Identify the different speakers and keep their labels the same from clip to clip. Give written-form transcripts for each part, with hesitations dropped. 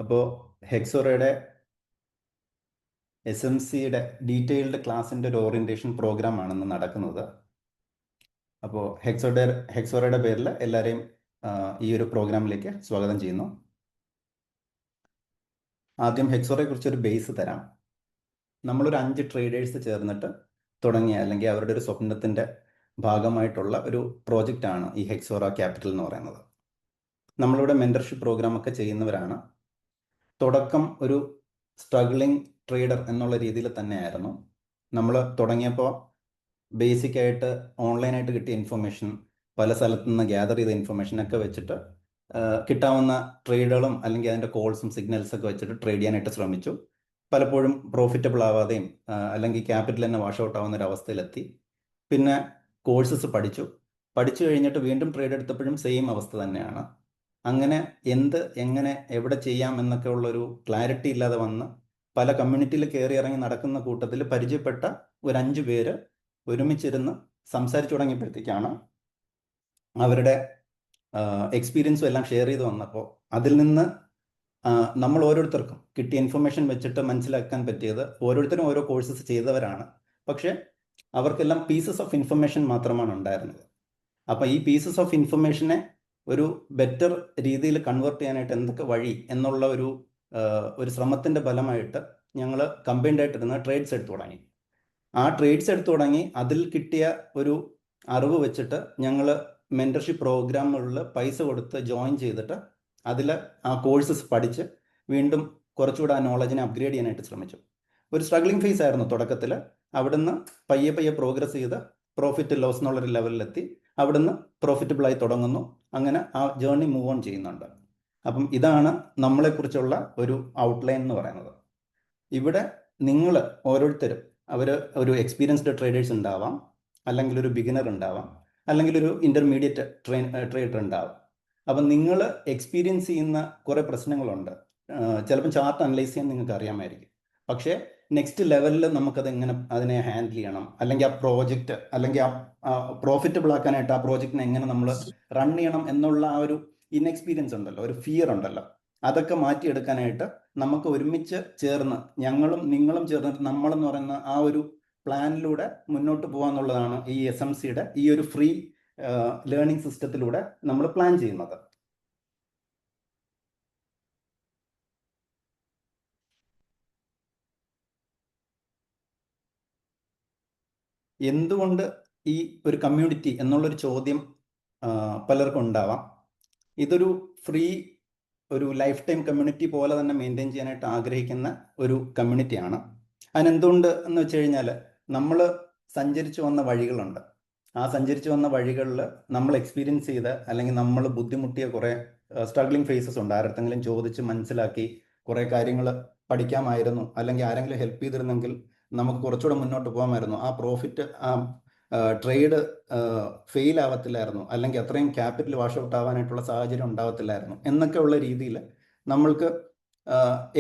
Speaker 1: അപ്പോൾ ഹെക്സോറയുടെ SMCയുടെ ഡീറ്റെയിൽഡ് ക്ലാസ്സിൻ്റെ ഒരു ഓറിയൻറ്റേഷൻ പ്രോഗ്രാം ആണെന്ന് നടക്കുന്നത്. അപ്പോൾ ഹെക്സോറയുടെ പേരിൽ എല്ലാവരെയും ഈ ഒരു പ്രോഗ്രാമിലേക്ക് സ്വാഗതം ചെയ്യുന്നു. ആദ്യം ഹെക്സോറയെ കുറിച്ചൊരു ബേസ് തരാം. നമ്മളൊരു 5 ട്രേഡേഴ്സ് ചേർന്നിട്ട് തുടങ്ങിയ അല്ലെങ്കിൽ അവരുടെ ഒരു സ്വപ്നത്തിൻ്റെ ഭാഗമായിട്ടുള്ള ഒരു പ്രോജക്റ്റാണ് ഈ ഹെക്സോറ ക്യാപിറ്റൽ എന്ന് പറയുന്നത്. നമ്മളിവിടെ മെൻറ്റർഷിപ്പ് പ്രോഗ്രാമൊക്കെ ചെയ്യുന്നവരാണ്. തുടക്കം ഒരു സ്ട്രഗ്ലിംഗ് ട്രേഡർ എന്നുള്ള രീതിയിൽ തന്നെയായിരുന്നു. നമ്മൾ തുടങ്ങിയപ്പോൾ ബേസിക്കായിട്ട് ഓൺലൈനായിട്ട് കിട്ടിയ ഇൻഫർമേഷൻ, പല സ്ഥലത്തു നിന്ന് ഗ്യാദർ ചെയ്ത ഇൻഫർമേഷനൊക്കെ വെച്ചിട്ട് കിട്ടാവുന്ന ട്രേഡുകളും അല്ലെങ്കിൽ അതിൻ്റെ കോൾസും സിഗ്നൽസൊക്കെ വെച്ചിട്ട് ട്രേഡ് ചെയ്യാനായിട്ട് ശ്രമിച്ചു. പലപ്പോഴും പ്രോഫിറ്റബിൾ ആവാതെയും അല്ലെങ്കിൽ ക്യാപിറ്റൽ തന്നെ വാഷ് ഔട്ട് ആവുന്ന ഒരു അവസ്ഥയിലെത്തി. പിന്നെ കോഴ്സസ് പഠിച്ചു കഴിഞ്ഞിട്ട് വീണ്ടും ട്രേഡ് എടുത്തപ്പോഴും സെയിം അവസ്ഥ തന്നെയാണ്. അങ്ങനെ എങ്ങനെ എവിടെ ചെയ്യാം എന്നൊക്കെ ഉള്ളൊരു ക്ലാരിറ്റി ഇല്ലാതെ വന്ന് പല കമ്മ്യൂണിറ്റിയിൽ കയറി ഇറങ്ങി നടക്കുന്ന കൂട്ടത്തിൽ പരിചയപ്പെട്ട ഒരു 5 പേര് ഒരുമിച്ചിരുന്ന് സംസാരിച്ചു തുടങ്ങിയപ്പോഴത്തേക്കാണ് അവരുടെ എക്സ്പീരിയൻസും എല്ലാം ഷെയർ ചെയ്ത് വന്നപ്പോൾ അതിൽ നിന്ന് നമ്മൾ ഓരോരുത്തർക്കും കിട്ടിയ ഇൻഫർമേഷൻ വെച്ചിട്ട് മനസ്സിലാക്കാൻ പറ്റിയത് ഓരോരുത്തരും ഓരോ കോഴ്സസ് ചെയ്തവരാണ്. പക്ഷേ അവർക്കെല്ലാം പീസസ് ഓഫ് ഇൻഫർമേഷൻ മാത്രമാണ് ഉണ്ടായിരുന്നത്. അപ്പം ഈ പീസസ് ഓഫ് ഇൻഫർമേഷനെ ഒരു ബെറ്റർ രീതിയിൽ കൺവേർട്ട് ചെയ്യാനായിട്ട് എന്തൊക്കെ വഴി എന്നുള്ള ഒരു ശ്രമത്തിൻ്റെ ഫലമായിട്ട് ഞങ്ങൾ കമ്പൈൻഡ് ആയിട്ടിരുന്ന ട്രേഡ്സ് എടുത്തു തുടങ്ങി. ആ ട്രേഡ്സ് എടുത്തു തുടങ്ങി അതിൽ കിട്ടിയ ഒരു അറിവ് വെച്ചിട്ട് ഞങ്ങൾ മെൻറ്റർഷിപ്പ് പ്രോഗ്രാമുകളിൽ പൈസ കൊടുത്ത് ജോയിൻ ചെയ്തിട്ട് അതിൽ ആ കോഴ്സസ് പഠിച്ച് വീണ്ടും കുറച്ചുകൂടെ ആ നോളജിനെ അപ്ഗ്രേഡ് ചെയ്യാനായിട്ട് ശ്രമിച്ചു. ഒരു സ്ട്രഗ്ലിംഗ് ഫേസ് ആയിരുന്നു തുടക്കത്തിൽ. അവിടുന്ന് പയ്യെ പ്രോഗ്രസ് ചെയ്ത് പ്രോഫിറ്റ് ലോസ് എന്നുള്ളൊരു ലെവലിലെത്തി അവിടുന്ന് പ്രോഫിറ്റബിളായി തുടങ്ങുന്നു. അങ്ങനെ ആ ജേർണി മൂവ് ഓൺ ചെയ്യുന്നുണ്ട്. അപ്പം ഇതാണ് നമ്മളെക്കുറിച്ചുള്ള ഒരു ഔട്ട്ലൈൻ എന്ന് പറയുന്നത്. ഇവിടെ നിങ്ങൾ ഓരോരുത്തരും ഒരു എക്സ്പീരിയൻസ്ഡ് ട്രേഡേഴ്സ് ഉണ്ടാവാം, അല്ലെങ്കിൽ ഒരു ബിഗിനർ ഉണ്ടാവാം, അല്ലെങ്കിൽ ഒരു ഇൻ്റർമീഡിയറ്റ് ട്രേഡർ ഉണ്ടാവാം. അപ്പം നിങ്ങൾ എക്സ്പീരിയൻസ് ചെയ്യുന്ന കുറേ പ്രശ്നങ്ങളുണ്ട്. ചിലപ്പം ചാർട്ട് അനലൈസ് ചെയ്യാൻ നിങ്ങൾക്ക് അറിയാമായിരിക്കും. പക്ഷേ നെക്സ്റ്റ് ലെവലിൽ അതിനെ ഹാൻഡിൽ ചെയ്യണം, അല്ലെങ്കിൽ ആ പ്രോജക്റ്റ് അല്ലെങ്കിൽ ആ പ്രോഫിറ്റബിൾ ആക്കാനായിട്ട് ആ പ്രോജക്റ്റിനെ എങ്ങനെ നമ്മൾ റൺ ചെയ്യണം എന്നുള്ള ആ ഒരു ഇൻഎക്സ്പീരിയൻസ് ഉണ്ടല്ലോ, ഒരു ഫിയർ ഉണ്ടല്ലോ, അതൊക്കെ മാറ്റിയെടുക്കാനായിട്ട് നമുക്ക് ഒരുമിച്ച് ചേർന്ന് നിങ്ങളും ചേർന്നിട്ട് നമ്മളെന്ന് പറയുന്ന ആ ഒരു പ്ലാനിലൂടെ മുന്നോട്ട് പോകാന്നുള്ളതാണ് ഈ SMCയുടെ ഈ ഒരു ഫ്രീ ലേണിംഗ് സിസ്റ്റത്തിലൂടെ നമ്മൾ പ്ലാൻ ചെയ്യുന്നത്. എന്തുകൊണ്ട് ഈ ഒരു കമ്മ്യൂണിറ്റി എന്നുള്ളൊരു ചോദ്യം പലർക്കും ഉണ്ടാവാം. ഇതൊരു ഫ്രീ ഒരു ലൈഫ് ടൈം കമ്മ്യൂണിറ്റി പോലെ തന്നെ മെയിൻറ്റെയിൻ ചെയ്യാനായിട്ട് ആഗ്രഹിക്കുന്ന ഒരു കമ്മ്യൂണിറ്റിയാണ്. അതിനെന്തുകൊണ്ട് എന്ന് വെച്ച് കഴിഞ്ഞാൽ നമ്മൾ സഞ്ചരിച്ചു വന്ന വഴികളുണ്ട്. ആ സഞ്ചരിച്ചു വന്ന വഴികളിൽ നമ്മൾ എക്സ്പീരിയൻസ് ചെയ്ത അല്ലെങ്കിൽ നമ്മൾ ബുദ്ധിമുട്ടിയ കുറേ സ്ട്രഗ്ലിംഗ് ഫേസസ് ഉണ്ട്. ആരടുത്തെങ്കിലും ചോദിച്ച് മനസ്സിലാക്കി കുറേ കാര്യങ്ങൾ പഠിക്കാമായിരുന്നു, അല്ലെങ്കിൽ ആരെങ്കിലും ഹെൽപ്പ് ചെയ്തിരുന്നെങ്കിൽ നമുക്ക് കുറച്ചുകൂടെ മുന്നോട്ട് പോകാമായിരുന്നു. ആ പ്രോഫിറ്റ് ട്രേഡ് ഫെയിൽ ആവത്തില്ലായിരുന്നു, അല്ലെങ്കിൽ അത്രയും ക്യാപിറ്റൽ വാഷ് ഔട്ട് ആവാനായിട്ടുള്ള സാഹചര്യം ഉണ്ടാവത്തില്ലായിരുന്നു എന്നൊക്കെ ഉള്ള രീതിയിൽ നമ്മൾക്ക്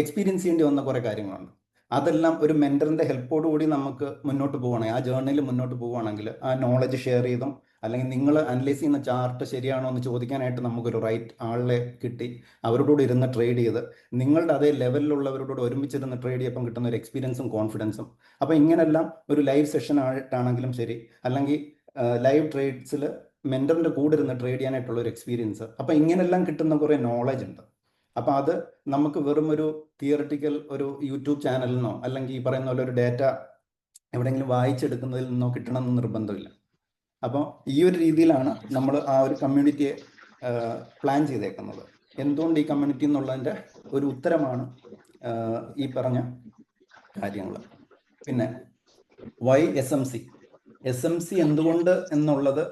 Speaker 1: എക്സ്പീരിയൻസ് ചെയ്യേണ്ടി വന്ന കുറേ കാര്യങ്ങളുണ്ട്. അതെല്ലാം ഒരു മെൻറ്ററിൻ്റെ ഹെൽപ്പോടുകൂടി നമുക്ക് മുന്നോട്ട് പോവുകയാണെങ്കിൽ, ആ ജേർണിയിൽ മുന്നോട്ട് പോവുകയാണെങ്കിൽ, ആ നോളജ് ഷെയർ ചെയ്തും അല്ലെങ്കിൽ നിങ്ങൾ അനലൈസ് ചെയ്യുന്ന ചാർട്ട് ശരിയാണോ എന്ന് ചോദിക്കാനായിട്ട് നമുക്കൊരു റൈറ്റ് ആളെ കിട്ടി അവരോടുകൂടി ഇരുന്ന് ട്രേഡ് ചെയ്ത് നിങ്ങളുടെ അതേ ലെവലിലുള്ളവരോട് ഒരുമിച്ചിരുന്ന് ട്രേഡ് ചെയ്യുമ്പോൾ കിട്ടുന്ന ഒരു എക്സ്പീരിയൻസും കോൺഫിഡൻസും. അപ്പോൾ ഇങ്ങനെല്ലാം ഒരു ലൈവ് സെഷൻ ആയിട്ടാണെങ്കിലും ശരി, അല്ലെങ്കിൽ ലൈവ് ട്രേഡ്സിൽ മെൻറ്ററിൻ്റെ കൂടെ ഇരുന്ന് ട്രേഡ് ചെയ്യാനായിട്ടുള്ള ഒരു എക്സ്പീരിയൻസ്, അപ്പോൾ ഇങ്ങനെല്ലാം കിട്ടുന്ന കുറേ നോളജ് ഉണ്ട്. അപ്പോൾ അത് നമുക്ക് വെറും ഒരു തിയറിറ്റിക്കൽ ഒരു യൂട്യൂബ് ചാനലിൽ നിന്നോ അല്ലെങ്കിൽ ഈ പറയുന്ന പോലെ ഒരു ഡേറ്റ എവിടെയെങ്കിലും വായിച്ചെടുക്കുന്നതിൽ നിന്നോ കിട്ടണമെന്ന് നിർബന്ധമില്ല. അപ്പോൾ ഈ ഒരു രീതിയിലാണ് നമ്മൾ ആ ഒരു കമ്മ്യൂണിറ്റിയെ പ്ലാൻ ചെയ്തേക്കുന്നത്. എന്തുകൊണ്ട് ഈ കമ്മ്യൂണിറ്റി എന്നുള്ളതിൻ്റെ ഒരു ഉത്തരമാണ് ഈ പറഞ്ഞ കാര്യങ്ങൾ. പിന്നെ വൈ SMC എന്തുകൊണ്ട് എന്നുള്ളത്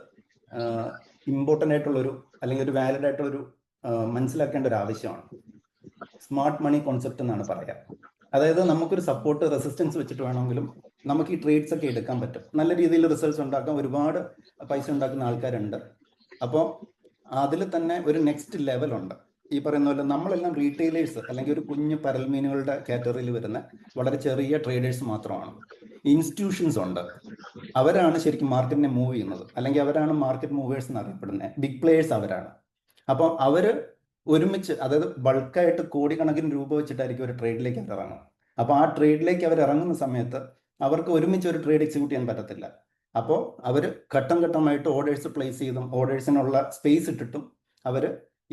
Speaker 1: ഇമ്പോർട്ടൻ്റ് ആയിട്ടുള്ളൊരു അല്ലെങ്കിൽ ഒരു വാലിഡ് ആയിട്ടുള്ളൊരു മനസ്സിലാക്കേണ്ട ഒരു ആവശ്യമാണ്. സ്മാർട്ട് മണി കോൺസെപ്റ്റ് എന്നാണ് പറയുക. അതായത് നമുക്കൊരു സപ്പോർട്ട് റെസിസ്റ്റൻസ് വെച്ചിട്ട് വേണമെങ്കിലും നമുക്ക് ഈ ട്രേഡ്സ് ഒക്കെ എടുക്കാൻ പറ്റും. നല്ല രീതിയിൽ റിസൾട്ട്സ് ഉണ്ടാക്കാൻ ഒരുപാട് പൈസ ഉണ്ടാക്കുന്ന ആൾക്കാരുണ്ട്. അപ്പോൾ അതിൽ തന്നെ ഒരു നെക്സ്റ്റ് ലെവലുണ്ട്. ഈ പറയുന്ന പോലെ നമ്മളെല്ലാം റീറ്റെയിലേഴ്സ് അല്ലെങ്കിൽ ഒരു കുഞ്ഞു പരൽമീനുകളുടെ കാറ്റഗറിയിൽ വരുന്ന വളരെ ചെറിയ ട്രേഡേഴ്സ് മാത്രമാണ്. ഇൻസ്റ്റിറ്റ്യൂഷൻസ് ഉണ്ട്, അവരാണ് ശരിക്കും മാർക്കറ്റിനെ മൂവ് ചെയ്യുന്നത്, അല്ലെങ്കിൽ അവരാണ് മാർക്കറ്റ് മൂവേഴ്സ് എന്നറിയപ്പെടുന്നത്. ബിഗ് പ്ലേയേഴ്സ് അവരാണ്. അപ്പോൾ അവർ ഒരുമിച്ച്, അതായത് ബൾക്കായിട്ട് കോടിക്കണക്കിന് രൂപ വെച്ചിട്ടായിരിക്കും ഒരു ട്രേഡിലേക്ക് അവർ ഇറങ്ങുക. അപ്പോൾ ആ ട്രേഡിലേക്ക് അവർ ഇറങ്ങുന്ന സമയത്ത് അവർക്ക് ഒരുമിച്ച് ഒരു ട്രേഡ് എക്സിക്യൂട്ട് ചെയ്യാൻ പറ്റത്തില്ല. അപ്പോൾ അവർ ഘട്ടം ഘട്ടമായിട്ട് ഓർഡേഴ്സ് പ്ലേസ് ചെയ്തും ഓർഡേഴ്സിനുള്ള സ്പേസ് ഇട്ടിട്ടും അവർ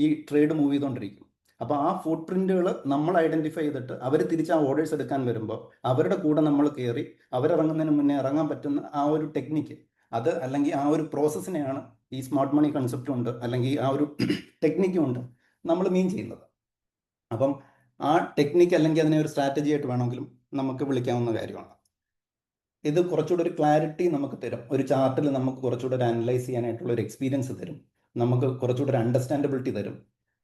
Speaker 1: ഈ ട്രേഡ് മൂവ് ചെയ്തുകൊണ്ടിരിക്കും. അപ്പോൾ ആ ഫുട് പ്രിന്റുകൾ നമ്മൾ ഐഡന്റിഫൈ ചെയ്തിട്ട് അവർ തിരിച്ച് ആ ഓർഡേഴ്സ് എടുക്കാൻ വരുമ്പോൾ അവരുടെ കൂടെ നമ്മൾ കയറി അവരിറങ്ങുന്നതിന് മുന്നേ ഇറങ്ങാൻ പറ്റുന്ന ആ ഒരു ടെക്നിക്ക്, അത് അല്ലെങ്കിൽ ആ ഒരു പ്രോസസ്സിനെയാണ് ഈ സ്മാർട്ട് മണി കൺസെപ്റ്റും ഉണ്ട്, അല്ലെങ്കിൽ ആ ഒരു ടെക്നിക്കും ഉണ്ട് നമ്മൾ മീൻ ചെയ്യുന്നത്. അപ്പം ആ ടെക്നിക്ക് അല്ലെങ്കിൽ അതിനെ ഒരു സ്ട്രാറ്റജി ആയിട്ട് വേണമെങ്കിലും നമുക്ക് വിളിക്കാവുന്ന കാര്യമാണ്. ഇത് കുറച്ചുകൂടെ ഒരു ക്ലാരിറ്റി നമുക്ക് തരും. ഒരു ചാർട്ടിൽ നമുക്ക് കുറച്ചുകൂടെ ഒരു അനലൈസ് ചെയ്യാനായിട്ടുള്ള ഒരു എക്സ്പീരിയൻസ് തരും. നമുക്ക് കുറച്ചുകൂടെ ഒരു അണ്ടർസ്റ്റാൻഡബിലിറ്റി തരും.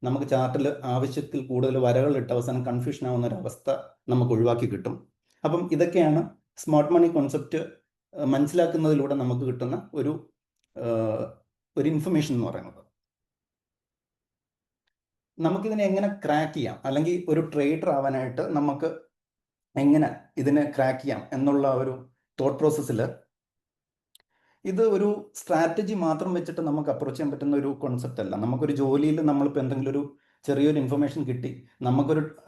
Speaker 1: നമുക്ക് ചാർട്ടിൽ ആവശ്യത്തിൽ കൂടുതൽ വരകൾ ഇട്ട് അവസാനം കൺഫ്യൂഷൻ ആവുന്ന ഒരു അവസ്ഥ നമുക്ക് ഒഴിവാക്കി കിട്ടും. അപ്പം ഇതൊക്കെയാണ് സ്മാർട്ട് മണി കോൺസെപ്റ്റ് മനസ്സിലാക്കുന്നതിലൂടെ നമുക്ക് കിട്ടുന്ന ഒരു ഇൻഫർമേഷൻ എന്ന് പറയുന്നത്. നമുക്കിതിനെ എങ്ങനെ ക്രാക്ക് ചെയ്യാം, അല്ലെങ്കിൽ ഒരു ട്രേഡർ ആവാനായിട്ട് നമുക്ക് എങ്ങനെ ഇതിനെ ക്രാക്ക് ചെയ്യാം എന്നുള്ള ഒരു തോട്ട് പ്രോസസ്സിൽ ഇത് ഒരു സ്ട്രാറ്റജി മാത്രം വെച്ചിട്ട് നമുക്ക് അപ്രോച്ച് ചെയ്യാൻ പറ്റുന്ന ഒരു കോൺസെപ്റ്റ് അല്ല. നമുക്കൊരു ജോലിയിൽ നമ്മളിപ്പോൾ എന്തെങ്കിലും ഒരു ചെറിയൊരു ഇൻഫർമേഷൻ കിട്ടി,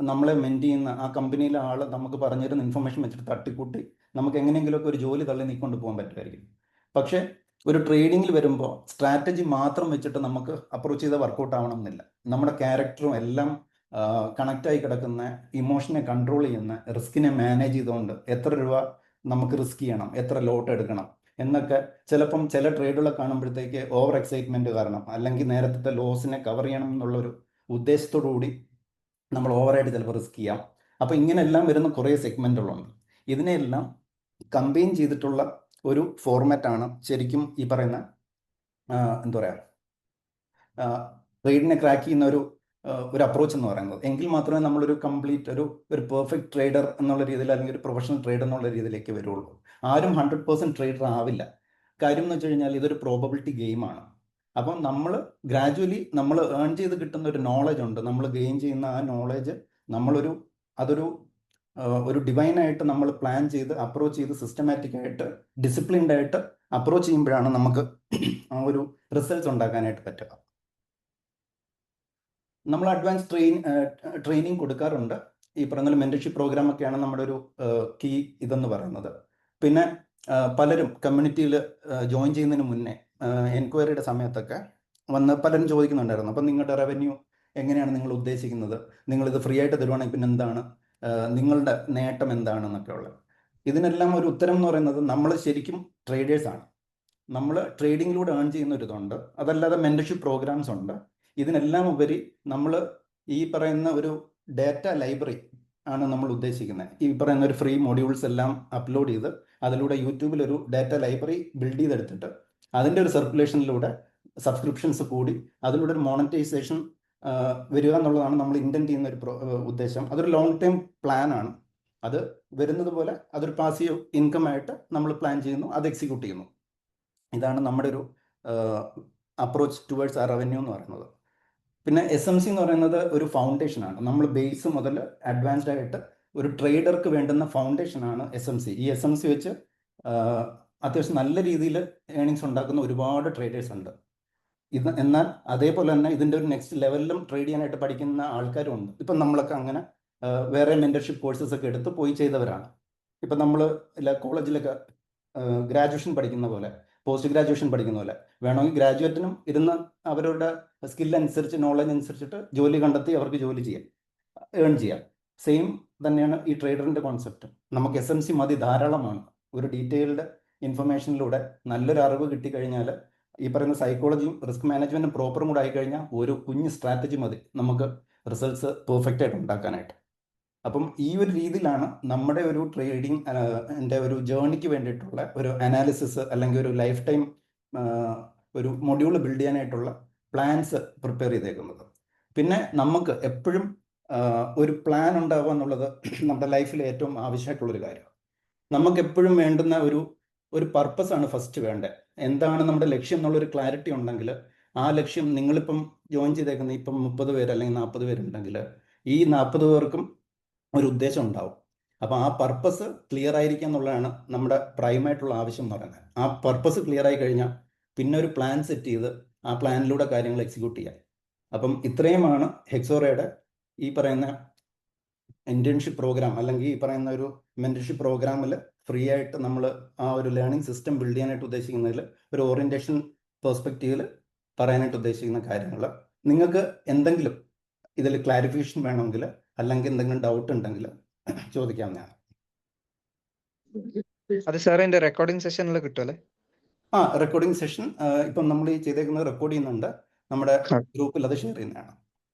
Speaker 1: നമ്മളെ മെൻറ്റ് ചെയ്യുന്ന ആ കമ്പനിയിലെ ആൾ നമുക്ക് പറഞ്ഞിരുന്ന ഇൻഫർമേഷൻ വെച്ചിട്ട് തട്ടിക്കൂട്ടി നമുക്ക് എങ്ങനെയെങ്കിലുമൊക്കെ ഒരു ജോലി തള്ളി നീക്കൊണ്ട് പോകാൻ പറ്റുമായിരിക്കും. പക്ഷേ ഒരു ട്രേഡിങ്ങിൽ വരുമ്പോൾ സ്ട്രാറ്റജി മാത്രം വെച്ചിട്ട് നമുക്ക് അപ്രോച്ച് ചെയ്ത് വർക്കൗട്ട് ആവണം എന്നില്ല. നമ്മുടെ ക്യാരക്ടറും എല്ലാം കണക്റ്റായി കിടക്കുന്ന, ഇമോഷനെ കൺട്രോൾ ചെയ്യുന്ന, റിസ്കിനെ മാനേജ് ചെയ്തുകൊണ്ട് എത്ര രൂപ നമുക്ക് റിസ്ക് ചെയ്യണം, എത്ര ലോട്ട് എടുക്കണം എന്നൊക്കെ ചിലപ്പം ചില ട്രേഡുകളെ കാണുമ്പോഴത്തേക്ക് ഓവർ എക്സൈറ്റ്മെന്റ് കാരണം, അല്ലെങ്കിൽ നേരത്തെ ലോസിനെ കവർ ചെയ്യണം എന്നുള്ളൊരു ഉദ്ദേശത്തോടു കൂടി നമ്മൾ ഓവറായിട്ട് ചിലപ്പോൾ റിസ്ക് ചെയ്യാം. അപ്പോൾ ഇങ്ങനെയെല്ലാം വരുന്ന കുറേ സെഗ്മെന്റുകളുണ്ട്. ഇതിനെല്ലാം കമ്പൈൻ ചെയ്തിട്ടുള്ള ഒരു ഫോർമാറ്റാണ് ശരിക്കും ഈ പറയുന്ന എന്താ പറയുക ട്രേഡിനെ ക്രാക്ക് ചെയ്യുന്ന ഒരു അപ്രോച്ച് എന്ന് പറയുന്നത്. എങ്കിൽ മാത്രമേ നമ്മളൊരു കംപ്ലീറ്റ് ഒരു പെർഫെക്റ്റ് ട്രേഡർ എന്നുള്ള രീതിയിൽ, അല്ലെങ്കിൽ ഒരു പ്രൊഫഷണൽ ട്രേഡർ എന്നുള്ള രീതിയിലേക്ക് വരുള്ളൂ. ആരും 100% ട്രേഡർ ആവില്ല. കാര്യം എന്ന് വെച്ച് കഴിഞ്ഞാൽ ഇതൊരു പ്രോബബിലിറ്റി ഗെയിമാണ്. അപ്പം നമ്മൾ ഗ്രാജുവലി നമ്മൾ ഏൺ ചെയ്ത് കിട്ടുന്ന ഒരു നോളജ് ഉണ്ട്. നമ്മൾ ഗെയിൻ ചെയ്യുന്ന ആ നോളജ് ഒരു ഡിവൈനായിട്ട് നമ്മൾ പ്ലാൻ ചെയ്ത് അപ്രോച്ച് ചെയ്ത് സിസ്റ്റമാറ്റിക് ആയിട്ട് ഡിസിപ്ലിൻഡ് ആയിട്ട് അപ്രോച്ച് ചെയ്യുമ്പോഴാണ് നമുക്ക് ആ ഒരു റിസൾട്ട്സ് ഉണ്ടാക്കാനായിട്ട് പറ്റുക. നമ്മൾ അഡ്വാൻസ് ട്രെയിനിങ് കൊടുക്കാറുണ്ട്. ഈ പറയുന്ന മെന്റർഷിപ്പ് പ്രോഗ്രാം ഒക്കെയാണ് നമ്മുടെ ഒരു കീ ഇതെന്ന് പറയുന്നത്. പിന്നെ പലരും കമ്മ്യൂണിറ്റിയിൽ ജോയിൻ ചെയ്യുന്നതിന് മുന്നേ എൻക്വയറിയുടെ സമയത്തൊക്കെ വന്ന് പലരും ചോദിക്കുന്നുണ്ടായിരുന്നു, അപ്പം നിങ്ങളുടെ റവന്യൂ എങ്ങനെയാണ് നിങ്ങൾ ഉദ്ദേശിക്കുന്നത്, നിങ്ങളിത് ഫ്രീ ആയിട്ട് തരുവാണെങ്കിൽ പിന്നെ എന്താണ് നിങ്ങളുടെ നേട്ടം എന്താണെന്നൊക്കെ ഉള്ളത്. ഇതിനെല്ലാം ഒരു ഉത്തരം എന്ന് പറയുന്നത് നമ്മൾ ശരിക്കും ട്രേഡേഴ്സാണ്. നമ്മൾ ട്രേഡിങ്ങിലൂടെ ഏൺ ചെയ്യുന്ന ഒരു ഇതുണ്ട്. അതല്ലാതെ മെന്റർഷിപ്പ് പ്രോഗ്രാംസ് ഉണ്ട്. ഇതിനെല്ലാം ഉപരി നമ്മൾ ഈ പറയുന്ന ഒരു ഡാറ്റ ലൈബ്രറി ആണ് നമ്മൾ ഉദ്ദേശിക്കുന്നത്. ഈ പറയുന്ന ഒരു ഫ്രീ മൊഡ്യൂൾസ് എല്ലാം അപ്ലോഡ് ചെയ്ത് അതിലൂടെ യൂട്യൂബിൽ ഒരു ഡാറ്റ ലൈബ്രറി ബിൽഡ് ചെയ്തെടുത്തിട്ട് അതിൻ്റെ ഒരു സർക്കുലേഷനിലൂടെ സബ്സ്ക്രിപ്ഷൻസ് കൂടി അതിലൂടെ ഒരു മോണിറ്റൈസേഷൻ വരിക എന്നുള്ളതാണ് നമ്മൾ ഇൻറ്റൻറ്റ് ചെയ്യുന്ന ഒരു ഉദ്ദേശം. അതൊരു ലോങ് ടൈം പ്ലാൻ ആണ്. അത് വരുന്നത് പോലെ അതൊരു പാസീവ് ഇൻകം ആയിട്ട് നമ്മൾ പ്ലാൻ ചെയ്യുന്നു, അത് എക്സിക്യൂട്ട് ചെയ്യുന്നു. ഇതാണ് നമ്മുടെ ഒരു അപ്രോച്ച് ടുവേർഡ്സ് ആ റവന്യൂ എന്ന് പറയുന്നത്. പിന്നെ SMC എന്ന് പറയുന്നത് ഒരു ഫൗണ്ടേഷനാണ്. നമ്മൾ ബേസ് മുതൽ അഡ്വാൻസ്ഡ് ആയിട്ട് ഒരു ട്രേഡർക്ക് വേണ്ടുന്ന ഫൗണ്ടേഷനാണ് SMC. ഈ SMC വെച്ച് അത്യാവശ്യം നല്ല രീതിയിൽ ഏണിങ്സ് ഉണ്ടാക്കുന്ന ഒരുപാട് ട്രേഡേഴ്സ് ഉണ്ട്. എന്നാൽ അതേപോലെ തന്നെ ഇതിൻ്റെ ഒരു നെക്സ്റ്റ് ലെവലിലും ട്രേഡ് ചെയ്യാനായിട്ട് പഠിക്കുന്ന ആൾക്കാരും ഉണ്ട്. ഇപ്പം നമ്മളൊക്കെ അങ്ങനെ വേറെ മെന്റർഷിപ്പ് കോഴ്സസ് ഒക്കെ എടുത്ത് പോയി ചെയ്തവരാണ്. ഇപ്പം നമ്മൾ കോളേജിലൊക്കെ ഗ്രാജുവേഷൻ പഠിക്കുന്ന പോലെ, പോസ്റ്റ് ഗ്രാജുവേഷൻ പഠിക്കുന്ന പോലെ വേണമെങ്കിൽ ഗ്രാജുവേറ്റിനും ഇരുന്ന് അവരുടെ സ്കിൽ അനുസരിച്ച്, നോളജ് അനുസരിച്ചിട്ട് ജോലി കണ്ടെത്തി അവർക്ക് ജോലി ചെയ്യാം, ഏൺ ചെയ്യാം. സെയിം തന്നെയാണ് ഈ ട്രേഡറിൻ്റെ കോൺസെപ്റ്റ്. നമുക്ക് SMC മതി, ധാരാളമാണ്. ഒരു ഡീറ്റെയിൽഡ് ഇൻഫർമേഷനിലൂടെ നല്ലൊരു അറിവ് കിട്ടിക്കഴിഞ്ഞാൽ ഈ പറയുന്ന സൈക്കോളജിയും റിസ്ക് മാനേജ്മെൻറ്റും പ്രോപ്പറും കൂടെ ആയിക്കഴിഞ്ഞാൽ ഒരു കുഞ്ഞ് സ്ട്രാറ്റജി മതി നമുക്ക് റിസൾട്ട്സ് പെർഫെക്റ്റ് ആയിട്ട് ഉണ്ടാക്കാനായിട്ട്. അപ്പം ഈ ഒരു രീതിയിലാണ് നമ്മുടെ ഒരു ട്രേഡിങ് ഒരു ജേർണിക്ക് വേണ്ടിയിട്ടുള്ള ഒരു അനാലിസിസ് അല്ലെങ്കിൽ ഒരു ലൈഫ് ടൈം ഒരു മൊഡ്യൂൾ ബിൽഡ് ചെയ്യാനായിട്ടുള്ള പ്ലാൻസ് പ്രിപ്പയർ ചെയ്തേക്കുന്നത്. പിന്നെ നമുക്ക് എപ്പോഴും ഒരു പ്ലാൻ ഉണ്ടാവുക എന്നുള്ളത് നമ്മുടെ ലൈഫിൽ ഏറ്റവും ആവശ്യമായിട്ടുള്ളൊരു കാര്യമാണ്. നമുക്ക് എപ്പോഴും വേണ്ടുന്ന ഒരു പർപ്പസ് ആണ് ഫസ്റ്റ് വേണ്ടത്. എന്താണ് നമ്മുടെ ലക്ഷ്യം എന്നുള്ളൊരു ക്ലാരിറ്റി ഉണ്ടെങ്കിൽ ആ ലക്ഷ്യം, നിങ്ങളിപ്പം ജോയിൻ ചെയ്തേക്കുന്ന ഇപ്പം 30 പേര് അല്ലെങ്കിൽ 40 പേരുണ്ടെങ്കിൽ ഈ 40 പേർക്കും ഒരു ഉദ്ദേശം ഉണ്ടാവും. അപ്പോൾ ആ പർപ്പസ് ക്ലിയർ ആയിരിക്കുക എന്നുള്ളതാണ് നമ്മുടെ പ്രൈമായിട്ടുള്ള ആവശ്യം എന്ന് പറയുന്നത്. ആ പർപ്പസ് ക്ലിയർ ആയി കഴിഞ്ഞാൽ പിന്നെ ഒരു പ്ലാൻ സെറ്റ് ചെയ്ത് ആ പ്ലാനിലൂടെ കാര്യങ്ങൾ എക്സിക്യൂട്ട് ചെയ്യാം. അപ്പം ഇത്രയുമാണ് ഹെക്സോറയുടെ ഈ പറയുന്ന ഇന്റേൺഷിപ്പ് പ്രോഗ്രാം അല്ലെങ്കിൽ ഈ പറയുന്ന ഒരു മെന്റർഷിപ്പ് പ്രോഗ്രാമിൽ ഫ്രീ ആയിട്ട് നമ്മൾ ആ ഒരു ലേണിംഗ് സിസ്റ്റം ബിൽഡ് ചെയ്യാനായിട്ട് ഉദ്ദേശിക്കുന്നതിൽ ഒരു ഓറിയന്റേഷൻ പെർസ്പെക്റ്റീവിൽ പറയാനായിട്ട് ഉദ്ദേശിക്കുന്ന കാര്യങ്ങൾ. നിങ്ങൾക്ക് എന്തെങ്കിലും ഇതിൽ ക്ലാരിഫിക്കേഷൻ വേണമെങ്കിൽ അല്ലെങ്കിൽ എന്തെങ്കിലും ഡൗട്ട് ഉണ്ടെങ്കിൽ ചോദിക്കാവുന്നതാണ്.
Speaker 2: അത് സാർ എന്റെ റെക്കോർഡിംഗ് സെഷനിൽ കിട്ടുമല്ലേ?
Speaker 1: ആ, റെക്കോർഡിംഗ് സെഷൻ ഇപ്പം നമ്മൾ ഈ ചെയ്തേക്കുന്നത് റെക്കോർഡ് ചെയ്യുന്നുണ്ട്, നമ്മുടെ ഗ്രൂപ്പിൽ അത് ഷെയർ ചെയ്യുന്നതാണ്.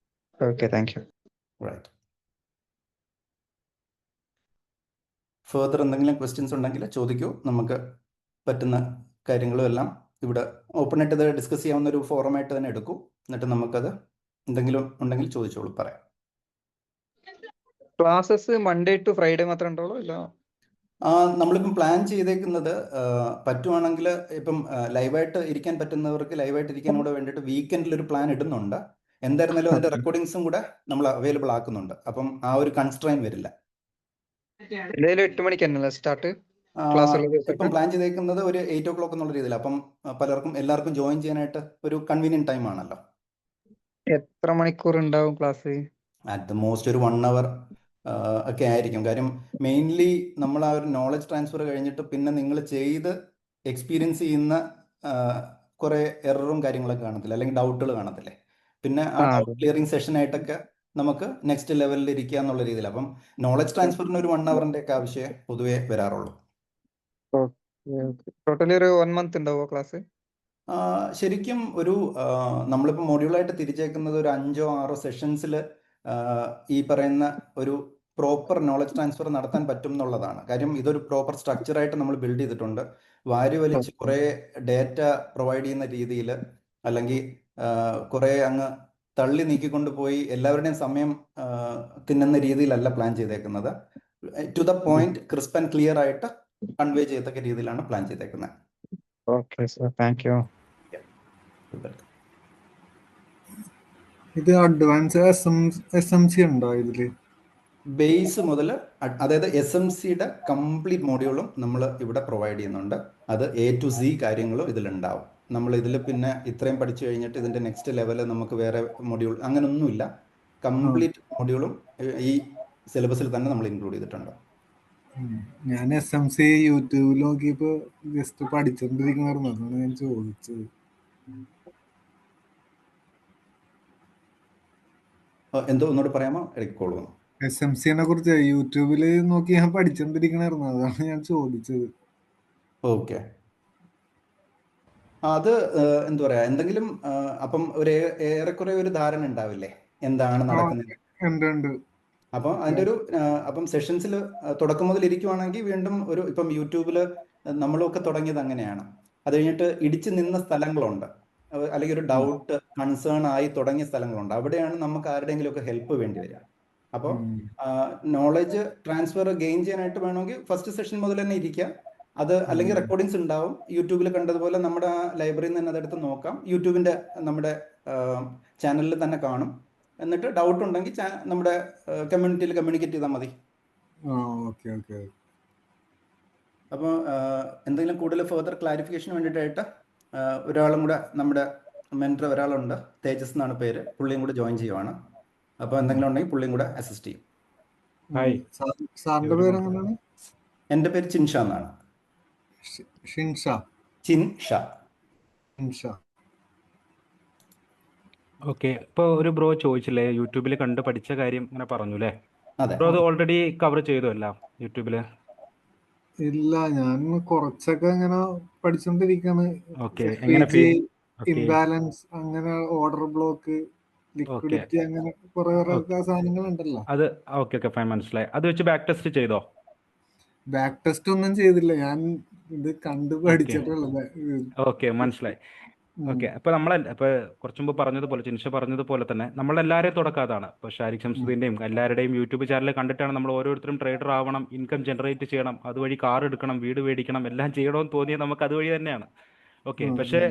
Speaker 2: Okay, thank you.
Speaker 1: Right. Further എന്തെങ്കിലും ക്വസ്റ്റ്യൻസ് ഉണ്ടെങ്കിൽ ചോദിക്കൂ. നമുക്ക് പറ്റുന്ന കാര്യങ്ങളും എല്ലാം ഇവിടെ ഓപ്പൺ ആയിട്ട് ഇത് ഡിസ്കസ് ചെയ്യാവുന്ന ഒരു ഫോറമായിട്ട് തന്നെ എടുക്കൂ. എന്നിട്ട് നമുക്കത് എന്തെങ്കിലും ഉണ്ടെങ്കിൽ ചോദിച്ചോളൂ, പറയാം.
Speaker 2: ക്ലാസ്സസ് മൺഡേ ടു ഫ്രൈഡേ മാത്രമേ ഉണ്ടാവുള്ളൂ? ഇല്ല,
Speaker 1: നമ്മളിപ്പം പ്ലാൻ ചെയ്തേക്കുന്നത് പറ്റുവാണെങ്കിൽ ഇപ്പം ലൈവായിട്ട് ഇരിക്കാൻ പറ്റുന്നവർക്ക് ലൈവായിട്ട് ഇരിക്കാൻ കൂടെ വേണ്ടിയിട്ട് വീക്കെൻഡിൽ ഒരു പ്ലാൻ ഇടുന്നുണ്ട്. എന്തായിരുന്നാലും അതിന്റെ റെക്കോർഡിങ്സും കൂടെ നമ്മൾ അവൈലബിൾ ആക്കുന്നുണ്ട്. അപ്പം ആ ഒരു കൺസ്ട്രെയിൻ വരില്ല.
Speaker 2: എന്തായാലും 8 മണിക്ക് തന്നെയല്ലേ സ്റ്റാർട്ട്
Speaker 1: ആ,
Speaker 2: ക്ലാസ്?
Speaker 1: ഇപ്പം പ്ലാൻ ചെയ്തേക്കുന്നത് ഒരു 8 o'clock എന്നുള്ള രീതിയിൽ. അപ്പം എല്ലാവർക്കും ജോയിൻ ചെയ്യാനായിട്ട് ഒരു കൺവീനിയന്റ് ടൈം ആണല്ലോ.
Speaker 2: എത്ര മണിക്കൂർ ഉണ്ടാവും ക്ലാസ്?
Speaker 1: അറ്റ് ദ മോസ്റ്റ് ഒരു 1 hour ഒക്കെ ആയിരിക്കും. കാര്യം മെയിൻലി നമ്മൾ ആ ഒരു നോളജ് ട്രാൻസ്ഫർ കഴിഞ്ഞിട്ട് പിന്നെ നിങ്ങൾ ചെയ്ത് എക്സ്പീരിയൻസ് ചെയ്യുന്ന കുറെ എററും കാര്യങ്ങളൊക്കെ കാണത്തില്ല, അല്ലെങ്കിൽ ഡൗട്ടുകൾ കാണത്തില്ലേ. പിന്നെ ആ ഡൗട്ട് ക്ലിയറിംഗ് സെഷൻ ആയിട്ടൊക്കെ നമുക്ക് നെക്സ്റ്റ് ലെവലിൽ ഇരിക്കുക എന്നുള്ള രീതിയിൽ. അപ്പം നോളജ് ട്രാൻസ്ഫറിന് ഒരു 1 hour ഒക്കെ ആവശ്യമേ പൊതുവേ വരാറുള്ളൂ.
Speaker 2: ടോട്ടലി ഒരു 1 month ഉണ്ടാവോ ക്ലാസ്?
Speaker 1: ശരിക്കും ഒരു നമ്മളിപ്പോൾ മൊഡ്യൂളായിട്ട് തിരിച്ചേക്കുന്നത് ഒരു 5 or 6 സെഷൻസിൽ ഈ പറയുന്ന ഒരു പ്രോപ്പർ നോളജ് ട്രാൻസ്ഫർ നടത്താൻ പറ്റും എന്നുള്ളതാണ്. കാര്യം ഇതൊരു പ്രോപ്പർ സ്ട്രക്ചറായിട്ട് നമ്മൾ ബിൽഡ് ചെയ്തിട്ടുണ്ട്. വാരി വലിച്ച് കുറേ ഡേറ്റ പ്രൊവൈഡ് ചെയ്യുന്ന രീതിയിൽ, അല്ലെങ്കിൽ കുറേ അങ്ങ് തള്ളി നീക്കിക്കൊണ്ട് പോയി എല്ലാവരുടെയും സമയം തിന്നുന്ന രീതിയിലല്ല പ്ലാൻ ചെയ്തേക്കുന്നത്. To the point, crisp and clear ആയിട്ട് കൺവേ ചെയ്യത്തക്ക രീതിയിലാണ് പ്ലാൻ ചെയ്തേക്കുന്നത്.
Speaker 2: Okay sir, thank you.
Speaker 3: ഇത് അഡ്വാൻസ് SMC ഉണ്ടോ ഇതില്?
Speaker 1: ബേസ് മുതൽ, അതായത് SMCയുടെ കംപ്ലീറ്റ് മോഡ്യൂളും നമ്മൾ ഇവിടെ പ്രൊവൈഡ് ചെയ്യുന്നുണ്ട്. അത് A to Z കാര്യങ്ങളും ഇതിലുണ്ടാവും. നമ്മൾ ഇതിൽ പിന്നെ ഇത്രയും പഠിച്ചു കഴിഞ്ഞിട്ട് ഇതിന്റെ നെക്സ്റ്റ് ലെവല് നമുക്ക് വേറെ മൊഡ്യൂൾ അങ്ങനൊന്നുമില്ല. കംപ്ലീറ്റ് മോഡ്യൂളും ഈ സിലബസിൽ തന്നെ നമ്മൾ ഇൻക്ലൂഡ് ചെയ്തിട്ടുണ്ട്.
Speaker 3: ഞാൻ SMC യൂട്യൂബിൽ നോക്കിയപ്പോ ജസ്റ്റ് പഠിച്ചോണ്ടിരിക്കണായിരുന്നു, അതാണ് ഞാൻ ചോദിച്ചത്.
Speaker 1: എന്തോ ഒന്നുകൂടെ പറയാമോ? ഇടയ്ക്കോളൂ.
Speaker 3: SMCനെ കുറിച്ച് യൂട്യൂബിൽ നോക്കി ഞാൻ പഠിച്ചോണ്ടിരിക്കണായിരുന്നു, അതാണ് ഞാൻ ചോദിച്ചത്.
Speaker 1: ഓക്കെ, അത് എന്താ പറയാ, എന്തെങ്കിലും അപ്പം ഒരു ഏറെക്കുറെ ഒരു ധാരണ ഉണ്ടാവില്ലേ എന്താണ് നടക്കുന്നത്?
Speaker 3: ഉണ്ട്.
Speaker 1: അപ്പം അതിൻ്റെ ഒരു അപ്പം സെഷൻസിൽ തുടക്കം മുതൽ ഇരിക്കുവാണെങ്കിൽ വീണ്ടും ഒരു ഇപ്പം യൂട്യൂബിൽ നമ്മളൊക്കെ തുടങ്ങിയത് അങ്ങനെയാണ്. അത് കഴിഞ്ഞിട്ട് ഇടിച്ചു നിന്ന സ്ഥലങ്ങളുണ്ട്, അല്ലെങ്കിൽ ഒരു ഡൗട്ട് കൺസേൺ ആയി തുടങ്ങിയ സ്ഥലങ്ങളുണ്ട്. അവിടെയാണ് നമുക്ക് ആരുടെയെങ്കിലും ഒക്കെ ഹെൽപ്പ് വേണ്ടി വരിക. അപ്പോൾ നോളജ് ട്രാൻസ്ഫർ ഗെയിൻ ചെയ്യാനായിട്ട് വേണമെങ്കിൽ ഫസ്റ്റ് സെഷൻ മുതൽ തന്നെ ഇരിക്കുക. അത് അല്ലെങ്കിൽ റെക്കോർഡിങ്സ് ഉണ്ടാവും. യൂട്യൂബിൽ കണ്ടതുപോലെ നമ്മുടെ ആ ലൈബ്രറിയിൽ നിന്ന് തന്നെ അതെടുത്ത് നോക്കാം. യൂട്യൂബിൻ്റെ നമ്മുടെ ചാനലിൽ തന്നെ കാണും. എന്നിട്ട് ഡൗട്ട് ഉണ്ടെങ്കിൽ നമ്മുടെ കമ്മ്യൂണിറ്റിയിൽ കമ്മ്യൂണിക്കേറ്റ് ചെയ്താൽ മതി. അപ്പോൾ എന്തെങ്കിലും കൂടുതൽ ഫർദർ ക്ലാരിഫിക്കേഷന് വേണ്ടിയിട്ടായിട്ട് ഒരാളും കൂടെ, നമ്മുടെ മെൻറ്റർ ഒരാളുണ്ട്, തേജസ് എന്നാണ് പേര്, പുള്ളിയും കൂടെ ജോയിൻ ചെയ്യുവാണ്. അപ്പോൾ എന്തെങ്കിലും ഉണ്ടെങ്കിൽ പുള്ളിയും കൂടെ അസിസ്റ്റ് ചെയ്യും.
Speaker 3: സാറിന്റെ പേര് എങ്ങനെയാണ്?
Speaker 1: എൻ്റെ പേര് ചിൻഷ എന്നാണ്. ചിൻഷ.
Speaker 4: ഓക്കെ, ഇപ്പോൾ ഒരു ബ്രോ ചോദിച്ചില്ലേ യൂട്യൂബിൽ കണ്ട് പഠിച്ച കാര്യം ഇങ്ങനെ പറഞ്ഞു അല്ലേ?
Speaker 1: അതെ.
Speaker 4: ബ്രോ അത് ഓൾറെഡി കവർ ചെയ്തു അല്ല യൂട്യൂബില്?
Speaker 3: ഇല്ല, ഞാൻ കുറച്ചൊക്കെ ഇങ്ങനെ പഠിച്ചോണ്ടിരിക്കാണ്.
Speaker 4: ഓക്കെ, എങ്ങനെ
Speaker 3: ഇംബാലൻസ്, അങ്ങനെ ഓർഡർ ബ്ലോക്ക്, ലിക്വിഡിറ്റി, അങ്ങനെ കുറെ സാധനങ്ങൾ ഉണ്ടല്ലോ.
Speaker 4: അത് ഓക്കെ ഓക്കെ ഫൈൻ, മനസ്സിലായി. അത് വെച്ച് ബാക്ക് ടെസ്റ്റ് ചെയ്തോ?
Speaker 3: ബാക്ക് ടെസ്റ്റ് ഒന്നും ചെയ്തില്ല, ഞാൻ ഇത് കണ്ടു പഠിച്ചിട്ടുള്ളത്.
Speaker 4: ഓക്കെ, മനസ്സിലായി. ഓക്കെ, അപ്പൊ ഇപ്പൊ കുറച്ചു മുമ്പ് പറഞ്ഞതുപോലെ, ചിൻഷ പറഞ്ഞതുപോലെ തന്നെ നമ്മളെല്ലാവരെയും തുടക്കം അതാണ്. ഇപ്പൊ ഷാരിഖ് ശംസുദ്ദീന്റെയും എല്ലാവരുടെയും യൂട്യൂബ് ചാനൽ കണ്ടിട്ടാണ് നമ്മൾ ഓരോരുത്തരും ട്രേഡർ ആവണം, ഇൻകം ജനറേറ്റ് ചെയ്യണം, അതുവഴി കാർ എടുക്കണം, വീട് മേടിക്കണം, എല്ലാം ചെയ്യണമെന്ന് തോന്നിയത് നമുക്ക് അതുവഴി തന്നെയാണ്. ഓക്കെ, പക്ഷേ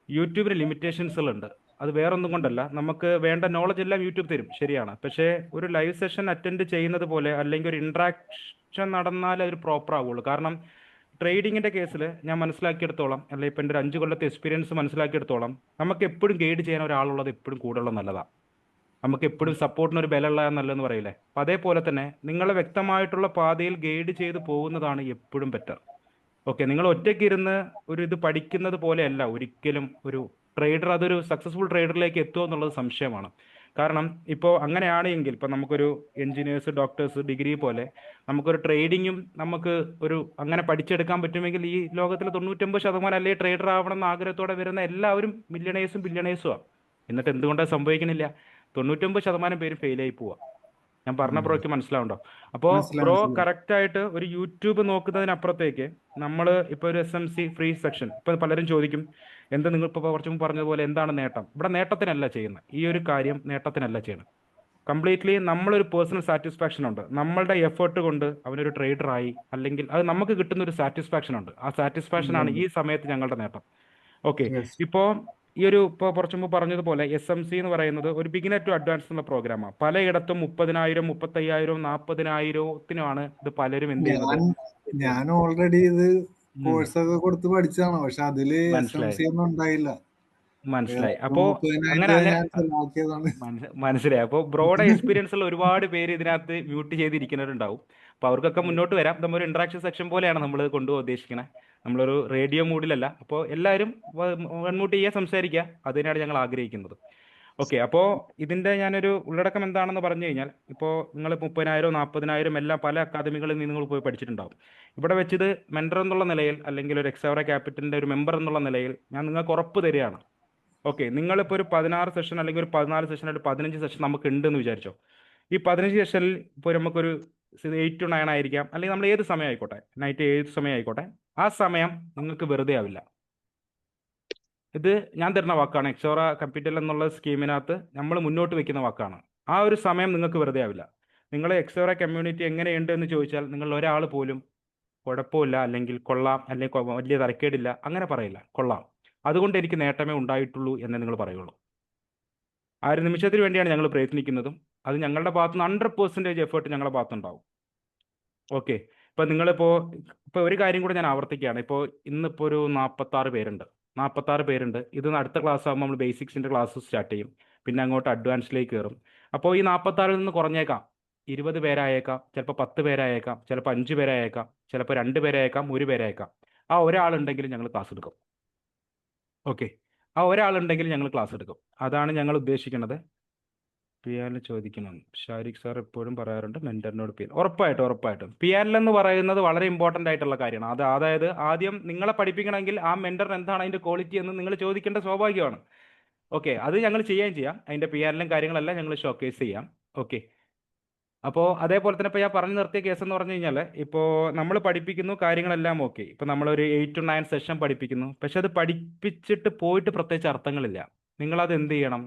Speaker 4: യൂട്യൂബിന് ലിമിറ്റേഷൻസുകളുണ്ട്. അത് വേറൊന്നും കൊണ്ടല്ല, നമുക്ക് വേണ്ട നോളജ് എല്ലാം യൂട്യൂബ് തരും, ശരിയാണ്. പക്ഷേ ഒരു ലൈവ് സെഷൻ അറ്റൻഡ് ചെയ്യുന്നത് പോലെ, അല്ലെങ്കിൽ ഒരു ഇന്ററാക്ഷൻ നടന്നാലേ അതൊരു പ്രോപ്പർ ആവുള്ളൂ. കാരണം ട്രേഡിങ്ങിന്റെ കേസിൽ ഞാൻ മനസ്സിലാക്കിയെടുത്തോളം, അല്ലെങ്കിൽ ഇപ്പം എൻ്റെ ഒരു 5 കൊല്ലത്തെ എക്സ്പീരിയൻസ് മനസ്സിലാക്കിയെടുത്തോളം, നമുക്ക് എപ്പോഴും ഗൈഡ് ചെയ്യാൻ ഒരാളുള്ളത് എപ്പോഴും കൂടുതലുള്ള നല്ലതാണ്. നമുക്ക് എപ്പോഴും സപ്പോർട്ടിന് ഒരു ബലമുള്ള നല്ലതെന്ന് പറയില്ലേ. അപ്പം അതേപോലെ തന്നെ നിങ്ങളെ വ്യക്തമായിട്ടുള്ള പാതയിൽ ഗൈഡ് ചെയ്ത് പോകുന്നതാണ് എപ്പോഴും ബെറ്റർ. ഓക്കെ, നിങ്ങൾ ഒറ്റയ്ക്ക് ഇരുന്ന് ഒരു ഇത് പഠിക്കുന്നത് പോലെയല്ല ഒരിക്കലും ഒരു ട്രേഡർ അതൊരു സക്സസ്ഫുൾ ട്രേഡറിലേക്ക് എത്തുമോ എന്നുള്ളത് സംശയമാണ്. കാരണം ഇപ്പോൾ അങ്ങനെയാണെങ്കിൽ ഇപ്പം നമുക്കൊരു എഞ്ചിനീയേഴ്സ്, ഡോക്ടേഴ്സ്, ഡിഗ്രി പോലെ നമുക്കൊരു ട്രേഡിങ്ങും നമുക്ക് ഒരു അങ്ങനെ പഠിച്ചെടുക്കാൻ പറ്റുമെങ്കിൽ ഈ ലോകത്തിൽ 99% അല്ലെങ്കിൽ ട്രേഡർ ആവണം എന്ന് ആഗ്രഹത്തോടെ വരുന്ന എല്ലാവരും മില്യണേഴ്സും ബില്യണേഴ്സുമാണ്. എന്നിട്ട് എന്തുകൊണ്ടാണ് സംഭവിക്കുന്നില്ല? 99% പേര് ഫെയിലായി പോവുക. ഞാൻ പറഞ്ഞ ബ്രോയ്ക്ക് മനസ്സിലാവുണ്ടോ? അപ്പോൾ
Speaker 3: മനസ്സിലായി
Speaker 4: ബ്രോ
Speaker 3: മനസ്സിലായി.
Speaker 4: കറക്റ്റായിട്ട് ഒരു യൂട്യൂബ് നോക്കുന്നതിനപ്പുറത്തേക്ക് നമ്മൾ ഇപ്പോൾ ഒരു SMC ഫ്രീ സെക്ഷൻ ഇപ്പോൾ പലരും ചോദിക്കും, എന്താ നിങ്ങൾ ഇപ്പോൾ കുറച്ചും പറഞ്ഞതുപോലെ എന്താണ് നേട്ടം? ഇവിടെ നേട്ടത്തിനല്ല ചെയ്യുന്നത്, ഈ ഒരു കാര്യം നേട്ടത്തിനല്ല ചെയ്യുന്നത്. കംപ്ലീറ്റ്ലി നമ്മളൊരു പേഴ്സണൽ സാറ്റിസ്ഫാക്ഷൻ ഉണ്ട്, നമ്മളുടെ എഫേർട്ട് കൊണ്ട് അവനൊരു ട്രേഡറായി, അല്ലെങ്കിൽ അത് നമുക്ക് കിട്ടുന്ന ഒരു സാറ്റിസ്ഫാക്ഷൻ ഉണ്ട്. ആ സാറ്റിസ്ഫാക്ഷനാണ് ഈ സമയത്ത് ഞങ്ങളുടെ നേട്ടം. Okay,
Speaker 3: Yes.
Speaker 4: ഇപ്പോൾ ഈ ഒരു ഇപ്പോൾ കുറച്ചു മുമ്പ് പറഞ്ഞതുപോലെ SMC എന്ന് പറയുന്നത് ഒരു ബിഗിനർ ടു അഡ്വാൻസ് എന്നുള്ള പ്രോഗ്രാമാണ്. പലയിടത്തും 30,000, 35,000, 40,000-ത്തിനുമാണ് ഇത് പലരും എന്ത് ചെയ്യുന്നത്.
Speaker 3: ഞാൻ ഓൾറെഡി ഇത്
Speaker 4: ഉം,
Speaker 3: കോഴ്സൊക്കെ കൊടുത്ത് പഠിച്ചതാണ്, പക്ഷെ അതില്
Speaker 4: മനസ്സിലായി
Speaker 3: SMC ഒന്നും ഉണ്ടായില്ല.
Speaker 4: മനസ്സിലായി. അപ്പോൾ
Speaker 3: 30,000
Speaker 4: അങ്ങനെ
Speaker 3: ഞാൻ ചെലവാക്കിയതാണ്.
Speaker 4: മനസ്സിലായി. അപ്പോൾ ബ്രോയുടെ എക്സ്പീരിയൻസ് ഉള്ള ഒരുപാട് പേര് ഇതിനകത്ത് മ്യൂട്ട് ചെയ്തിരിക്കുന്നവരുണ്ടാവും. അപ്പോൾ അവർക്കൊക്കെ മുന്നോട്ട് വരാം. നമ്മളൊരു ഇന്ററാക്ഷൻ സെക്ഷൻ പോലെയാണ് നമ്മൾ കൊണ്ടുപോകാൻ ഉദ്ദേശിക്കുന്നത്. നമ്മളൊരു റേഡിയോ മൂഡിലല്ല. അപ്പോൾ എല്ലാവരും അൺമ്യൂട്ട് ചെയ്യുക, സംസാരിക്കുക, അതിനാണ് ഞങ്ങൾ ആഗ്രഹിക്കുന്നത്. ഓക്കെ, അപ്പോൾ ഇതിൻ്റെ ഞാനൊരു ഉള്ളടക്കം എന്താണെന്ന് പറഞ്ഞു കഴിഞ്ഞാൽ, ഇപ്പോൾ നിങ്ങൾ 30,000, 40,000 എല്ലാം പല അക്കാദമികളിൽ നിന്ന് നിങ്ങൾ പോയി പഠിച്ചിട്ടുണ്ടാവും. ഇവിടെ വെച്ചത് മെൻറ്റർ എന്നുള്ള നിലയിൽ അല്ലെങ്കിൽ ഒരു എക്സവറ ക്യാപിറ്റലിൻ്റെ ഒരു മെമ്പർ എന്നുള്ള നിലയിൽ ഞാൻ നിങ്ങൾക്ക് ഉറപ്പ് തരികയാണ്. ഓക്കെ, നിങ്ങളിപ്പോൾ ഒരു 16 സെഷൻ അല്ലെങ്കിൽ ഒരു 14 സെഷൻ അല്ലെങ്കിൽ 15 സെഷൻ നമുക്ക് ഉണ്ടെന്ന് വിചാരിച്ചോ. ഈ 15 സെഷനിൽ ഇപ്പോൾ നമുക്കൊരു 8 to 9 ആയിരിക്കാം, അല്ലെങ്കിൽ നമ്മൾ ഏത് സമയം ആയിക്കോട്ടെ, നൈറ്റ് ഏത് സമയം ആയിക്കോട്ടെ, ആ സമയം നിങ്ങൾക്ക് വെറുതെ ആവില്ല. ഇത് ഞാൻ തരുന്ന വാക്കാണ്. എക്സോറ ക്യാപിറ്റൽ എന്നുള്ള സ്കീമിനകത്ത് നമ്മൾ മുന്നോട്ട് വെക്കുന്ന വാക്കാണ്. ആ ഒരു സമയം നിങ്ങൾക്ക് വെറുതെ ആവില്ല. നിങ്ങൾ എക്സോറ കമ്മ്യൂണിറ്റി എങ്ങനെയുണ്ട് എന്ന് ചോദിച്ചാൽ നിങ്ങൾ ഒരാൾ പോലും കുഴപ്പമില്ല, അല്ലെങ്കിൽ കൊള്ളാം, അല്ലെങ്കിൽ വലിയ തരക്കേടില്ല അങ്ങനെ പറയില്ല, കൊള്ളാം, അതുകൊണ്ട് എനിക്ക് നേട്ടമേ ഉണ്ടായിട്ടുള്ളൂ എന്നേ നിങ്ങൾ പറയുള്ളൂ. ആ ഒരു നിമിഷത്തിന് വേണ്ടിയാണ് ഞങ്ങൾ പ്രയത്നിക്കുന്നതും അത് ഞങ്ങളുടെ ഭാഗത്തുനിന്ന് 100% എഫേർട്ട് ഞങ്ങളുടെ ഭാഗത്തുണ്ടാവും. ഓക്കെ, ഇപ്പം നിങ്ങളിപ്പോൾ ഒരു കാര്യം കൂടെ ഞാൻ ആവർത്തിക്കുകയാണ്. ഇപ്പോൾ ഇന്നിപ്പോൾ ഒരു 46 പേരുണ്ട്. ഇത് അടുത്ത ക്ലാസ് ആകുമ്പോൾ നമ്മൾ ബേസിക്സിൻ്റെ ക്ലാസ് സ്റ്റാർട്ട് ചെയ്യും, പിന്നെ അങ്ങോട്ട് അഡ്വാൻസിലേക്ക് കയറും. അപ്പോൾ ഈ 46-ൽ നിന്ന് കുറഞ്ഞേക്കാം, 20 പേരായേക്കാം, ചിലപ്പോൾ 10 പേരായേക്കാം, ചിലപ്പോൾ 5 പേരായേക്കാം, ചിലപ്പോൾ 2 പേരായേക്കാം, 1 പേരായേക്കാം. ആ ഒരാളുണ്ടെങ്കിലും ഞങ്ങൾ ക്ലാസ് എടുക്കും. ഓക്കെ, ആ ഒരാളുണ്ടെങ്കിൽ ഞങ്ങൾ ക്ലാസ് എടുക്കും. അതാണ് ഞങ്ങൾ ഉദ്ദേശിക്കുന്നത്. PL ചോദിക്കണം, ഷാരിഖ് സാർ എപ്പോഴും പറയാറുണ്ട് മെന്ററിനോട് PL. ഉറപ്പായിട്ടും PL എന്ന് പറയുന്നത് വളരെ ഇമ്പോർട്ടൻ്റ് ആയിട്ടുള്ള കാര്യമാണ്. അതായത് ആദ്യം നിങ്ങളെ പഠിപ്പിക്കണമെങ്കിൽ ആ മെന്ററിന് എന്താണ് അതിൻ്റെ ക്വാളിറ്റി എന്ന് നിങ്ങൾ ചോദിക്കേണ്ട സ്വാഭാവികമാണ്. ഓക്കെ, അത് ഞങ്ങൾ ചെയ്യാം. അതിൻ്റെ PL-ലും കാര്യങ്ങളെല്ലാം ഞങ്ങൾ ഷോക്കേസ് ചെയ്യാം. ഓക്കെ, അപ്പോൾ അതേപോലെ തന്നെ ഇപ്പോൾ ഞാൻ പറഞ്ഞു നിർത്തിയ കേസ് എന്ന് പറഞ്ഞു കഴിഞ്ഞാൽ, ഇപ്പോൾ നമ്മൾ പഠിപ്പിക്കുന്നു, കാര്യങ്ങളെല്ലാം ഓക്കെ. ഇപ്പോൾ നമ്മളൊരു 8 to 9 സെഷൻ പഠിപ്പിക്കുന്നു, പക്ഷെ അത് പഠിപ്പിച്ചിട്ട് പോയിട്ട് പ്രത്യേകിച്ച് അർത്ഥങ്ങളില്ല. നിങ്ങളത് എന്ത് ചെയ്യണം?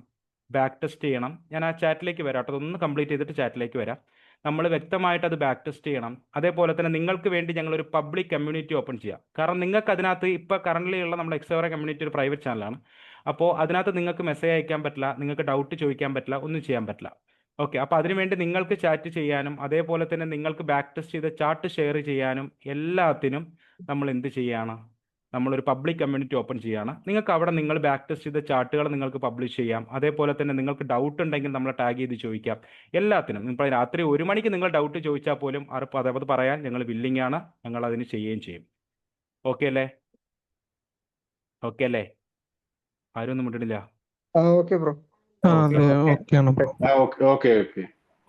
Speaker 4: ബാക്ക് ടെസ്റ്റ് ചെയ്യണം. ഞാൻ ആ ചാറ്റിലേക്ക് വരാം കേട്ടോ, അതൊന്ന് കംപ്ലീറ്റ് ചെയ്തിട്ട് ചാറ്റിലേക്ക് വരാം. നമ്മൾ വ്യക്തമായിട്ട് അത് ബാക്ക് ടെസ്റ്റ് ചെയ്യണം. അതേപോലെ തന്നെ നിങ്ങൾക്ക് വേണ്ടി ഞങ്ങളൊരു പബ്ലിക് കമ്മ്യൂണിറ്റി ഓപ്പൺ ചെയ്യാം. കാരണം നിങ്ങൾക്ക് അതിനകത്ത് ഇപ്പോൾ കറൻ്റ്ലി ഉള്ള നമ്മുടെ എക്സവറ കമ്മ്യൂണിറ്റി ഒരു പ്രൈവറ്റ് ചാനലാണ്. അപ്പോൾ അതിനകത്ത് നിങ്ങൾക്ക് മെസ്സേജ് അയക്കാൻ പറ്റില്ല, നിങ്ങൾക്ക് ഡൗട്ട് ചോദിക്കാൻ പറ്റില്ല, ഒന്നും ചെയ്യാൻ പറ്റില്ല. ഓക്കെ, അപ്പോൾ അതിനുവേണ്ടി നിങ്ങൾക്ക് ചാറ്റ് ചെയ്യാനും അതേപോലെ തന്നെ നിങ്ങൾക്ക് ബാക്ക് ടെസ്റ്റ് ചെയ്ത ചാർട്ട് ഷെയർ ചെയ്യാനും എല്ലാത്തിനും നമ്മൾ എന്ത് ചെയ്യാണ്? നമ്മളൊരു പബ്ലിക് കമ്മ്യൂണിറ്റി ഓപ്പൺ ചെയ്യാണ്. നിങ്ങൾക്ക് അവിടെ നിങ്ങൾ ബാക്ക് ടെസ്റ്റ് ചെയ്ത ചാർട്ടുകൾ നിങ്ങൾക്ക് പബ്ലിഷ് ചെയ്യാം. അതേപോലെ തന്നെ നിങ്ങൾക്ക് ഡൗട്ട് ഉണ്ടെങ്കിൽ നമ്മൾ ടാഗ് ചെയ്ത് ചോദിക്കാം. എല്ലാത്തിനും ഇപ്പോൾ രാത്രി 1 മണിക്ക് നിങ്ങൾ ഡൗട്ട് ചോദിച്ചാൽ പോലും അത് പറയാൻ ഞങ്ങൾ വില്ലിംഗ് ആണ്, ഞങ്ങൾ അതിന് ചെയ്യുകയും ചെയ്യും. ഓക്കെ അല്ലേ? ആരും ഒന്നും മിണ്ടണില്ല.
Speaker 2: Okay bro.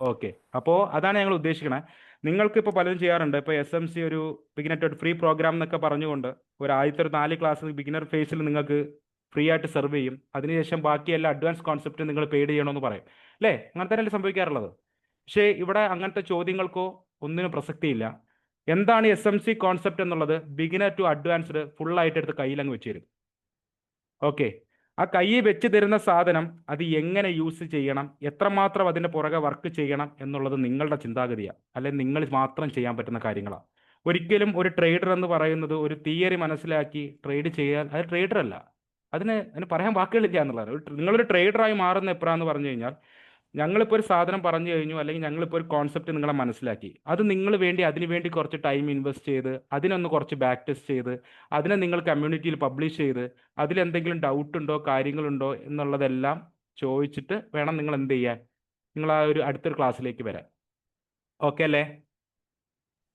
Speaker 4: ഓക്കെ, അപ്പോൾ അതാണ് ഞങ്ങൾ ഉദ്ദേശിക്കണത്. നിങ്ങൾക്ക് ഇപ്പോൾ പലരും ചെയ്യാറുണ്ട്. ഇപ്പോൾ SMC ഒരു ബിഗിനർ ഫ്രീ പ്രോഗ്രാം എന്നൊക്കെ പറഞ്ഞുകൊണ്ട് ആദ്യത്തെ ഒരു 4 ക്ലാസ് ബിഗിനർ ഫേസിൽ നിങ്ങൾക്ക് ഫ്രീ ആയിട്ട് സെർവ് ചെയ്യും. അതിനുശേഷം ബാക്കിയെല്ലാം അഡ്വാൻസ് കോൺസെപ്റ്റ് നിങ്ങൾ പെയ്ഡ് ചെയ്യണമെന്ന് പറയും അല്ലേ? അങ്ങനെ തന്നെയല്ലേ സംഭവിക്കാറുള്ളത്? പക്ഷേ ഇവിടെ അങ്ങനത്തെ ചോദ്യങ്ങൾക്കോ ഒന്നിനും പ്രസക്തിയില്ല. എന്താണ് SMC കോൺസെപ്റ്റ് എന്നുള്ളത് ബിഗിനർ ടു അഡ്വാൻസ്ഡ് ഫുള്ളായിട്ട് എടുത്ത് കയ്യിലങ്ങ് വെച്ച് തരും. ഓക്കെ, ആ കയ്യിൽ വെച്ച് തരുന്ന സാധനം അത് എങ്ങനെ യൂസ് ചെയ്യണം, എത്രമാത്രം അതിൻ്റെ പുറകെ വർക്ക് ചെയ്യണം എന്നുള്ളത് നിങ്ങളുടെ ചിന്താഗതിയാണ്, അല്ലെങ്കിൽ നിങ്ങൾ മാത്രം ചെയ്യാൻ പറ്റുന്ന കാര്യങ്ങളാണ്. ഒരിക്കലും ഒരു ട്രേഡർ എന്ന് പറയുന്നത് ഒരു തിയറി മനസ്സിലാക്കി ട്രേഡ് ചെയ്യാൻ അത് ട്രേഡർ അല്ല. അതിന് പറയാൻ വാക്കുകളില്ല എന്നുള്ളതാണ്. നിങ്ങളൊരു ട്രേഡറായി മാറുന്ന എപ്പോഴാന്ന് പറഞ്ഞു കഴിഞ്ഞാൽ, ഞങ്ങളിപ്പോൾ ഒരു സാധനം പറഞ്ഞു കഴിഞ്ഞു, അല്ലെങ്കിൽ ഞങ്ങളിപ്പോൾ ഒരു കോൺസെപ്റ്റ് നിങ്ങളെ മനസ്സിലാക്കി, അത് നിങ്ങൾ വേണ്ടി അതിനു വേണ്ടി കുറച്ച് ടൈം ഇൻവെസ്റ്റ് ചെയ്ത് അതിനൊന്ന് കുറച്ച് ബാക്ക് ടെസ്റ്റ് ചെയ്ത് അതിനെ നിങ്ങൾ കമ്മ്യൂണിറ്റിയിൽ പബ്ലിഷ് ചെയ്ത് അതിലെന്തെങ്കിലും ഡൗട്ട് ഉണ്ടോ കാര്യങ്ങളുണ്ടോ എന്നുള്ളതെല്ലാം ചോദിച്ചിട്ട് വേണം നിങ്ങൾ എന്ത് ചെയ്യാൻ, നിങ്ങൾ ആ ഒരു അടുത്തൊരു ക്ലാസ്സിലേക്ക് വരാം. ഓക്കെ അല്ലേ?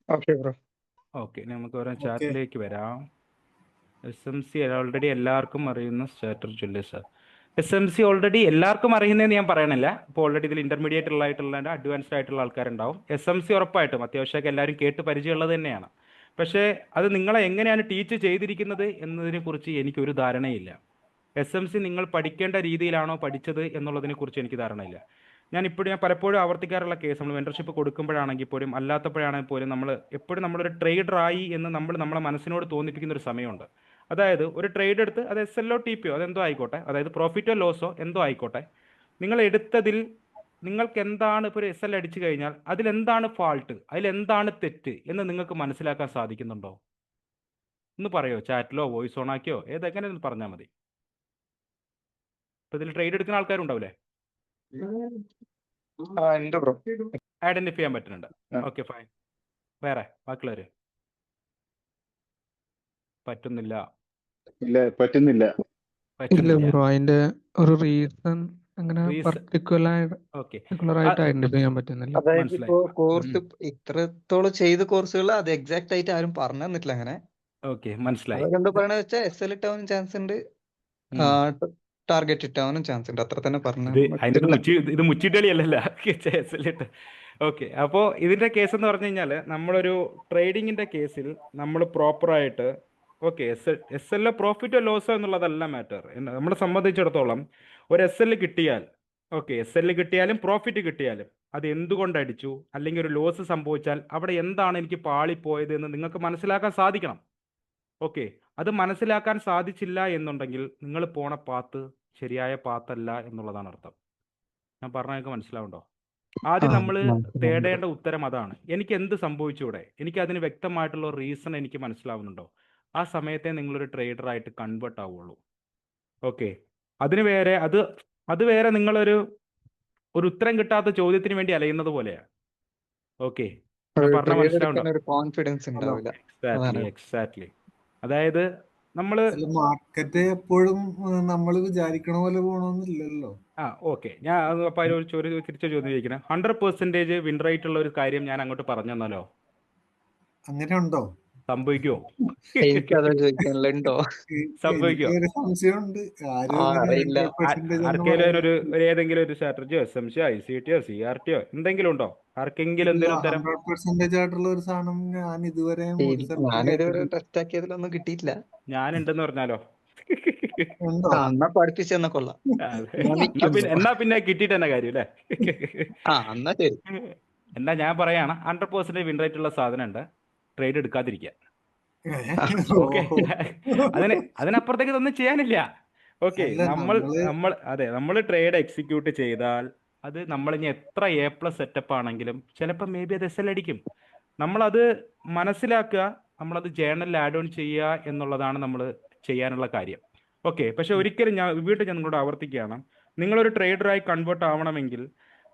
Speaker 2: Okay bro.
Speaker 4: ഓക്കെ, നമുക്ക് ഓരോ
Speaker 3: ഓക്കെ.
Speaker 4: ചാറ്റിലേക്ക് വരാം. SMC ഓൾറെഡി എല്ലാവർക്കും അറിയുന്ന സ്റ്റാറ്റർ ചൊല്ലി സാർ. SMC ഓൾറെഡി എല്ലാവർക്കും അറിയുന്നതെന്ന് ഞാൻ പറയണില്ല. ഇപ്പോൾ ഓൾറെഡി ഇതിൽ ഇന്റർമീഡിയറ്റ് ആയിട്ടുള്ള അഡ്വാൻസ്ഡ് ആയിട്ടുള്ള ആൾക്കാരുണ്ടാവും. SMC ഉറപ്പായിട്ടും അത്യാവശ്യമൊക്കെ എല്ലാവരും കേട്ട് പരിചയമുള്ളത് തന്നെയാണ്. പക്ഷേ അത് നിങ്ങളെ എങ്ങനെയാണ് ടീച്ച് ചെയ്തിരിക്കുന്നത് എന്നതിനെ കുറിച്ച് എനിക്കൊരു ധാരണയില്ല. SMC നിങ്ങൾ പഠിക്കേണ്ട രീതിയിലാണോ പഠിച്ചത് എന്നുള്ളതിനെ കുറിച്ച് എനിക്ക് ധാരണയില്ല. ഞാൻ പലപ്പോഴും ആവർത്തിക്കാറുള്ള കേസ്, നമ്മൾ മെന്റർഷിപ്പ് കൊടുക്കുമ്പോഴാണെങ്കിൽ പോലും അല്ലാത്തപ്പോഴാണെങ്കിൽ പോലും നമ്മൾ എപ്പോഴും നമ്മളൊരു ട്രേഡർ ആയി എന്ന് നമ്മളെ മനസ്സിനോട് തോന്നിപ്പിക്കുന്ന ഒരു സമയമുണ്ട്. അതായത് ഒരു ട്രേഡ് എടുത്ത് അത് SLO TPO അതെന്തോ ആയിക്കോട്ടെ, അതായത് പ്രോഫിറ്റോ ലോസോ എന്തോ ആയിക്കോട്ടെ, നിങ്ങൾ എടുത്തതിൽ നിങ്ങൾക്ക് എന്താണ് ഇപ്പോൾ ഒരു SL അടിച്ചു കഴിഞ്ഞാൽ അതിലെന്താണ് ഫാൾട്ട്, അതിലെന്താണ് തെറ്റ് എന്ന് നിങ്ങൾക്ക് മനസ്സിലാക്കാൻ സാധിക്കുന്നുണ്ടോ? ഒന്ന് പറയോ, ചാറ്റിലോ വോയിസ് ഓൺ ആക്കിയോ ഏതെങ്ങനെ പറഞ്ഞാൽ മതി. ഇപ്പൊ ഇതിൽ ട്രേഡ് എടുക്കുന്ന ആൾക്കാരുണ്ടാവില്ലേ?
Speaker 2: ഉണ്ട് ബ്രോ.
Speaker 4: ഐഡന്റിഫൈ ചെയ്യാൻ പറ്റുന്നുണ്ട്.
Speaker 2: ആ.
Speaker 4: Okay fine. വേറെ ബാക്കിയുള്ളവര് പറ്റുന്നില്ല.
Speaker 5: ഇല്ല, പറ്റുന്നില്ല.
Speaker 6: ഇല്ല
Speaker 4: പറ്റുന്നില്ല.
Speaker 6: ബ്രോ, അതിന്റെ ഒരു റീസൺ അങ്ങനെ
Speaker 4: റീസൺ
Speaker 6: പർട്ടിക്കുലർ
Speaker 4: ഓക്കെ
Speaker 6: ആയിട്ട് ഐഡന്റിഫൈ ചെയ്യാൻ പറ്റുന്നില്ല.
Speaker 2: അതായത്
Speaker 4: മനസ്സിലായി.
Speaker 2: ഇപ്പോ കോഴ്സ് ഇത്രത്തോളം ചെയ്ത കോഴ്സുകൾ അത് എക്സാക്ട് ആയിട്ട് ആരും പറഞ്ഞു തന്നിട്ടില്ല അങ്ങനെ.
Speaker 4: ഓക്കെ മനസ്സിലായി.
Speaker 2: അതുകൊണ്ട് പറയണത് വെച്ചാൽ SL ഇട്ടാവാനും ചാൻസ് ഉണ്ട്,
Speaker 4: ഉം.
Speaker 2: ടാർഗറ്റ് ഇട്ടാവാനും ചാൻസ് ഉണ്ട്. അത്ര തന്നെ പറഞ്ഞു
Speaker 4: ഇത് അതിന്റെ ഇത് മുച്ചിട്ടളിയല്ല. ഓക്കെ, അപ്പോൾ ഇതിന്റെ കേസ് എന്ന് പറഞ്ഞു കഴിഞ്ഞാൽ നമ്മളൊരു ട്രേഡിങ്ങിന്റെ കേസിൽ നമ്മൾ പ്രോപ്പറായിട്ട് ഓക്കെ SL പ്രോഫിറ്റോ ലോസോ എന്നുള്ളതല്ല മാറ്റർ. നമ്മളെ സംബന്ധിച്ചിടത്തോളം ഒരു SL കിട്ടിയാൽ SL കിട്ടിയാലും പ്രോഫിറ്റ് കിട്ടിയാലും അത് എന്തുകൊണ്ട് അടിച്ചു, അല്ലെങ്കിൽ ഒരു ലോസ് സംഭവിച്ചാൽ അവിടെ എന്താണ് എനിക്ക് പാളിപ്പോയത് എന്ന് നിങ്ങൾക്ക് മനസ്സിലാക്കാൻ സാധിക്കണം. ഓക്കെ, അത് മനസ്സിലാക്കാൻ സാധിച്ചില്ല എന്നുണ്ടെങ്കിൽ നിങ്ങൾ പോണ പാത്ത് ശരിയായ പാത്തല്ല എന്നുള്ളതാണ് അർത്ഥം. ഞാൻ പറഞ്ഞതൊക്കെ മനസ്സിലാവുണ്ടോ? ആദ്യം നമ്മൾ തേടേണ്ട ഉത്തരം അതാണ്. എനിക്ക് എന്ത് സംഭവിച്ചൂടെ, എനിക്ക് അതിന് വ്യക്തമായിട്ടുള്ള റീസൺ എനിക്ക് മനസ്സിലാവുന്നുണ്ടോ? ആ സമയത്തെ നിങ്ങളൊരു ട്രേഡറായിട്ട് കൺവേർട്ട് ആവുള്ളൂ. ഓക്കെ, അതിന് വേറെ അത് വേറെ നിങ്ങളൊരു ഉത്തരം കിട്ടാത്ത ചോദ്യത്തിന് വേണ്ടി അലയുന്നത് പോലെയാണ്. ഓക്കെ, ഞാൻ പറഞ്ഞ മനസ്സിലാവുണ്ടോ?
Speaker 2: ഒരു കോൺഫിഡൻസ് ഉണ്ടാവില്ല.
Speaker 4: എക്സാക്ട്ലി. അതായത് നമ്മള്
Speaker 3: മാർക്കറ്റ് എപ്പോഴും നമ്മൾ വിചാരിക്കണ പോലെ പോകണമെന്നില്ലല്ലോ.
Speaker 4: ഓക്കെ, ഞാൻ അപ്പൊ അതിലൊരു തിരിച്ച ചോദ്യം ചോദിക്കുന്നത്, 100% വിൻ റേറ്റ് ഉള്ള ഒരു കാര്യം ഞാൻ അങ്ങോട്ട് പറഞ്ഞു തന്നാലോ?
Speaker 3: അങ്ങനെ ഉണ്ടോ?
Speaker 4: സംഭവിക്കുമോ?
Speaker 2: എനിക്കതാ ചോദിക്കാനുണ്ടോ?
Speaker 4: സംഭവിക്കുമോ?
Speaker 3: ഒരു സംശയമുണ്ട്. ആരും
Speaker 2: അറിയില്ല.
Speaker 4: ആർക്കെങ്കിലും ഒരു ഏതെങ്കിലും ഒരു സ്ട്രാറ്റജിയോ SMC ICT CRT എന്തെങ്കിലും ഉണ്ടോ? ആർക്കെങ്കിലും എന്തെങ്കിലും ഉത്തരം?
Speaker 3: 100% ആയിട്ടുള്ള ഒരു സാധനം ഞാൻ ഇതുവരെ
Speaker 2: ഞാനിതുവരെ ടെസ്റ്റ് ആക്കിയതിലൊന്നും കിട്ടിയിട്ടില്ല.
Speaker 4: ഞാനുണ്ടെന്ന് പറഞ്ഞാലോ?
Speaker 3: ഉണ്ടോ?
Speaker 2: എന്നാ പഠിപ്പിച്ചു തന്നാ കൊള്ളാം.
Speaker 4: എന്നാ പിന്നെ കിട്ടിയിട്ട് തന്നെ കാര്യം അല്ലേ?
Speaker 2: എന്നാ ശരി.
Speaker 4: എന്നാ ഞാൻ പറയാണ്, 100% വിൻ റേറ്റ് ഉള്ള സാധനം ഉണ്ട്, ട്രേഡ് എടുക്കാതിരിക്കുക. ഓക്കെ, അതിനപ്പുറത്തേക്ക് ഇതൊന്നും ചെയ്യാനില്ല. ഓക്കെ, നമ്മൾ ട്രേഡ് എക്സിക്യൂട്ട് ചെയ്താൽ അത് നമ്മൾ ഇനി എത്ര A+ സെറ്റപ്പ് ആണെങ്കിലും ചിലപ്പോൾ മേ ബി അത് SL അടിക്കും. നമ്മളത് മനസ്സിലാക്കുക, നമ്മളത് ജേണലിൽ ആഡ് ഓൺ ചെയ്യുക എന്നുള്ളതാണ് നമ്മൾ ചെയ്യാനുള്ള കാര്യം. ഓക്കെ, പക്ഷെ ഒരിക്കലും ഞാൻ നിങ്ങളോട് ആവർത്തിക്കുകയാണ്, നിങ്ങളൊരു ട്രേഡറായി കൺവേർട്ട് ആവണമെങ്കിൽ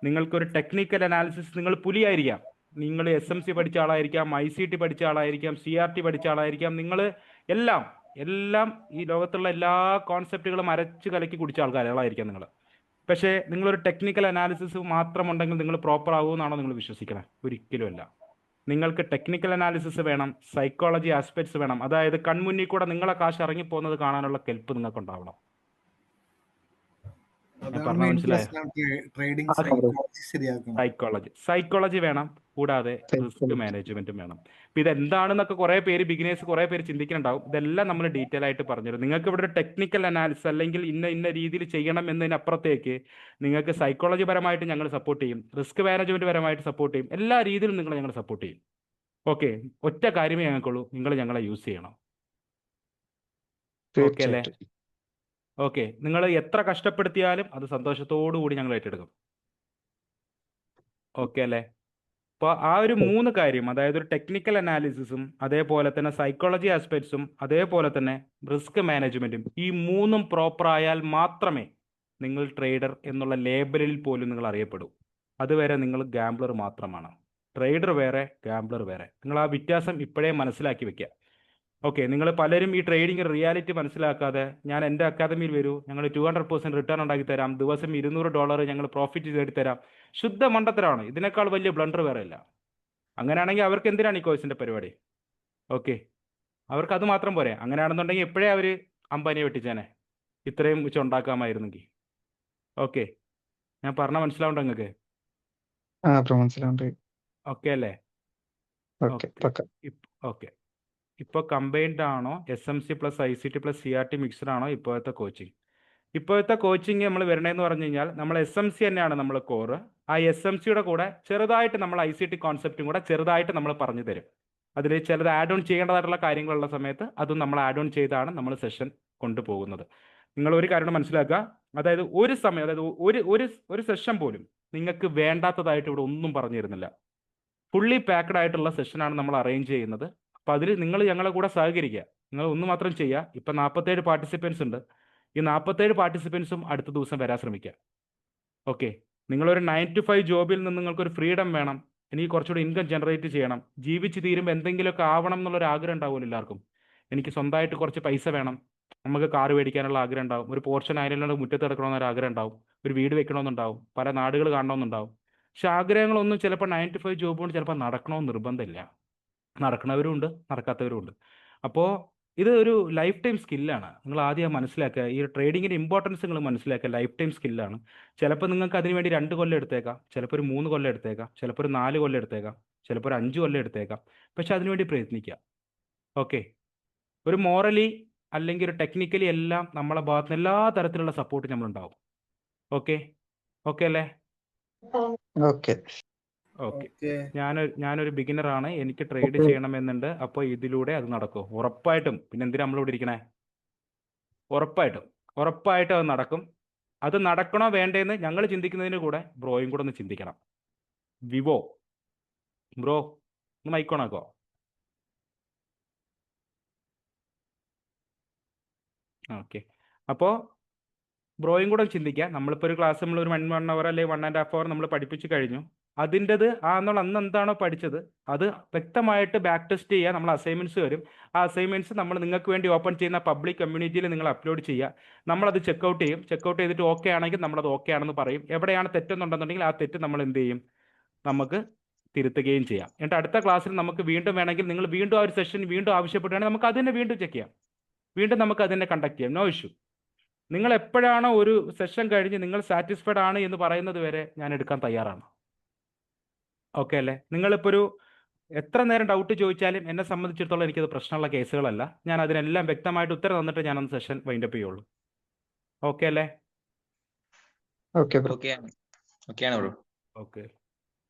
Speaker 4: നിങ്ങൾക്കൊരു ടെക്നിക്കൽ അനാലിസിസ്, നിങ്ങൾ പുലിയായിരിക്കാം, നിങ്ങൾ SMC പഠിച്ച ആളായിരിക്കാം, ICT പഠിച്ച ആളായിരിക്കാം, CRT പഠിച്ച ആളായിരിക്കാം, നിങ്ങൾ എല്ലാം ഈ ലോകത്തുള്ള എല്ലാ കോൺസെപ്റ്റുകളും അരച്ച് കലക്കി കുടിച്ച ആൾക്കാരായിരിക്കാം നിങ്ങൾ. പക്ഷേ നിങ്ങളൊരു ടെക്നിക്കൽ അനാലിസിസ് മാത്രമുണ്ടെങ്കിൽ നിങ്ങൾ പ്രോപ്പർ ആകുമെന്നാണോ നിങ്ങൾ വിശ്വസിക്കണം? ഒരിക്കലുമല്ല. നിങ്ങൾക്ക് ടെക്നിക്കൽ അനാലിസിസ് വേണം, സൈക്കോളജി ആസ്പെക്ട്സ് വേണം. അതായത് കൺമുന്നിൽ കൂടെ നിങ്ങളെ കാശ് ഇറങ്ങിപ്പോകുന്നത് കാണാനുള്ള കെൽപ്പ് നിങ്ങൾക്ക് ഉണ്ടാവണം. സൈക്കോളജി വേണം, കൂടാതെ റിസ്ക് മാനേജ്മെന്റും വേണം. അപ്പൊ ഇതെന്താണെന്നൊക്കെ കുറെ പേര് ചിന്തിക്കുന്നുണ്ടാവും. ഇതെല്ലാം നമ്മൾ ഡീറ്റെയിൽ ആയിട്ട് പറഞ്ഞുതരും. നിങ്ങൾക്ക് ഇവിടെ ഒരു ടെക്നിക്കൽ അനാലിസിസ് അല്ലെങ്കിൽ ഇന്ന രീതിയിൽ ചെയ്യണം എന്നതിനപ്പുറത്തേക്ക് നിങ്ങൾക്ക് സൈക്കോളജി പരമായിട്ട് ഞങ്ങൾ സപ്പോർട്ട് ചെയ്യും, റിസ്ക് മാനേജ്മെന്റ് പരമായിട്ട് സപ്പോർട്ട് ചെയ്യും, എല്ലാ രീതിയിലും ഞങ്ങൾ സപ്പോർട്ട് ചെയ്യും. ഓക്കെ, ഒറ്റ കാര്യമേ ഞങ്ങൾക്കുള്ളൂ, നിങ്ങൾ ഞങ്ങളെ യൂസ് ചെയ്യണം. ഓക്കെ അല്ലേ? ഓക്കെ, നിങ്ങൾ എത്ര കഷ്ടപ്പെടുത്തിയാലും അത് സന്തോഷത്തോടു കൂടി ഞങ്ങൾ ഏറ്റെടുക്കും. ഓക്കെ അല്ലേ? അപ്പോൾ ആ ഒരു 3 കാര്യം, അതായത് ഒരു ടെക്നിക്കൽ അനാലിസിസും അതേപോലെ തന്നെ സൈക്കോളജി ആസ്പെക്ട്സും അതേപോലെ തന്നെ റിസ്ക് മാനേജ്മെന്റും, ഈ 3ഉം പ്രോപ്പർ ആയാൽ മാത്രമേ നിങ്ങൾ ട്രേഡർ എന്നുള്ള ലേബലിൽ പോലും നിങ്ങൾ അറിയപ്പെടൂ. അതുവരെ നിങ്ങൾ ഗാംബ്ലർ മാത്രമാണ്. ട്രേഡർ വേറെ, ഗാംബ്ലർ വേറെ. നിങ്ങൾ ആ വ്യത്യാസം ഇപ്പോഴേ മനസ്സിലാക്കി വെക്കുക. ഓക്കെ, നിങ്ങൾ പലരും ഈ ട്രേഡിംഗ് റിയാലിറ്റി മനസ്സിലാക്കാതെ, ഞാൻ എൻ്റെ അക്കാദമിയിൽ വരൂ, ഞങ്ങൾ 200% റിട്ടേൺ ഉണ്ടാക്കി തരാം, ദിവസം $200 ഞങ്ങൾ പ്രോഫിറ്റ് തരാം, ശുദ്ധ മണ്ടത്തരമാണ്. ഇതിനേക്കാൾ വലിയ ബ്ലണ്ടർ വേറെ ഇല്ല. അങ്ങനെയാണെങ്കിൽ അവർക്ക് എന്തിനാണ് ഈ കോഴ്സിന്റെ പരിപാടി? ഓക്കെ, അവർക്ക് അത് മാത്രം പോരെ. അങ്ങനെയാണെന്നുണ്ടെങ്കിൽ എപ്പോഴേ അവർ അംബാനിയെ വെട്ടിച്ചേനെ, ഇത്രയും വെച്ച് ഉണ്ടാക്കാമായിരുന്നെങ്കിൽ. ഓക്കെ, ഞാൻ പറഞ്ഞ മനസ്സിലാവുണ്ടോ നിങ്ങൾക്ക്?
Speaker 2: ബ്രോ മനസ്സിലാവുണ്ട്.
Speaker 4: ഓക്കെ അല്ലേ?
Speaker 2: ഓക്കെ
Speaker 4: ഓക്കെ,
Speaker 2: പക്ക.
Speaker 4: ഓക്കെ. ഇപ്പോൾ കമ്പൈൻഡ് ആണോ SMC plus ICT plus CRT mixed ആണോ ഇപ്പോഴത്തെ കോച്ചിങ്? ഇപ്പോഴത്തെ കോച്ചിങ് നമ്മൾ വരണമെന്ന് പറഞ്ഞു കഴിഞ്ഞാൽ നമ്മൾ SMC തന്നെയാണ് നമ്മൾ കോറ്. ആ SMCയുടെ കൂടെ ചെറുതായിട്ട് നമ്മൾ ICT കോൺസെപ്റ്റും കൂടെ ചെറുതായിട്ട് നമ്മൾ പറഞ്ഞു തരും. അതിൽ ചിലത് ആഡ് ഓൺ ചെയ്യേണ്ടതായിട്ടുള്ള കാര്യങ്ങളുള്ള സമയത്ത് അതും നമ്മൾ ആഡ് ഓൺ ചെയ്താണ് നമ്മൾ സെഷൻ കൊണ്ടുപോകുന്നത്. നിങ്ങൾ ഒരു കാര്യം മനസ്സിലാക്കുക, അതായത് ഒരു സമയം, അതായത് ഒരു ഒരു ഒരു സെഷൻ പോലും നിങ്ങൾക്ക് വേണ്ടാത്തതായിട്ട് ഇവിടെ ഒന്നും പറഞ്ഞു തരുന്നില്ല. ഫുള്ളി പാക്ഡ് ആയിട്ടുള്ള സെഷനാണ് നമ്മൾ അറേഞ്ച് ചെയ്യുന്നത്. അപ്പം അതിൽ നിങ്ങൾ ഞങ്ങളെ കൂടെ സഹകരിക്കുക. നിങ്ങൾ ഒന്ന് മാത്രം ചെയ്യുക. ഇപ്പം 47 പാർട്ടിസിപ്പൻസ് ഉണ്ട്. ഈ 47 പാർട്ടിസിപ്പൻസും അടുത്ത ദിവസം വരാൻ ശ്രമിക്കുക. ഓക്കെ, നിങ്ങളൊരു 9 to 5 ജോബിൽ നിന്ന് നിങ്ങൾക്കൊരു ഫ്രീഡം വേണം, എനിക്ക് കുറച്ചുകൂടി ഇൻകം ജനറേറ്റ് ചെയ്യണം, ജീവിച്ച് തീരുമ്പോൾ എന്തെങ്കിലുമൊക്കെ ആവണം എന്നുള്ളൊരു ആഗ്രഹം ഉണ്ടാവുമല്ലോ എല്ലാവർക്കും. എനിക്ക് സ്വന്തമായിട്ട് കുറച്ച് പൈസ വേണം, നമുക്ക് കാറ് മേടിക്കാനുള്ള ആഗ്രഹം ഉണ്ടാവും, ഒരു പോർഷൻ ആയാലും മുറ്റത്ത് കിടക്കണമെന്നൊരു ആഗ്രഹം ഉണ്ടാവും, ഒരു വീട് വെക്കണമെന്നുണ്ടാവും, പല നാടുകൾ കാണണമെന്നുണ്ടാവും. പക്ഷെ ആഗ്രഹങ്ങളൊന്നും ചിലപ്പോൾ 9 to 5 ജോബ് കൊണ്ട് ചിലപ്പോൾ നടക്കണമെന്ന് നിർബന്ധമില്ല. നടക്കുന്നവരും ഉണ്ട്, നടക്കാത്തവരും ഉണ്ട്. അപ്പോൾ ഇത് ഒരു ലൈഫ് ടൈം സ്കില്ലാണ്. നിങ്ങൾ ആദ്യം മനസ്സിലാക്കുക. ഈ ട്രേഡിങ്ങിൻ്റെ ഇമ്പോർട്ടൻസ് നിങ്ങൾ മനസ്സിലാക്കുക. ലൈഫ് ടൈം സ്കില്ലാണ്. ചിലപ്പോൾ നിങ്ങൾക്ക് അതിന് വേണ്ടി 2 കൊല്ലം എടുത്തേക്കാം, ചിലപ്പോൾ ഒരു 3 കൊല്ലം എടുത്തേക്കാം, ചിലപ്പോൾ ഒരു 4 കൊല്ലം എടുത്തേക്കാം, ചിലപ്പോൾ ഒരു 5 കൊല്ലം എടുത്തേക്കാം. പക്ഷെ അതിനുവേണ്ടി പ്രയത്നിക്കുക. ഓക്കെ, ഒരു മോറലി അല്ലെങ്കിൽ ഒരു ടെക്നിക്കലി എല്ലാം നമ്മളെ ഭാഗത്ത് നിന്ന് എല്ലാ തരത്തിലുള്ള സപ്പോർട്ട് നമ്മളുണ്ടാവും. ഓക്കെ, ഓക്കെ അല്ലേ?
Speaker 2: Okay
Speaker 4: okay,
Speaker 3: okay.
Speaker 4: ഞാനൊരു ബിഗിനറാണ്, എനിക്ക് ട്രേഡ് ചെയ്യണമെന്നുണ്ട്. അപ്പോൾ ഇതിലൂടെ അത് നടക്കും ഉറപ്പായിട്ടും. പിന്നെ എന്തിനാ നമ്മളിവിടെ ഇരിക്കണേ? ഉറപ്പായിട്ടും അത് നടക്കും. അത് നടക്കണോ വേണ്ടേന്ന് ഞങ്ങൾ ചിന്തിക്കുന്നതിന് കൂടെ ബ്രോയും കൂടെ ഒന്ന് ചിന്തിക്കണം. വിവോ ബ്രോ ഒന്ന് മൈക്കോണാക്കോ? ഓക്കെ, അപ്പോൾ ബ്രോയും കൂടെ ചിന്തിക്കുക. നമ്മളിപ്പോൾ ഒരു ക്ലാസ് നമ്മൾ ഒരു 1 hour അല്ലെങ്കിൽ 1.5 hour നമ്മൾ പഠിപ്പിച്ച് കഴിഞ്ഞു. അതിൻ്റെത് അന്ന് എന്താണോ പഠിച്ചത് അത് വ്യക്തമായിട്ട് ബാക്ക് ടെസ്റ്റ് ചെയ്യുക. നമ്മൾ അസൈൻമെൻറ്റ്സ് വരും. ആ അസൈൻമെൻറ്റ്സ് നമ്മൾ നിങ്ങൾക്ക് വേണ്ടി ഓപ്പൺ ചെയ്യുന്ന പബ്ലിക് കമ്മ്യൂണിറ്റിയിൽ നിങ്ങൾ അപ്ലോഡ് ചെയ്യുക. നമ്മളത് ചെക്കൗട്ട് ചെയ്യും. ചെക്കൗട്ട് ചെയ്തിട്ട് ഓക്കെ ആണെങ്കിൽ നമ്മളത് ഓക്കെ ആണെന്ന് പറയും. എവിടെയാണ് തെറ്റെന്നുണ്ടെന്നുണ്ടെങ്കിൽ ആ തെറ്റ് നമ്മൾ എന്ത് ചെയ്യും, നമുക്ക് തിരുത്തുകയും ചെയ്യാം. എന്നിട്ട് അടുത്ത ക്ലാസ്സിൽ നമുക്ക് വീണ്ടും വേണമെങ്കിൽ നിങ്ങൾ വീണ്ടും ആ ഒരു സെഷൻ വീണ്ടും ആവശ്യപ്പെടുകയാണെങ്കിൽ നമുക്ക് അതിനെ വീണ്ടും ചെക്ക് ചെയ്യാം. വീണ്ടും നമുക്ക് അതിനെ കണ്ടക്ട് ചെയ്യാം. No issue. നിങ്ങൾ എപ്പോഴാണോ ഒരു സെഷൻ കഴിഞ്ഞ് നിങ്ങൾ സാറ്റിസ്ഫൈഡ് ആണ് എന്ന് പറയുന്നത് വരെ ഞാൻ എടുക്കാൻ തയ്യാറാണ്. ഓക്കെ അല്ലേ? നിങ്ങളിപ്പോൾ ഒരു എത്ര നേരം ഡൗട്ട് ചോദിച്ചാലും എന്നെ സംബന്ധിച്ചിടത്തോളം എനിക്കത് പ്രശ്നമുള്ള കേസുകളല്ല. ഞാൻ അതിനെല്ലാം വ്യക്തമായിട്ട് ഉത്തരം തന്നിട്ട് ഞാനൊന്ന് സെഷൻ വൈൻഡപ്പ് ചെയ്യുള്ളൂ. ഓക്കെ അല്ലേ?
Speaker 2: Okay bro.
Speaker 7: ഓക്കെയാണ് ബ്രോ.
Speaker 4: ഓക്കെ,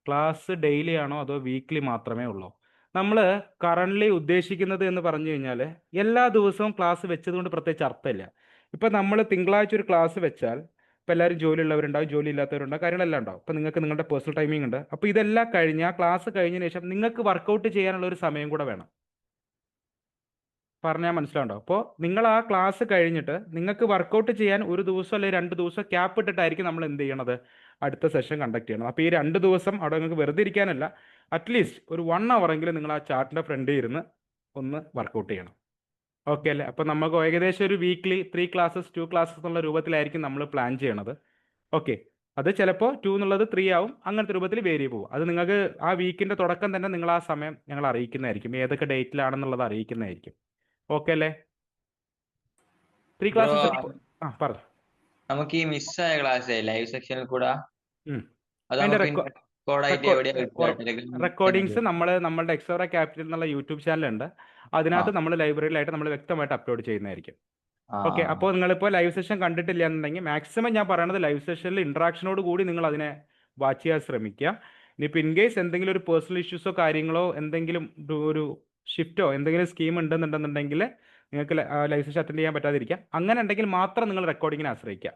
Speaker 4: ക്ലാസ് ഡെയിലി ആണോ അതോ വീക്ക്ലി മാത്രമേ ഉള്ളൂ? നമ്മൾ കറൻ്റ്ലി ഉദ്ദേശിക്കുന്നത് എന്ന് പറഞ്ഞു കഴിഞ്ഞാൽ എല്ലാ ദിവസവും ക്ലാസ് വെച്ചതുകൊണ്ട് പ്രത്യേകിച്ച് അർത്ഥമില്ല. ഇപ്പം നമ്മൾ തിങ്കളാഴ്ച ഒരു ക്ലാസ് വെച്ചാൽ ഇപ്പോൾ എല്ലാവരും ജോലിയുള്ളവരുണ്ടാവും, ജോലി ഇല്ലാത്തവരുണ്ടാവും, കാര്യങ്ങളെല്ലാം ഉണ്ടാവും. അപ്പോൾ നിങ്ങൾക്ക് നിങ്ങളുടെ പേഴ്സണൽ ടൈമിംഗ് ഉണ്ട്. അപ്പോൾ ഇതെല്ലാം കഴിഞ്ഞ് ആ ക്ലാസ് കഴിഞ്ഞതിന് ശേഷം നിങ്ങൾക്ക് വർക്കൗട്ട് ചെയ്യാനുള്ള ഒരു സമയം കൂടെ വേണം. പറഞ്ഞാൽ മനസ്സിലാവുണ്ടോ? അപ്പോൾ നിങ്ങൾ ആ ക്ലാസ് കഴിഞ്ഞിട്ട് നിങ്ങൾക്ക് വർക്കൗട്ട് ചെയ്യാൻ ഒരു ദിവസം അല്ലെങ്കിൽ 2 ദിവസം ക്യാപ്പ് ഇട്ടിട്ടായിരിക്കും നമ്മൾ എന്ത് ചെയ്യണത്, അടുത്ത സെഷൻ കണ്ടക്ട് ചെയ്യണം. അപ്പോൾ ഈ 2 ദിവസം അവിടെ നിങ്ങൾക്ക് വെറുതെ ഇരിക്കാനല്ല, അറ്റ്ലീസ്റ്റ് ഒരു 1 hour എങ്കിലും നിങ്ങൾ ആ ചാർട്ടിൻ്റെ ഫ്രണ്ടിൽ ഇരുന്ന് ഒന്ന് വർക്കൗട്ട് ചെയ്യണം. ഓക്കെ അല്ലേ? അപ്പോൾ നമുക്ക് ഏകദേശം ഒരു വീക്ക്ലി 3 classes 2 classes എന്നുള്ള രൂപത്തിലായിരിക്കും നമ്മൾ പ്ലാൻ ചെയ്യണത്. ഓക്കെ, അത് ചിലപ്പോൾ 2 എന്നുള്ളത് 3 ആവും. അങ്ങനത്തെ രൂപത്തിൽ വേരി പോകും. അത് നിങ്ങൾക്ക് ആ വീക്കിൻ്റെ തുടക്കം തന്നെ നിങ്ങൾ ആ സമയം ഞങ്ങൾ അറിയിക്കുന്നതായിരിക്കും, ഏതൊക്കെ ഡേറ്റിലാണെന്നുള്ളത് അറിയിക്കുന്നതായിരിക്കും. ഓക്കെ അല്ലേ? 3
Speaker 7: ബ്രോ,
Speaker 4: classes പറഞ്ഞു.
Speaker 7: നമുക്ക് ഈ മിസ്സായ ക്ലാസ് ലൈവ് സെക്ഷനിൽ കൂടെ അത്
Speaker 4: അതിൻ്റെ
Speaker 7: നമുക്ക് റെക്കോർഡായിട്ട് എവിടെയാ കിട്ടുക?
Speaker 4: റെക്കോർഡിങ്സ് നമ്മളുടെ എക്സോറ ക്യാപിറ്റൽ എന്നുള്ള യൂട്യൂബ് ചാനലുണ്ട്. അതിനകത്ത് നമ്മൾ ലൈബ്രറിയിലായിട്ട് നമ്മൾ വ്യക്തമായിട്ട് അപ്ലോഡ് ചെയ്യുന്നതായിരിക്കും. ഓക്കെ, അപ്പോൾ നിങ്ങളിപ്പോൾ ലൈവ് സെഷൻ കണ്ടിട്ടില്ല എന്നുണ്ടെങ്കിൽ മാക്സിമം ഞാൻ പറയുന്നത് ലൈവ് സെഷനിൽ ഇൻട്രാക്ഷനോട് കൂടി നിങ്ങൾ അതിനെ വാച്ച് ചെയ്യാൻ ശ്രമിക്കുക. ഇനിയിപ്പോൾ ഇൻ കേസ് എന്തെങ്കിലും ഒരു പേഴ്സണൽ ഇഷ്യൂസോ കാര്യങ്ങളോ എന്തെങ്കിലും ഒരു ഷിഫ്റ്റോ എന്തെങ്കിലും സ്കീം ഉണ്ടെന്നുണ്ടെന്നുണ്ടെങ്കിൽ നിങ്ങൾക്ക് ലൈവ് സെഷൻ അറ്റൻഡ് ചെയ്യാൻ പറ്റാതിരിക്കാം. അങ്ങനെ ഉണ്ടെങ്കിൽ മാത്രം നിങ്ങൾ റെക്കോർഡിങ്ങിനെ ആശ്രയിക്കുക.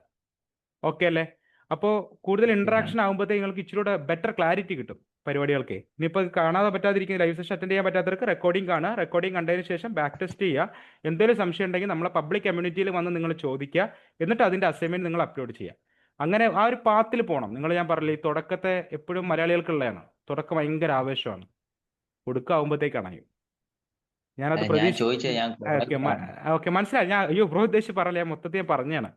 Speaker 4: ഓക്കെ അല്ലേ? അപ്പോൾ കൂടുതൽ ഇൻട്രാക്ഷൻ ആകുമ്പോഴത്തേക്ക് നിങ്ങൾക്ക് ഇച്ചിരി ബെറ്റർ ക്ലാരിറ്റി കിട്ടും പരിപാടികൾക്ക്. ഇനിയിപ്പോൾ കാണാതെ പറ്റാതിരിക്കുന്ന ലൈവ് സെഷൻ അറ്റൻഡ് ചെയ്യാൻ പറ്റാത്തവർക്ക് റെക്കോർഡിംഗ് കാണുക. റെക്കോർഡിംഗ് കണ്ടതിന് ശേഷം ബാക്ക് ടെസ്റ്റ് ചെയ്യുക. എന്തെങ്കിലും സംശയം ഉണ്ടെങ്കിൽ നമ്മളെ പബ്ലിക് കമ്മ്യൂണിറ്റിയിൽ വന്ന് നിങ്ങൾ ചോദിക്കുക. എന്നിട്ട് അതിൻ്റെ അസൈൻമെൻറ്റ് നിങ്ങൾ അപ്ലോഡ് ചെയ്യുക. അങ്ങനെ ആ ഒരു പാത്തിൽ പോകണം. നിങ്ങൾ ഞാൻ പറഞ്ഞില്ല, ഈ തുടക്കത്തെ എപ്പോഴും മലയാളികൾക്കുള്ളതാണ്. തുടക്കം ഭയങ്കര ആവേശമാണ്, ഒടുക്കാവുമ്പോഴത്തേക്കാണ് ഞാനത് ഓക്കെ മനസ്സിലായി. ഞാൻ ബ്രോ ഉദ്ദേശിച്ച് പറയല, ഞാൻ മൊത്തത്തിൽ പറഞ്ഞാണ്.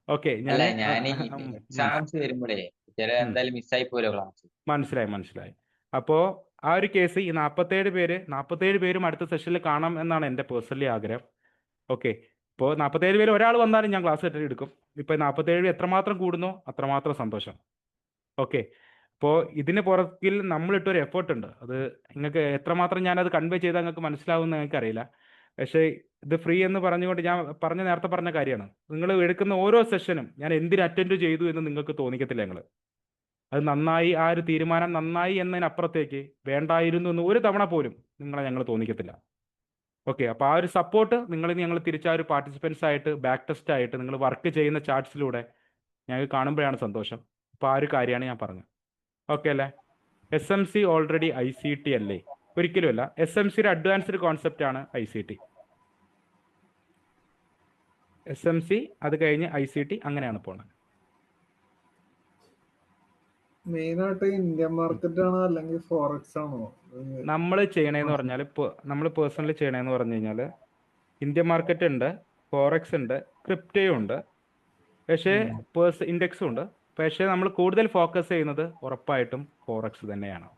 Speaker 4: ഓക്കെ,
Speaker 7: ഞാൻ എക്സാംസ് വരുമ്പോഴേ ചില എന്തായാലും മിസ്സായി പോലോ ക്ലാസ്.
Speaker 4: മനസ്സിലായി. അപ്പോൾ ആ ഒരു കേസ് ഈ 47 പേരും അടുത്ത സെഷനിൽ കാണാം എന്നാണ് എൻ്റെ പേഴ്സണലി ആഗ്രഹം. ഓക്കെ, ഇപ്പോൾ 47 പേര് ഒരാൾ വന്നാലും ഞാൻ ക്ലാസ് എടുക്കും. ഇപ്പോൾ 47 എത്രമാത്രം കൂടുന്നോ അത്രമാത്രം സന്തോഷം. ഓക്കെ, അപ്പോൾ ഇതിന് പുറകിൽ നമ്മളിട്ടൊരു എഫേർട്ട് ഉണ്ട്. അത് നിങ്ങൾക്ക് എത്രമാത്രം ഞാനത് കൺവേ ചെയ്താൽ നിങ്ങൾക്ക് മനസ്സിലാവുമെന്ന് എനിക്കറിയില്ല. പക്ഷേ ഇത് ഫ്രീ എന്ന് പറഞ്ഞുകൊണ്ട് ഞാൻ നേരത്തെ പറഞ്ഞ കാര്യമാണ്. നിങ്ങൾ എടുക്കുന്ന ഓരോ സെഷനും ഞാൻ എന്തിന് അറ്റൻഡ് ചെയ്തു എന്ന് നിങ്ങൾക്ക് തോന്നിക്കത്തില്ല. അത് നന്നായി, ആ ഒരു തീരുമാനം നന്നായി എന്നതിനപ്പുറത്തേക്ക് വേണ്ടായിരുന്നു എന്ന് ഒരു തവണ പോലും നിങ്ങളെ ഞങ്ങൾ തോന്നിക്കത്തില്ല. ഓക്കെ, അപ്പോൾ ആ ഒരു സപ്പോർട്ട് ഞങ്ങൾ തിരിച്ച ആ ഒരു പാർട്ടിസിപ്പൻസ് ആയിട്ട് ബാക്ക് ടെസ്റ്റ് ആയിട്ട് നിങ്ങൾ വർക്ക് ചെയ്യുന്ന ചാർട്ട്സിലൂടെ ഞങ്ങൾക്ക് കാണുമ്പോഴാണ് സന്തോഷം. അപ്പോൾ ആ ഒരു കാര്യമാണ് ഞാൻ പറഞ്ഞത്. ഓക്കെ അല്ലേ? SMC ഓൾറെഡി ICT അല്ലേ? ഒരിക്കലുമല്ല. SMCയുടെ അഡ്വാൻസ്ഡ് കോൺസെപ്റ്റ് ആണ് ICT. SMC അത് കഴിഞ്ഞ് ICT, അങ്ങനെയാണ് പോകുന്നത്.
Speaker 3: മെയിനായിട്ട് ഇന്ത്യൻ മാർക്കറ്റ് ആണോ അല്ലെങ്കിൽ ഫോറക്സ് ആണോ
Speaker 4: നമ്മൾ ചെയ്യണേന്ന് പറഞ്ഞാൽ, നമ്മൾ പേഴ്സണലി ചെയ്യണേന്ന് പറഞ്ഞു കഴിഞ്ഞാൽ ഇന്ത്യൻ മാർക്കറ്റ് ഉണ്ട്, ഫോറക്സ് ഉണ്ട്, ക്രിപ്റ്റോയും ഉണ്ട്, പക്ഷേ ഇൻഡെക്സും ഉണ്ട്. പക്ഷേ നമ്മൾ കൂടുതൽ ഫോക്കസ് ചെയ്യുന്നത് ഉറപ്പായിട്ടും ഫോറക്സ് തന്നെയാണ്.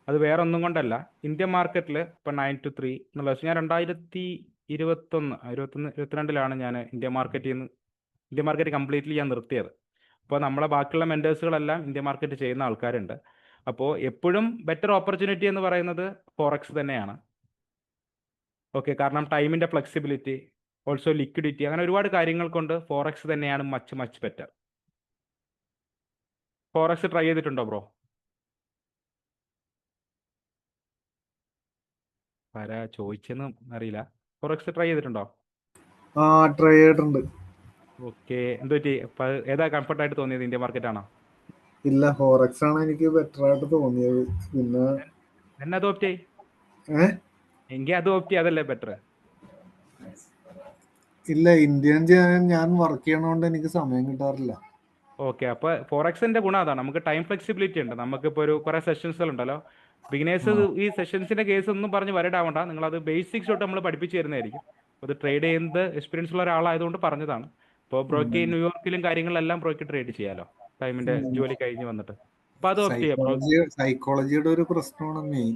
Speaker 4: അത് വേറെ ഒന്നും കൊണ്ടല്ല. ഇന്ത്യൻ മാർക്കറ്റിൽ ഇപ്പോൾ 9 to 3 എന്നുള്ള വെച്ചാൽ ഞാൻ 2022 ഞാൻ ഇന്ത്യൻ മാർക്കറ്റ് കംപ്ലീറ്റ്ലി ഞാൻ നിർത്തിയത്. അപ്പോൾ നമ്മളെ ബാക്കിയുള്ള മെൻറ്റേഴ്സുകളെല്ലാം ഇന്ത്യൻ മാർക്കറ്റ് ചെയ്യുന്ന ആൾക്കാരുണ്ട്. അപ്പോൾ എപ്പോഴും ബെറ്റർ ഓപ്പർച്യൂണിറ്റി എന്ന് പറയുന്നത് ഫോറക്സ് തന്നെയാണ്. ഓക്കെ, കാരണം ടൈമിൻ്റെ ഫ്ലെക്സിബിലിറ്റി, ഓൾസോ ലിക്വിഡിറ്റി, അങ്ങനെ ഒരുപാട് കാര്യങ്ങൾ കൊണ്ട് ഫോറക്സ് തന്നെയാണ് മച്ച് ബെറ്റർ. ഫോറക്സ് ട്രൈ ചെയ്തിട്ടുണ്ടോ ബ്രോ? ആരാ ചോദിച്ചെന്ന് അറിയില്ല. ഫോറക്സ് ട്രൈ ചെയ്തിട്ടുണ്ടോ?
Speaker 3: ആ ട്രൈ ചെയ്തിട്ടുണ്ട്.
Speaker 4: ഓക്കെ, എന്ത് പറ്റി? ഏതാ കംഫർട്ടായിട്ട് തോന്നിയത്? ഇന്ത്യൻ മാർക്കറ്റ് ആണോ?
Speaker 3: ഇല്ല, ഫോറക്സ് ആണ് എനിക്ക് ബെറ്റർ ആയിട്ട് തോന്നിയത്. പിന്നെ
Speaker 4: അത് ഓപ്റ്റ് ചെയ്. എങ്കിൽ അത് ഓപ്റ്റ് ചെയ്യ, അതല്ലേ ബെറ്റർ?
Speaker 3: ഇല്ല, ഇന്ത്യൻ ഞാൻ വർക്ക് ചെയ്യണോണ്ട് എനിക്ക് സമയം കിട്ടാറില്ല.
Speaker 4: ഓക്കെ, അപ്പോൾ ഫോറക്സിന്റെ ഗുണം അതാണ്. നമുക്ക് ടൈം ഫ്ലെക്സിബിലിറ്റി ഉണ്ട്. നമുക്കിപ്പോൾ ഒരു കുറേ സെഷൻസുകൾ ഉണ്ടല്ലോ. ബിഗിനേഴ്സ് ഈ സെഷൻസിന്റെ കേസ് ഒന്നും പറഞ്ഞ് വരടാവണ്ട. നിങ്ങളത് ബേസിക്സ് തൊട്ട് നമ്മൾ പഠിപ്പിച്ചു തരുന്നതായിരിക്കും. അത് ട്രേഡ് ചെയ്യുന്നത് എക്സ്പീരിയൻസ് ഉള്ള ഒരാളായതുകൊണ്ട് പറഞ്ഞതാണ്. ഇപ്പോൾ ബ്രോയ്ക്ക് ന്യൂയോർക്കിലും കാര്യങ്ങളിലെല്ലാം ബ്രോയ്ക്ക് ട്രേഡ് ചെയ്യാലോ, ടൈമിന്റെ ജോലി കഴിഞ്ഞ് വന്നിട്ട്. അപ്പോൾ അത് ഓപ്റ്റ് ചെയ്യാം.
Speaker 3: സൈക്കോളജിയുടെ ഒരു പ്രശ്നമാണ് മെയിൻ.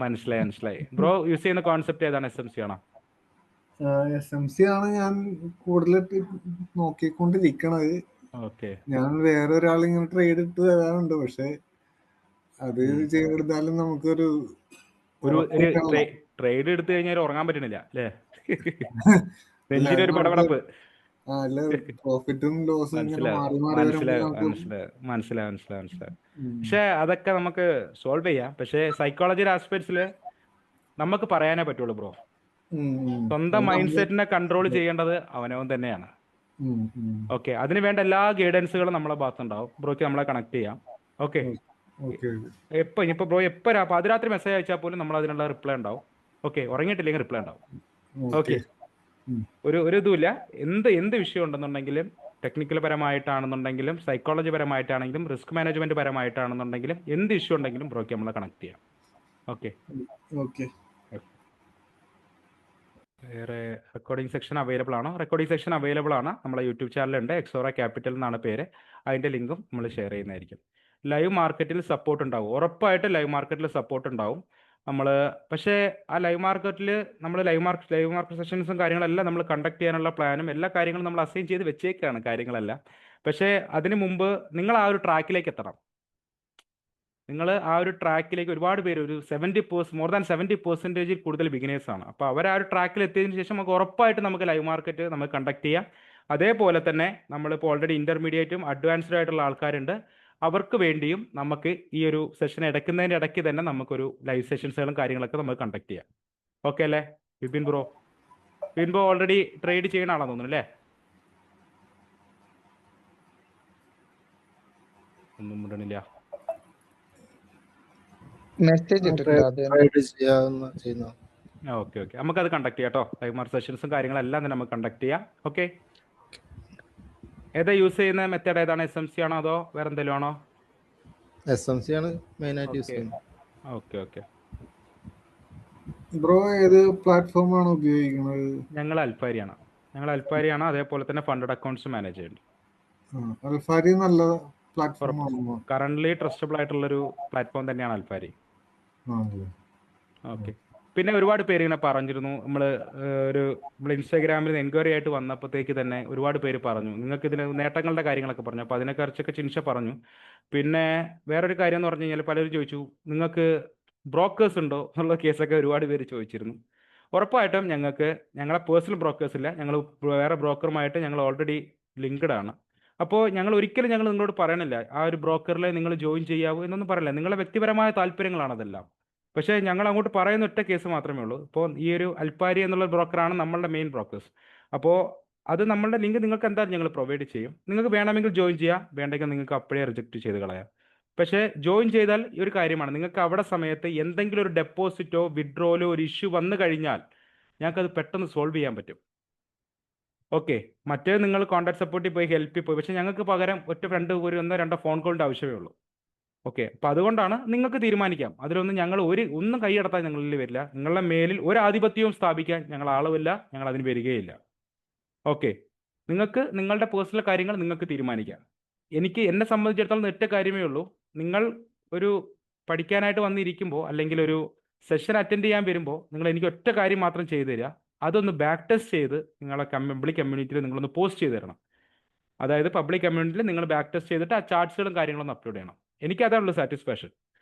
Speaker 4: മനസ്സിലായി. ബ്രോ യൂസ് ചെയ്യുന്ന കോൺസെപ്റ്റ് ഏതാണ്? SMC ആണോ?
Speaker 3: SMC ആണ് ഞാൻ കൂടുതലായിട്ട് നോക്കിക്കൊണ്ടിരിക്കണത്.
Speaker 4: ഓക്കെ,
Speaker 3: ഞാൻ വേറെ ഒരാൾ ഇങ്ങനെ ട്രേഡ് ഇട്ട് തരാറുണ്ട്, പക്ഷെ അത് ചെയ്തെടുത്താലും നമുക്കൊരു
Speaker 4: ട്രേഡ് എടുത്തു കഴിഞ്ഞാൽ ഉറങ്ങാൻ പറ്റണില്ല അല്ലേ? നെഞ്ചിനൊരു പടപടപ്പ്.
Speaker 3: പ്രോഫിറ്റും ലോസും
Speaker 4: മനസ്സിലായി. പക്ഷെ അതൊക്കെ നമുക്ക് സോൾവ് ചെയ്യാം. പക്ഷെ സൈക്കോളജി ആസ്പെക്ട്സിൽ നമുക്ക് പറയാനേ പറ്റുള്ളൂ ബ്രോ. സ്വന്തം മൈൻഡ് സെറ്റിനെ കൺട്രോൾ ചെയ്യേണ്ടത് അവനവൻ തന്നെയാണ്. ഓക്കെ, അതിന് വേണ്ട എല്ലാ ഗൈഡൻസുകളും നമ്മളെ ഭാഗത്തുണ്ടാവും. ബ്രോയ്ക്ക് നമ്മളെ കണക്ട് ചെയ്യാം. ഓക്കെ, ഇപ്പൊ ബ്രോ എപ്പോൾ പാതിരാത്രി മെസ്സേജ് അയച്ചാൽ പോലും നമ്മൾ അതിനുള്ള റിപ്ലൈ ഉണ്ടാവും. ഓക്കെ, ഉറങ്ങിയിട്ടില്ലെങ്കിൽ റിപ്ലൈ ഉണ്ടാവും. ഓക്കെ, ഒരു ഇതുമില്ല. എന്ത് വിഷയം ഉണ്ടെന്നുണ്ടെങ്കിലും, ടെക്നിക്കൽ പരമായിട്ടാണെന്നുണ്ടെങ്കിലും, സൈക്കോളജി പരമായിട്ടാണെങ്കിലും, റിസ്ക് മാനേജ്മെന്റ് പരമായിട്ടാണെന്നുണ്ടെങ്കിലും, എന്ത് ഇഷ്യൂ ഉണ്ടെങ്കിലും ബ്രോയ്ക്ക് നമ്മളെ കണക്ട് ചെയ്യാം. ഓക്കെ, വേറെ റെക്കോർഡിംഗ് സെക്ഷൻ അവൈലബിൾ ആണോ? റെക്കോർഡിംഗ് സെക്ഷൻ അവൈലബിൾ ആണ്. നമ്മളെ യൂട്യൂബ് ചാനലുണ്ട്, എക്സോറ ക്യാപിറ്റൽ എന്നാണ് പേര്. അതിൻ്റെ ലിങ്കും നമ്മൾ ഷെയർ ചെയ്യുന്നതായിരിക്കും. ലൈവ് മാർക്കറ്റിൽ സപ്പോർട്ട് ഉണ്ടാവും, ഉറപ്പായിട്ട് ലൈവ് മാർക്കറ്റിൽ സപ്പോർട്ട് ഉണ്ടാവും. പക്ഷേ ആ ലൈവ് മാർക്കറ്റ് സെഷൻസും കാര്യങ്ങളെല്ലാം നമ്മൾ കണ്ടക്ട് ചെയ്യാനുള്ള പ്ലാനും എല്ലാ കാര്യങ്ങളും നമ്മൾ അസൈൻ ചെയ്ത് വെച്ചേക്കാണ് കാര്യങ്ങളെല്ലാം. പക്ഷേ അതിന് മുമ്പ് നിങ്ങൾ ആ ഒരു ട്രാക്കിലേക്ക് എത്തണം. നിങ്ങൾ ആ ഒരു ട്രാക്കിലേക്ക് ഒരുപാട് പേര്, ഒരു 70%, മോർ ദാൻ 70% കൂടുതൽ ബിഗിനേഴ്സാണ്. അപ്പോൾ അവർ ആ ഒരു ട്രാക്കിൽ എത്തിയതിനു ശേഷം നമുക്ക് ഉറപ്പായിട്ട് നമുക്ക് ലൈവ് മാർക്കറ്റ് നമുക്ക് കണ്ടക്ട് ചെയ്യാം. അതേപോലെ തന്നെ നമ്മളിപ്പോൾ ഓൾറെഡി ഇന്റർമീഡിയറ്റും അഡ്വാൻസ്ഡ് ആയിട്ടുള്ള ആൾക്കാരുണ്ട്. അവർക്ക് വേണ്ടിയും നമുക്ക് ഈ ഒരു സെഷൻ എടുക്കുന്നതിൻ്റെ ഇടയ്ക്ക് തന്നെ നമുക്കൊരു ലൈവ് സെഷൻസുകളും കാര്യങ്ങളൊക്കെ നമുക്ക് കണ്ടക്ട് ചെയ്യാം. ഓക്കെ അല്ലേ? വിപിൻ ബ്രോ ഓൾറെഡി ട്രേഡ് ചെയ്യണ ആളാണെന്ന് തോന്നുന്നു അല്ലേ? ഒന്നും മിണ്ടണില്ല. ഓക്കെ, നമുക്കത് കണ്ടക്ട് ചെയ്യാം കേട്ടോ. ലൈവ് മാർക്ക് സെഷൻസും കാര്യങ്ങളെല്ലാം തന്നെ നമുക്ക് കണ്ടക്ട് ചെയ്യാം. ഓക്കെ, ഏതാ യൂസ് ചെയ്യുന്ന മെത്തേഡ്? ഏതാണ്? SMC ആണോ അതോ വേറെ എന്തെങ്കിലും ആണോ?
Speaker 8: SMC ആണ് മെയിൻ ആയിട്ട് യൂസ് ചെയ്യുന്നത്.
Speaker 4: ഓക്കെ.
Speaker 3: ബ്രോ ഏത് പ്ലാറ്റ്ഫോം ആണ് ഉപയോഗിക്കുന്നത്?
Speaker 4: ഞങ്ങൾ അൽഫാരിയാണ്. അതേപോലെ തന്നെ ഫണ്ടഡ് അക്കൗണ്ട്സ് മാനേജ് ചെയ്യുന്നുണ്ട്.
Speaker 3: അൽഫാരി നല്ല പ്ലാറ്റ്ഫോം ആകുമ്പോൾ
Speaker 4: കറന്റ് ട്രസ്റ്റബിൾ ആയിട്ടുള്ളൊരു പ്ലാറ്റ്ഫോം തന്നെയാണ് അൽഫാരി.
Speaker 3: ആണല്ലേ.
Speaker 4: ഓക്കെ. പിന്നെ ഒരുപാട് പേര് ഇങ്ങനെ പറഞ്ഞിരുന്നു. നമ്മൾ ഇൻസ്റ്റാഗ്രാമിൽ എൻക്വയറി ആയിട്ട് വന്നപ്പോഴത്തേക്ക് തന്നെ ഒരുപാട് പേര് പറഞ്ഞു നിങ്ങൾക്ക് ഇതിന് നേട്ടങ്ങളുടെ കാര്യങ്ങളൊക്കെ പറഞ്ഞു. അപ്പോൾ അതിനെക്കുറിച്ചൊക്കെ ചിൻഷ പറഞ്ഞു. പിന്നെ വേറൊരു കാര്യം എന്ന് പറഞ്ഞു കഴിഞ്ഞാൽ പലരും ചോദിച്ചു നിങ്ങൾക്ക് ബ്രോക്കേഴ്സ് ഉണ്ടോ എന്നുള്ള കേസൊക്കെ ഒരുപാട് പേര് ചോദിച്ചിരുന്നു. ഉറപ്പായിട്ടും ഞങ്ങളെ പേഴ്സണൽ ബ്രോക്കേഴ്സ് ഇല്ല, ഞങ്ങൾ വേറെ ബ്രോക്കറുമായിട്ട് ഞങ്ങൾ ഓൾറെഡി ലിങ്ക്ഡ് ആണ്. അപ്പോൾ ഒരിക്കലും ഞങ്ങൾ നിങ്ങളോട് പറയണില്ല ആ ഒരു ബ്രോക്കറിൽ നിങ്ങൾ ജോയിൻ ചെയ്യാവൂ എന്നൊന്നും പറയില്ല. നിങ്ങളുടെ വ്യക്തിപരമായ താല്പര്യങ്ങളാണ് അതെല്ലാം. പക്ഷേ ഞങ്ങൾ അങ്ങോട്ട് പറയുന്ന ഒറ്റ കേസ് മാത്രമേ ഉള്ളൂ. ഇപ്പോൾ ഈ ഒരു അൽപ്പാരി എന്നുള്ള ബ്രോക്കറാണ് നമ്മളുടെ മെയിൻ ബ്രോക്കേഴ്സ്. അപ്പോൾ അത് നമ്മളുടെ ലിങ്ക് നിങ്ങൾക്ക് എന്തായാലും ഞങ്ങൾ പ്രൊവൈഡ് ചെയ്യും. നിങ്ങൾക്ക് വേണമെങ്കിൽ ജോയിൻ ചെയ്യാം, വേണ്ടെങ്കിൽ നിങ്ങൾക്ക് അപ്പോഴേ റിജക്റ്റ് ചെയ്ത് കളയാം. പക്ഷേ ജോയിൻ ചെയ്താൽ ഈ ഒരു കാര്യമാണ്, നിങ്ങൾക്ക് അവിടെ സമയത്ത് എന്തെങ്കിലും ഒരു ഡെപ്പോസിറ്റോ വിഡ്രോലോ ഒരു ഇഷ്യൂ വന്നു കഴിഞ്ഞാൽ ഞങ്ങൾക്കത് പെട്ടെന്ന് സോൾവ് ചെയ്യാൻ പറ്റും. ഓക്കെ. മറ്റേ നിങ്ങൾ കോൺടാക്ട് സപ്പോർട്ടിൽ പോയി ഹെൽപ്പിൽ പോയി, പക്ഷേ ഞങ്ങൾക്ക് പകരം ഒരു ഒന്നോ രണ്ടോ ഫോൺ കോളിൻ്റെ ആവശ്യമേ ഉള്ളൂ. ഓക്കെ. അപ്പം അതുകൊണ്ടാണ് നിങ്ങൾക്ക് തീരുമാനിക്കാം. അതിലൊന്നും ഞങ്ങൾ ഒന്നും കൈയടത്താൻ ഞങ്ങളിൽ വരില്ല. നിങ്ങളുടെ മേലിൽ ഒരു ആധിപത്യവും സ്ഥാപിക്കാൻ ഞങ്ങൾ ആളുമില്ല, ഞങ്ങൾ അതിന് വരികയില്ല. ഓക്കെ. നിങ്ങൾക്ക് നിങ്ങളുടെ പേഴ്സണൽ കാര്യങ്ങൾ നിങ്ങൾക്ക് തീരുമാനിക്കാം. എന്നെ സംബന്ധിച്ചിടത്തോളം ഒറ്റ കാര്യമേ ഉള്ളൂ, നിങ്ങൾ ഒരു പഠിക്കാനായിട്ട് വന്നിരിക്കുമ്പോൾ അല്ലെങ്കിൽ ഒരു സെഷൻ അറ്റൻഡ് ചെയ്യാൻ വരുമ്പോൾ നിങ്ങൾ എനിക്ക് ഒറ്റ കാര്യം മാത്രം ചെയ്തു തരിക, അതൊന്ന് ബാക്ക് ടെസ്റ്റ് ചെയ്ത് നിങ്ങളെ പബ്ലിക് കമ്മ്യൂണിറ്റിയിൽ നിങ്ങളൊന്ന് പോസ്റ്റ് ചെയ്ത് തരണം. അതായത് പബ്ലിക് കമ്മ്യൂണിറ്റിയിൽ നിങ്ങൾ ബാക്ക് ടെസ്റ്റ് ചെയ്തിട്ട് ആ ചാർട്ട്സുകളും കാര്യങ്ങളൊന്നും അപ്ലോഡ് ചെയ്യണം. എനിക്ക് അതാണുള്ളൂ സാറ്റിസ്ഫാക്ഷൻ.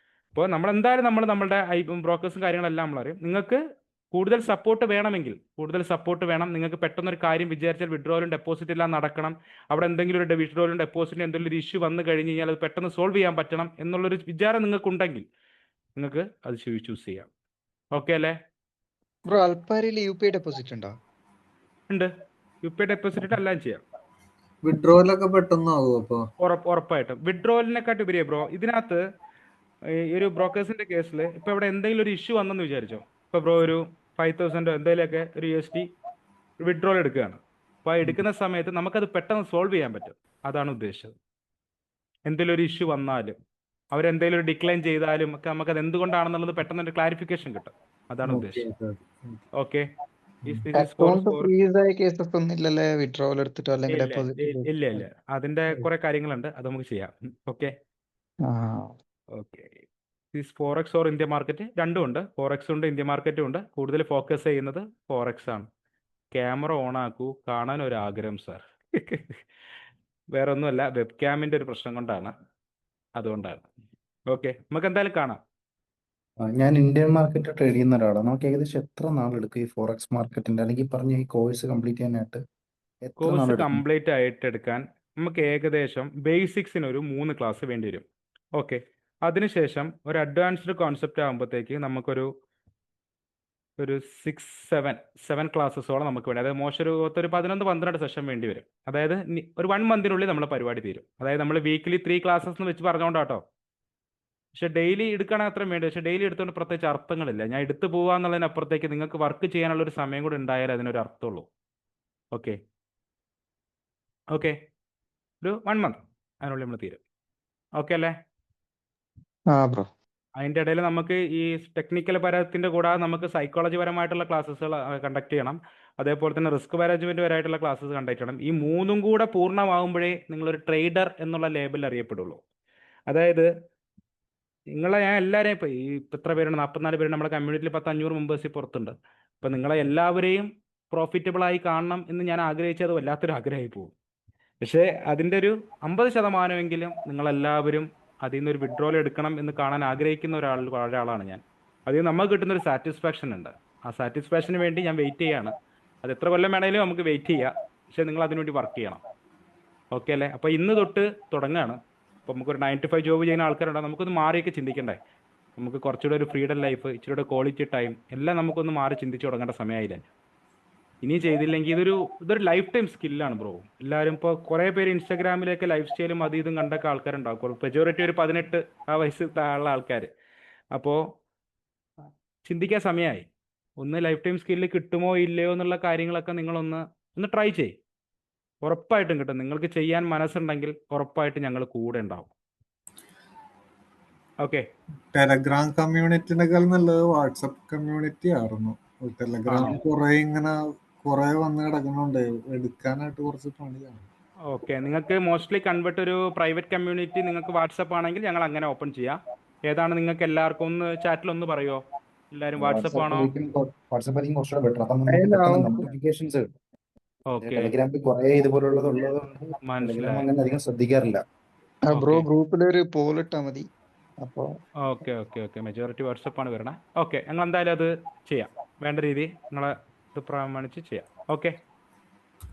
Speaker 4: അപ്പോൾ നമ്മളെന്തായാലും നമ്മളുടെ ബ്രോക്കേഴ്സും കാര്യങ്ങളെല്ലാം നമ്മളറിയും. നിങ്ങൾക്ക് കൂടുതൽ സപ്പോർട്ട് വേണമെങ്കിൽ കൂടുതൽ സപ്പോർട്ട് വേണം. നിങ്ങൾക്ക് പെട്ടെന്നൊരു കാര്യം വിചാരിച്ചാൽ വിഡ്രോലും ഡെപ്പോസിറ്റ് എല്ലാം നടക്കണം, അവിടെ എന്തെങ്കിലും ഒരു വിഡ്രോലും ഡെപ്പോസിറ്റിന് എന്തെങ്കിലും ഒരു ഇഷ്യൂ വന്നു കഴിഞ്ഞ് കഴിഞ്ഞാൽ അത് പെട്ടെന്ന് സോൾവ് ചെയ്യാൻ പറ്റണം എന്നുള്ളൊരു വിചാരം നിങ്ങൾക്കുണ്ടെങ്കിൽ നിങ്ങൾക്ക് അത് ചൂസ് ചെയ്യാം. ഓക്കെ അല്ലേ?
Speaker 2: ബ്രോ അൽപ്പാരിയിൽ UPI ഡെപ്പോസിറ്റ് ഉണ്ടോ?
Speaker 4: ഉണ്ട്. UPI ഡെപ്പോസിറ്റ് എല്ലാം ചെയ്യാം.
Speaker 3: വിഡ്രോയിലൊക്കെ പെട്ടെന്നാകും. അപ്പോൾ
Speaker 4: ഉറപ്പായിട്ടും വിഡ്രോവലിനെക്കാട്ടി ഉപരി ബ്രോ ഇതിനകത്ത് ഈ ഒരു ബ്രോക്കേഴ്സിന്റെ കേസിൽ ഇപ്പോൾ ഇവിടെ എന്തെങ്കിലും ഒരു ഇഷ്യൂ വന്നെന്ന് വിചാരിച്ചോ. ഇപ്പോൾ ബ്രോ ഒരു 5,000 എന്തെങ്കിലുമൊക്കെ ഒരു USD വിഡ്രോൾ എടുക്കുകയാണ്. അപ്പോൾ ആ എടുക്കുന്ന സമയത്ത് നമുക്കത് പെട്ടെന്ന് സോൾവ് ചെയ്യാൻ പറ്റും. അതാണ് ഉദ്ദേശിച്ചത്. എന്തെങ്കിലും ഒരു ഇഷ്യൂ വന്നാലും അവരെന്തെങ്കിലും ഒരു ഡിക്ലൈൻ ചെയ്താലും ഒക്കെ നമുക്കത് എന്തുകൊണ്ടാണെന്നുള്ളത് പെട്ടെന്നൊരു ക്ലാരിഫിക്കേഷൻ കിട്ടും. അതാണ് ഉദ്ദേശിച്ചത്. ഓക്കെ.
Speaker 2: അക്കൗണ്ട് ഫ്രീസ് ആയ കേസസ് ഒന്നും ഇല്ലല്ലേ വിഡ്രോവൽ എടുത്തിട്ടോ അല്ലെങ്കിൽ
Speaker 4: ഇല്ല
Speaker 2: ഡെപ്പോസിറ്റ്?
Speaker 4: അതിന്റെ കുറെ കാര്യങ്ങളുണ്ട്, അത് നമുക്ക് ചെയ്യാം. Okay. Okay. Forex or India market രണ്ടും ഉണ്ട്. ഫോറക്സ് ഉണ്ട്, ഇന്ത്യ മാർക്കറ്റും ഉണ്ട്. കൂടുതൽ ഫോക്കസ് ചെയ്യുന്നത് ഫോറക്സ് ആണ്. ക്യാമറ ഓൺ ആക്കൂ, കാണാൻ ഒരു ആഗ്രഹം സാർ. വേറെ ഒന്നുമല്ല, വെബ് ക്യാമിന്റെ ഒരു പ്രശ്നം കൊണ്ടാണ്, അതുകൊണ്ടാണ്. ഓക്കെ, നമുക്ക് എന്തായാലും കാണാം.
Speaker 9: ഞാൻ ഇന്ത്യൻ മാർക്കറ്റ് ട്രേഡ് ചെയ്യുന്ന ഒരാളാണ്. നമുക്ക് ഏകദേശം എത്ര നാളെടുക്കും ഈ ഫോറക്സ് മാർക്കറ്റിന്റെ അല്ലെങ്കിൽ പറഞ്ഞ ഈ കോഴ്സ് കംപ്ലീറ്റ് ചെയ്യാനായിട്ട്? എത്ര
Speaker 4: കോഴ്സ്
Speaker 9: നാളെടുക്കും?
Speaker 4: കംപ്ലീറ്റ് ആയിട്ട് എടുക്കാൻ നമുക്ക് ഏകദേശം ബേസിക്സിന് ഒരു 3 ക്ലാസ് വേണ്ടി വരും. ഓക്കെ. അതിനുശേഷം ഒരു അഡ്വാൻസ്ഡ് കോൺസെപ്റ്റ് ആകുമ്പോഴത്തേക്ക് നമുക്കൊരു 7 ക്ലാസ്സസോളം നമുക്ക് വേണ്ടി, അതായത് മോശം ഒരു 11-12 സെഷൻ വേണ്ടി വരും. അതായത് ഒരു 1 മന്തിനുള്ളിൽ നമ്മളെ പരിപാടി തീരും. അതായത് നമ്മൾ വീക്കിലി 3 ക്ലാസ്സസ് എന്ന് വെച്ച് പറഞ്ഞുകൊണ്ടാട്ടോ. പക്ഷെ ഡെയിലി എടുക്കുകയാണെങ്കിൽ അത്രയും വേണ്ടി. പക്ഷെ ഡെയിലി എടുത്തുകൊണ്ട് പ്രത്യേകിച്ച് അർത്ഥങ്ങളില്ല. ഞാൻ എടുത്തു പോകാന്നുള്ളതിനപ്പുറത്തേക്ക് നിങ്ങൾക്ക് വർക്ക് ചെയ്യാനുള്ള ഒരു സമയം കൂടി ഉണ്ടായാലേ അതിനൊരു അർത്ഥമുള്ളൂ. ഓക്കെ. ഒരു 1 മന്ത് അതിനുള്ളിൽ നമ്മൾ തീരും. ഓക്കെ അല്ലേ?
Speaker 2: ബ്രോ
Speaker 4: അതിൻ്റെ ഇടയിൽ നമുക്ക് ഈ ടെക്നിക്കൽ പരത്തിൻ്റെ കൂടാതെ നമുക്ക് സൈക്കോളജി പരമായിട്ടുള്ള ക്ലാസ്സസുകൾ കണ്ടക്ട് ചെയ്യണം. അതേപോലെ തന്നെ റിസ്ക് മാനേജ്മെന്റ് പരമായിട്ടുള്ള ക്ലാസ്സസ് കണ്ടക്ട് ചെയ്യണം. ഈ 3ഉം കൂടെ പൂർണ്ണമാകുമ്പോഴേ നിങ്ങളൊരു ട്രേഡർ എന്നുള്ള ലേബലിൽ അറിയപ്പെടുള്ളൂ. അതായത് ഞാൻ എല്ലാവരെയും ഇപ്പോൾ എത്ര പേരുണ്ട്, 44 പേരുണ്ട് നമ്മുടെ കമ്മ്യൂണിറ്റിയിൽ. 500 മെമ്പേഴ്സ് പുറത്തുണ്ട്. അപ്പോൾ നിങ്ങളെ എല്ലാവരെയും പ്രോഫിറ്റബിളായി കാണണം എന്ന് ഞാൻ ആഗ്രഹിച്ചത് വല്ലാത്തൊരു ആഗ്രഹമായി പോകും. പക്ഷേ അതിൻ്റെ ഒരു 50% നിങ്ങളെല്ലാവരും അതിൽ നിന്നൊരു വിഡ്രോൽ എടുക്കണം എന്ന് കാണാൻ ആഗ്രഹിക്കുന്ന ഒരാളാണ് ഞാൻ. അതിൽ നിന്ന് നമുക്ക് കിട്ടുന്നൊരു സാറ്റിസ്ഫാക്ഷൻ ഉണ്ട്. ആ സാറ്റിസ്ഫാക്ഷന് വേണ്ടി ഞാൻ വെയിറ്റ് ചെയ്യാണ്. അത് എത്ര കൊല്ലം വേണമെങ്കിലും നമുക്ക് വെയിറ്റ് ചെയ്യാം. പക്ഷേ നിങ്ങൾ അതിനുവേണ്ടി വർക്ക് ചെയ്യണം. ഓക്കെ അല്ലേ? അപ്പോൾ ഇന്ന് തൊട്ട് തുടങ്ങുകയാണ്. അപ്പോൾ നമുക്കൊരു 9 to 5 ജോബ് ചെയ്യുന്ന ആൾക്കാരുണ്ടാവും. നമുക്കൊന്ന് മാറിയൊക്കെ ചിന്തിക്കണ്ടേ? നമുക്ക് കുറച്ചുകൂടെ ഒരു ഫ്രീഡം ലൈഫ്, ഇച്ചിരി ക്വാളിറ്റി ടൈം എല്ലാം നമുക്കൊന്ന് മാറി ചിന്തിച്ച് തുടങ്ങേണ്ട സമയമായില്ലേ? ഇനി ചെയ്തില്ലെങ്കിൽ ഇതൊരു ലൈഫ് ടൈം സ്കില്ലാണ് ബ്രോ. എല്ലാവരും ഇപ്പോൾ കുറേ പേര് ഇൻസ്റ്റാഗ്രാമിലേക്ക് ലൈഫ് സ്റ്റൈലും അത് ഇതും കണ്ടൊക്കെ ആൾക്കാരുണ്ടാവും. മെജോറിറ്റി ഒരു 18 ആ വയസ്സ് താഴെയുള്ള ആൾക്കാർ. അപ്പോൾ ചിന്തിക്കാൻ സമയമായി. ഒന്ന് ലൈഫ് ടൈം സ്കില്ല് കിട്ടുമോ ഇല്ലയോ എന്നുള്ള കാര്യങ്ങളൊക്കെ നിങ്ങളൊന്ന് ട്രൈ ചെയ്യും. ഉറപ്പായിട്ടും കിട്ടും. നിങ്ങൾക്ക് ചെയ്യാൻ മനസ്സുണ്ടെങ്കിൽ ഉറപ്പായിട്ട് ഞങ്ങൾ കൂടെ ഉണ്ടാവും. ഓക്കെ.
Speaker 3: ടെലഗ്രാം കമ്മ്യൂണിറ്റിനേക്കാൾ നല്ലത് വാട്സപ്പ് കമ്മ്യൂണിറ്റി ആയിരുന്നു. ടെലഗ്രാം കുറെ വന്ന് കിടക്കുന്നുണ്ട്, എടുക്കാനായിട്ട് കുറച്ച് പണിയാണ്.
Speaker 4: ഓക്കെ, നിങ്ങൾക്ക് മോസ്റ്റ്ലി കൺവേർട്ട് ഒരു പ്രൈവറ്റ് കമ്മ്യൂണിറ്റി നിങ്ങൾക്ക് വാട്സപ്പ് ആണെങ്കിൽ ഞങ്ങൾ അങ്ങനെ ഓപ്പൺ ചെയ്യാം. ഏതാണ് നിങ്ങൾക്ക് എല്ലാവർക്കും ഒന്ന് ചാറ്റിൽ ഒന്ന് പറയുമോ? എല്ലാവരും വാട്സപ്പ് ആണോ?
Speaker 9: വാട്സപ്പ് ആയിരിക്കും കുറച്ചുകൂടെ ബെറ്റർ. അപ്പം നമുക്ക് പെട്ടെന്ന് നോട്ടിഫിക്കേഷൻസ് കിട്ടും.
Speaker 4: ഓക്കെ,
Speaker 9: ടെലിഗ്രാമിൽ കുറെ ഇതുപോലുള്ളത് ഉള്ളതുകൊണ്ട് ടെലിഗ്രാം
Speaker 4: മനസ്സിലായി.
Speaker 9: അങ്ങനെ അധികം ശ്രദ്ധിക്കാറില്ല.
Speaker 2: ബ്രോ
Speaker 4: ഓക്കെ
Speaker 2: ഗ്രൂപ്പിലൊരു പോൾ ഇട്ടാ മതി. അപ്പൊ
Speaker 4: ഓക്കെ ഓക്കെ ഓക്കെ മെജോറിറ്റി വാട്സപ്പാണ് വരണേ. ഓക്കെ, ഞങ്ങൾ എന്തായാലും അത് ചെയ്യാം, വേണ്ട രീതി നിങ്ങളെ ഇത് പ്രമാണിച്ച് ചെയ്യാം. ഓക്കെ,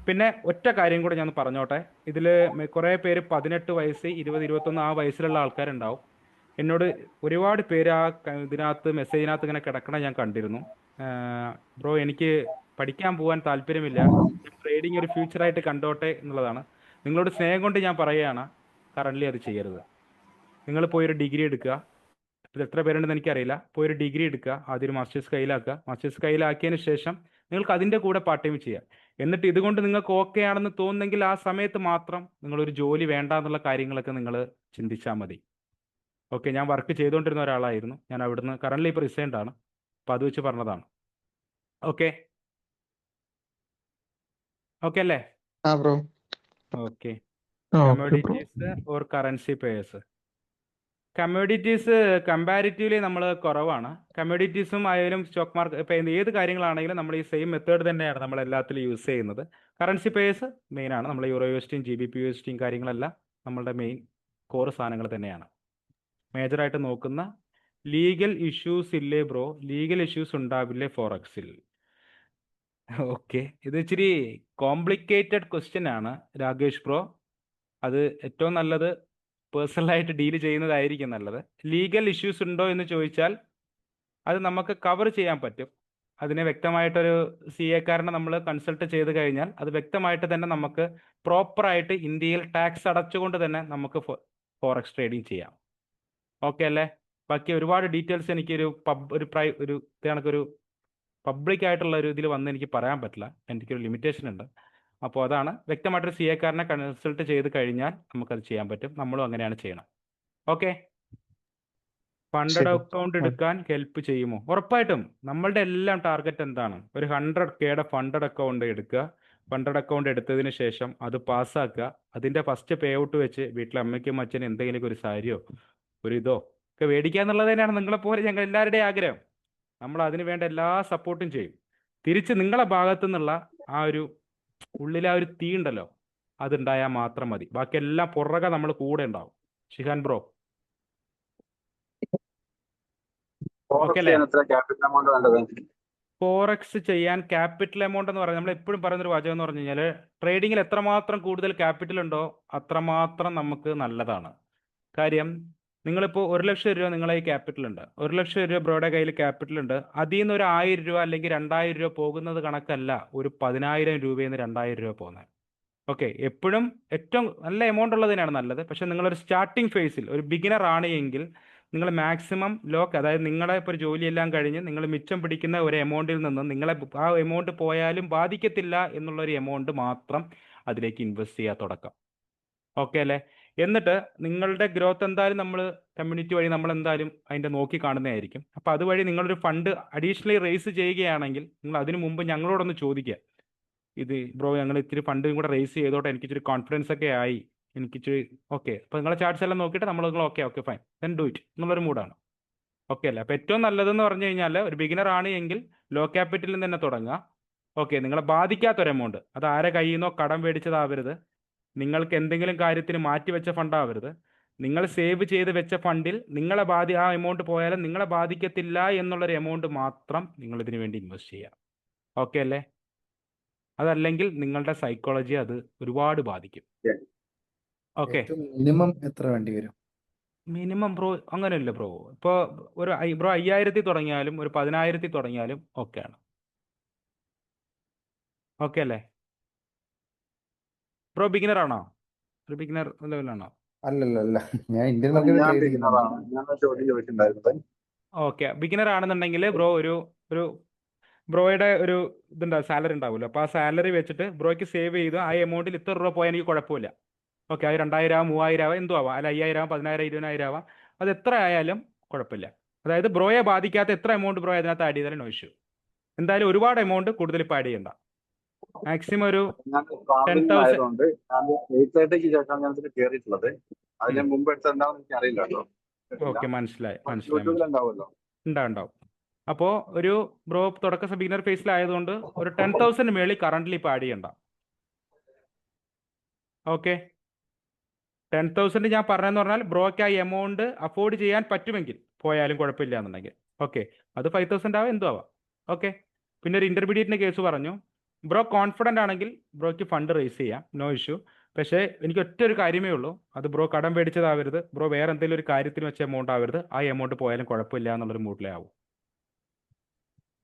Speaker 4: പിന്നെ ഒറ്റ കാര്യം കൂടെ ഞാൻ പറഞ്ഞോട്ടെ. ഇതിൽ കുറേ പേര് 18 വയസ്സ് 20 21 ആ വയസ്സിലുള്ള ആൾക്കാരുണ്ടാവും. എന്നോട് ഒരുപാട് പേര് ആ ഇതിനകത്ത് മെസ്സേജിനകത്ത് ഇങ്ങനെ കിടക്കണം ഞാൻ കണ്ടിരുന്നു. ബ്രോ എനിക്ക് പഠിക്കാൻ പോകാൻ താല്പര്യമില്ല, ട്രേഡിംഗ് ഒരു ഫ്യൂച്ചറായിട്ട് കണ്ടോട്ടെ എന്നുള്ളതാണ്. നിങ്ങളോട് സ്നേഹം കൊണ്ട് ഞാൻ പറയുകയാണ്, കറൻ്റ്ലി അത് ചെയ്യരുത്. നിങ്ങൾ പോയൊരു ഡിഗ്രി എടുക്കുക. ഇത് എത്ര പേരുണ്ടെന്ന് എനിക്കറിയില്ല. പോയൊരു ഡിഗ്രി എടുക്കുക, ആദ്യം ഒരു മാസ്റ്റേഴ്സ് കയ്യിലാക്കുക. മാസ്റ്റേഴ്സ് കയ്യിലാക്കിയതിന് ശേഷം നിങ്ങൾക്ക് അതിൻ്റെ കൂടെ പാർട്ട് ടൈം ചെയ്യാം. എന്നിട്ട് ഇതുകൊണ്ട് നിങ്ങൾക്ക് ഓക്കെ ആണെന്ന് തോന്നുന്നെങ്കിൽ ആ സമയത്ത് മാത്രം നിങ്ങളൊരു ജോലി വേണ്ട എന്നുള്ള കാര്യങ്ങളൊക്കെ നിങ്ങൾ ചിന്തിച്ചാൽ മതി. ഓക്കെ, ഞാൻ വർക്ക് ചെയ്തുകൊണ്ടിരുന്ന ഒരാളായിരുന്നു. ഞാൻ അവിടുന്ന് കറൻ്റ്ലി ഇപ്പോൾ റിസൈൻഡ് ആണ്. അപ്പോൾ അത് വെച്ച് പറഞ്ഞതാണ്. ഓക്കെ ഓക്കെ അല്ലേ?
Speaker 2: Bro
Speaker 4: okay,
Speaker 6: okay bro.
Speaker 4: Commodities or currency payers. Commodities comparatively നമ്മൾ കുറവാണ്. കമ്മോഡിറ്റീസും ആയാലും സ്റ്റോക്ക് മാർക്കറ്റ് ഇപ്പം ഏത് കാര്യങ്ങളാണെങ്കിലും നമ്മൾ ഈ സെയിം മെത്തേഡ് തന്നെയാണ് നമ്മൾ എല്ലാത്തിലും യൂസ് ചെയ്യുന്നത്. കറൻസി പേയേഴ്സ് മെയിനാണ്. നമ്മൾ യൂറോ യുഎസ്ഡിയും GBP USDയും കാര്യങ്ങളെല്ലാം നമ്മളുടെ മെയിൻ കോർ സാധനങ്ങൾ തന്നെയാണ്. മേജറായിട്ട് നോക്കുന്ന ലീഗൽ ഇഷ്യൂസ് ഇല്ലേ ബ്രോ? ലീഗൽ ഇഷ്യൂസ് ഉണ്ടാവില്ലേ ഫോറക്സിൽ? ഓക്കെ, ഇത് ഇച്ചിരി കോംപ്ലിക്കേറ്റഡ് ക്വസ്റ്റ്യൻ ആണ് രാകേഷ് ബ്രോ. അത് ഏറ്റവും നല്ലത് പേഴ്സണലായിട്ട് ഡീൽ ചെയ്യുന്നതായിരിക്കും നല്ലത്. ലീഗൽ ഇഷ്യൂസ് ഉണ്ടോ എന്ന് ചോദിച്ചാൽ അത് നമുക്ക് കവർ ചെയ്യാൻ പറ്റും. അതിനെ വ്യക്തമായിട്ടൊരു CA-കാരനെ നമ്മൾ കൺസൾട്ട് ചെയ്ത് കഴിഞ്ഞാൽ അത് വ്യക്തമായിട്ട് തന്നെ നമുക്ക് പ്രോപ്പറായിട്ട് ഇന്ത്യയിൽ ടാക്സ് അടച്ചുകൊണ്ട് തന്നെ നമുക്ക് ഫോറക്സ് ട്രേഡിംഗ് ചെയ്യാം. ഓക്കെ അല്ലേ? ബാക്കി ഒരുപാട് ഡീറ്റെയിൽസ് എനിക്കൊരു ഒരു കണക്കൊരു പബ്ലിക് ആയിട്ടുള്ള ഒരു ഇതിൽ വന്ന് എനിക്ക് പറയാൻ പറ്റില്ല, എനിക്കൊരു ലിമിറ്റേഷൻ ഉണ്ട്. അപ്പോൾ അതാണ്, വ്യക്തമായിട്ടൊരു CA-കാരനെ കൺസൾട്ട് ചെയ്ത് കഴിഞ്ഞാൽ നമുക്കത് ചെയ്യാൻ പറ്റും. നമ്മളും അങ്ങനെയാണ് ചെയ്യണം. ഓക്കെ, ഫണ്ടഡ്
Speaker 2: ശരി.
Speaker 4: അക്കൗണ്ട് എടുക്കാൻ ഹെൽപ്പ് ചെയ്യുമോ? ഉറപ്പായിട്ടും. നമ്മളുടെ എല്ലാം ടാർഗറ്റ് എന്താണ്? ഒരു 100K ഫണ്ടഡ് അക്കൗണ്ട് എടുക്കുക. ഫണ്ടഡ് അക്കൗണ്ട് എടുത്തതിന് ശേഷം അത് പാസ്സാക്കുക. അതിൻ്റെ ഫസ്റ്റ് പേ ഔട്ട് വെച്ച് വീട്ടിലെ അമ്മയ്ക്കും അച്ഛനും എന്തെങ്കിലും ഒരു സാരിയോ ഒരു ഇതോ ഒക്കെ മേടിക്കുക എന്നുള്ളത് തന്നെയാണ് നിങ്ങളെപ്പോലെ ഞങ്ങൾ എല്ലാവരുടെയും ആഗ്രഹം. നമ്മൾ അതിന് വേണ്ട എല്ലാ സപ്പോർട്ടും ചെയ്യും. തിരിച്ച് നിങ്ങളെ ഭാഗത്തു നിന്നുള്ള ആ ഒരു ഉള്ളിലെ ആ ഒരു തീ ഉണ്ടല്ലോ, അതുണ്ടായാൽ മാത്രം മതി. ബാക്കിയെല്ലാം പുറകെ നമ്മൾ കൂടെ ഉണ്ടാവും. ഷിഹാൻ ബ്രോ ഓക്കെ അല്ലേ? ഫോറക്സ് ചെയ്യാൻ ക്യാപിറ്റൽ എമൗണ്ട് എന്ന് പറഞ്ഞാൽ നമ്മൾ എപ്പോഴും പറയുന്നൊരു വാചകം എന്ന് പറഞ്ഞു കഴിഞ്ഞാൽ, ട്രേഡിങ്ങിൽ എത്രമാത്രം കൂടുതൽ ക്യാപിറ്റൽ ഉണ്ടോ അത്രമാത്രം നമുക്ക് നല്ലതാണ്. കാര്യം, നിങ്ങളിപ്പോൾ 1 ലക്ഷം രൂപ നിങ്ങളെ ഈ ക്യാപിറ്റൽ ഉണ്ട്, 1 ലക്ഷം രൂപ ബ്രോയുടെ കയ്യിൽ ക്യാപിറ്റൽ ഉണ്ട്. അതിൽ നിന്ന് ഒരു 1000 രൂപ അല്ലെങ്കിൽ 2000 രൂപ പോകുന്നത് കണക്കല്ല ഒരു 10,000 രൂപയിൽ നിന്ന് 2000 രൂപ പോകുന്നത്. ഓക്കെ, എപ്പോഴും ഏറ്റവും നല്ല എമൗണ്ട് ഉള്ളതിനാണ് നല്ലത്. പക്ഷെ നിങ്ങളൊരു സ്റ്റാർട്ടിംഗ് ഫേസിൽ ഒരു ബിഗിനർ ആണ് എങ്കിൽ നിങ്ങൾ മാക്സിമം അതായത് നിങ്ങളെ ഇപ്പോൾ ഒരു ജോലിയെല്ലാം കഴിഞ്ഞ് നിങ്ങൾ മിച്ചം പിടിക്കുന്ന ഒരു എമൗണ്ടിൽ നിന്ന് നിങ്ങളെ ആ എമൗണ്ട് പോയാലും ബാധിക്കത്തില്ല എന്നുള്ളൊരു എമൗണ്ട് മാത്രം അതിലേക്ക് ഇൻവെസ്റ്റ് ചെയ്യാൻ തുടക്കം. ഓക്കെ അല്ലേ? എന്നിട്ട് നിങ്ങളുടെ ഗ്രോത്ത് എന്തായാലും നമ്മൾ കമ്മ്യൂണിറ്റി വഴി നമ്മൾ എന്തായാലും അതിൻ്റെ നോക്കി കാണുന്നതായിരിക്കും. അപ്പോൾ അതുവഴി നിങ്ങളൊരു ഫണ്ട് അഡീഷണലി റേസ് ചെയ്യുകയാണെങ്കിൽ നിങ്ങൾ അതിനു മുമ്പ് ഞങ്ങളോടൊന്ന് ചോദിക്കുക, ഇത് ബ്രോ ഞങ്ങൾ ഇത്തിരി ഫണ്ടും കൂടെ റേസ് ചെയ്തോട്ടെ, എനിക്ക് ഇച്ചിരി കോൺഫിഡൻസ് ഒക്കെ ആയി, എനിക്കിച്ചിരി ഓക്കെ. അപ്പോൾ നിങ്ങളെ ചാർട്ട്സ് എല്ലാം നോക്കിയിട്ട് നമ്മൾ okay fine then do it എന്നുള്ളൊരു മൂഡാണ്. ഓക്കെ അല്ലേ? അപ്പോൾ ഏറ്റവും നല്ലതെന്ന് പറഞ്ഞു കഴിഞ്ഞാൽ ഒരു ബിഗിനർ ആണ് എങ്കിൽ ലോ ക്യാപിറ്റലിൽ തന്നെ തുടങ്ങുക. ഓക്കെ, നിങ്ങളെ ബാധിക്കാത്തൊരു എമൗണ്ട്, അത് ആരെ കയ്യിൽ നിന്നോ കടം മേടിച്ചതാവരുത്, നിങ്ങൾക്ക് എന്തെങ്കിലും കാര്യത്തിന് മാറ്റിവെച്ച ഫണ്ടാവരുത്. നിങ്ങൾ സേവ് ചെയ്ത് വെച്ച ഫണ്ടിൽ നിങ്ങളെ ആ എമൗണ്ട് പോയാലും നിങ്ങളെ ബാധിക്കത്തില്ല എന്നുള്ളൊരു എമൗണ്ട് മാത്രം നിങ്ങൾ ഇതിനു വേണ്ടി ഇൻവെസ്റ്റ് ചെയ്യുക. ഓക്കെ അല്ലേ? അതല്ലെങ്കിൽ നിങ്ങളുടെ സൈക്കോളജി അത് ഒരുപാട് ബാധിക്കും. ഓക്കെ,
Speaker 9: മിനിമം എത്ര വേണ്ടി വരും?
Speaker 4: മിനിമം ബ്രോ അങ്ങനെയല്ല ബ്രോ. ഇപ്പോൾ ബ്രോ 5000 തുടങ്ങിയാലും ഒരു 10,000 തുടങ്ങിയാലും ഓക്കെ ആണ്. ഓക്കെ അല്ലേ? ബ്രോ ബിഗിനർ ആണോ? ഒരു ബിഗിനർ ലെവലാണോ?
Speaker 9: അല്ലല്ല, ഞാൻ ഇന്ത്യൻ മാർക്കറ്റ് ട്രേഡ് ചെയ്യുന്നുണ്ട്.
Speaker 4: ഓക്കെ, ബിഗിനർ ആണെന്നുണ്ടെങ്കിൽ ബ്രോ ഒരു ബ്രോയുടെ ഒരു സാലറി ഉണ്ടാവുമല്ലോ. അപ്പോൾ ആ സാലറി വെച്ചിട്ട് ബ്രോയ്ക്ക് സേവ് ചെയ്ത് ആ എമൗണ്ടിൽ ഇത്ര രൂപ പോയാൽ എനിക്ക് കുഴപ്പമില്ല. ഓക്കെ, അത് 2000 ആവാം, 3000 ആവാം, എന്തും ആവാം, അല്ല 5000 ആവാം, 10,000, 20,000 ആവാം, അത് എത്ര ആയാലും കുഴപ്പമില്ല. അതായത് ബ്രോയെ ബാധിക്കാത്ത എത്ര എമൗണ്ട് ബ്രോ അതിനകത്ത് ആഡ് ചെയ്താലും നോ ഇഷ്യൂ. എന്തായാലും ഒരുപാട് എമൗണ്ട് കൂടുതൽ ഇപ്പോൾ ആഡ് ചെയ്യണ്ട. മാക്സിമം ഒരു
Speaker 5: ഞാൻ ട്രാവലിംഗ്
Speaker 4: 10,000.
Speaker 5: ആയതുകൊണ്ട് ഞാൻ 8:30ക്ക് ശേഷം ഞാൻ ഇതിൽ കയറിയിട്ടുള്ളത്. അതിന് മുമ്പ് എടുത്ത് എന്താണെന്ന് എനിക്ക് അറിയില്ല കേട്ടോ.
Speaker 4: ഓക്കെ, മനസ്സിലായി.
Speaker 5: യൂട്യൂബിൽ ഉണ്ടാവുമല്ലോ.
Speaker 4: ഉണ്ടാവും. അപ്പോൾ ഒരു ബ്രോ തുടക്ക ബിഗിനർ ഫേസിലായതുകൊണ്ട് ഒരു 10,000 മേളിൽ കറണ്ട്ലി ഇപ്പോൾ ആഡ് ചെയ്യണ്ട. ഓക്കെ, 10,000 ഞാൻ പറഞ്ഞതെന്ന് പറഞ്ഞാൽ ബ്രോയ്ക്ക് ആ എമൗണ്ട് അഫോർഡ് ചെയ്യാൻ പറ്റുമെങ്കിൽ പോയാലും കുഴപ്പമില്ല എന്നുണ്ടെങ്കിൽ ഓക്കെ, അത് 5,000 ആവാം, എന്തും ആവാം. ഓക്കെ, പിന്നെ ഒരു ഇൻ്റർമീഡിയറ്റിൻ്റെ കേസ് പറഞ്ഞു. ബ്രോ കോൺഫിഡൻ്റ് ആണെങ്കിൽ ബ്രോയ്ക്ക് ഫണ്ട് റേസ് ചെയ്യാം, നോ ഇഷ്യൂ. പക്ഷേ എനിക്ക് ഒറ്റ ഒരു കാര്യമേ ഉള്ളൂ, അത് ബ്രോ കടം മേടിച്ചതാവരുത്, ബ്രോ വേറെ എന്തെങ്കിലും ഒരു കാര്യത്തിന് വെച്ച എമൗണ്ട് ആവരുത്. ആ എമൗണ്ട് പോയാലും കുഴപ്പമില്ല എന്നുള്ളൊരു മൂഡിലേ ആവും.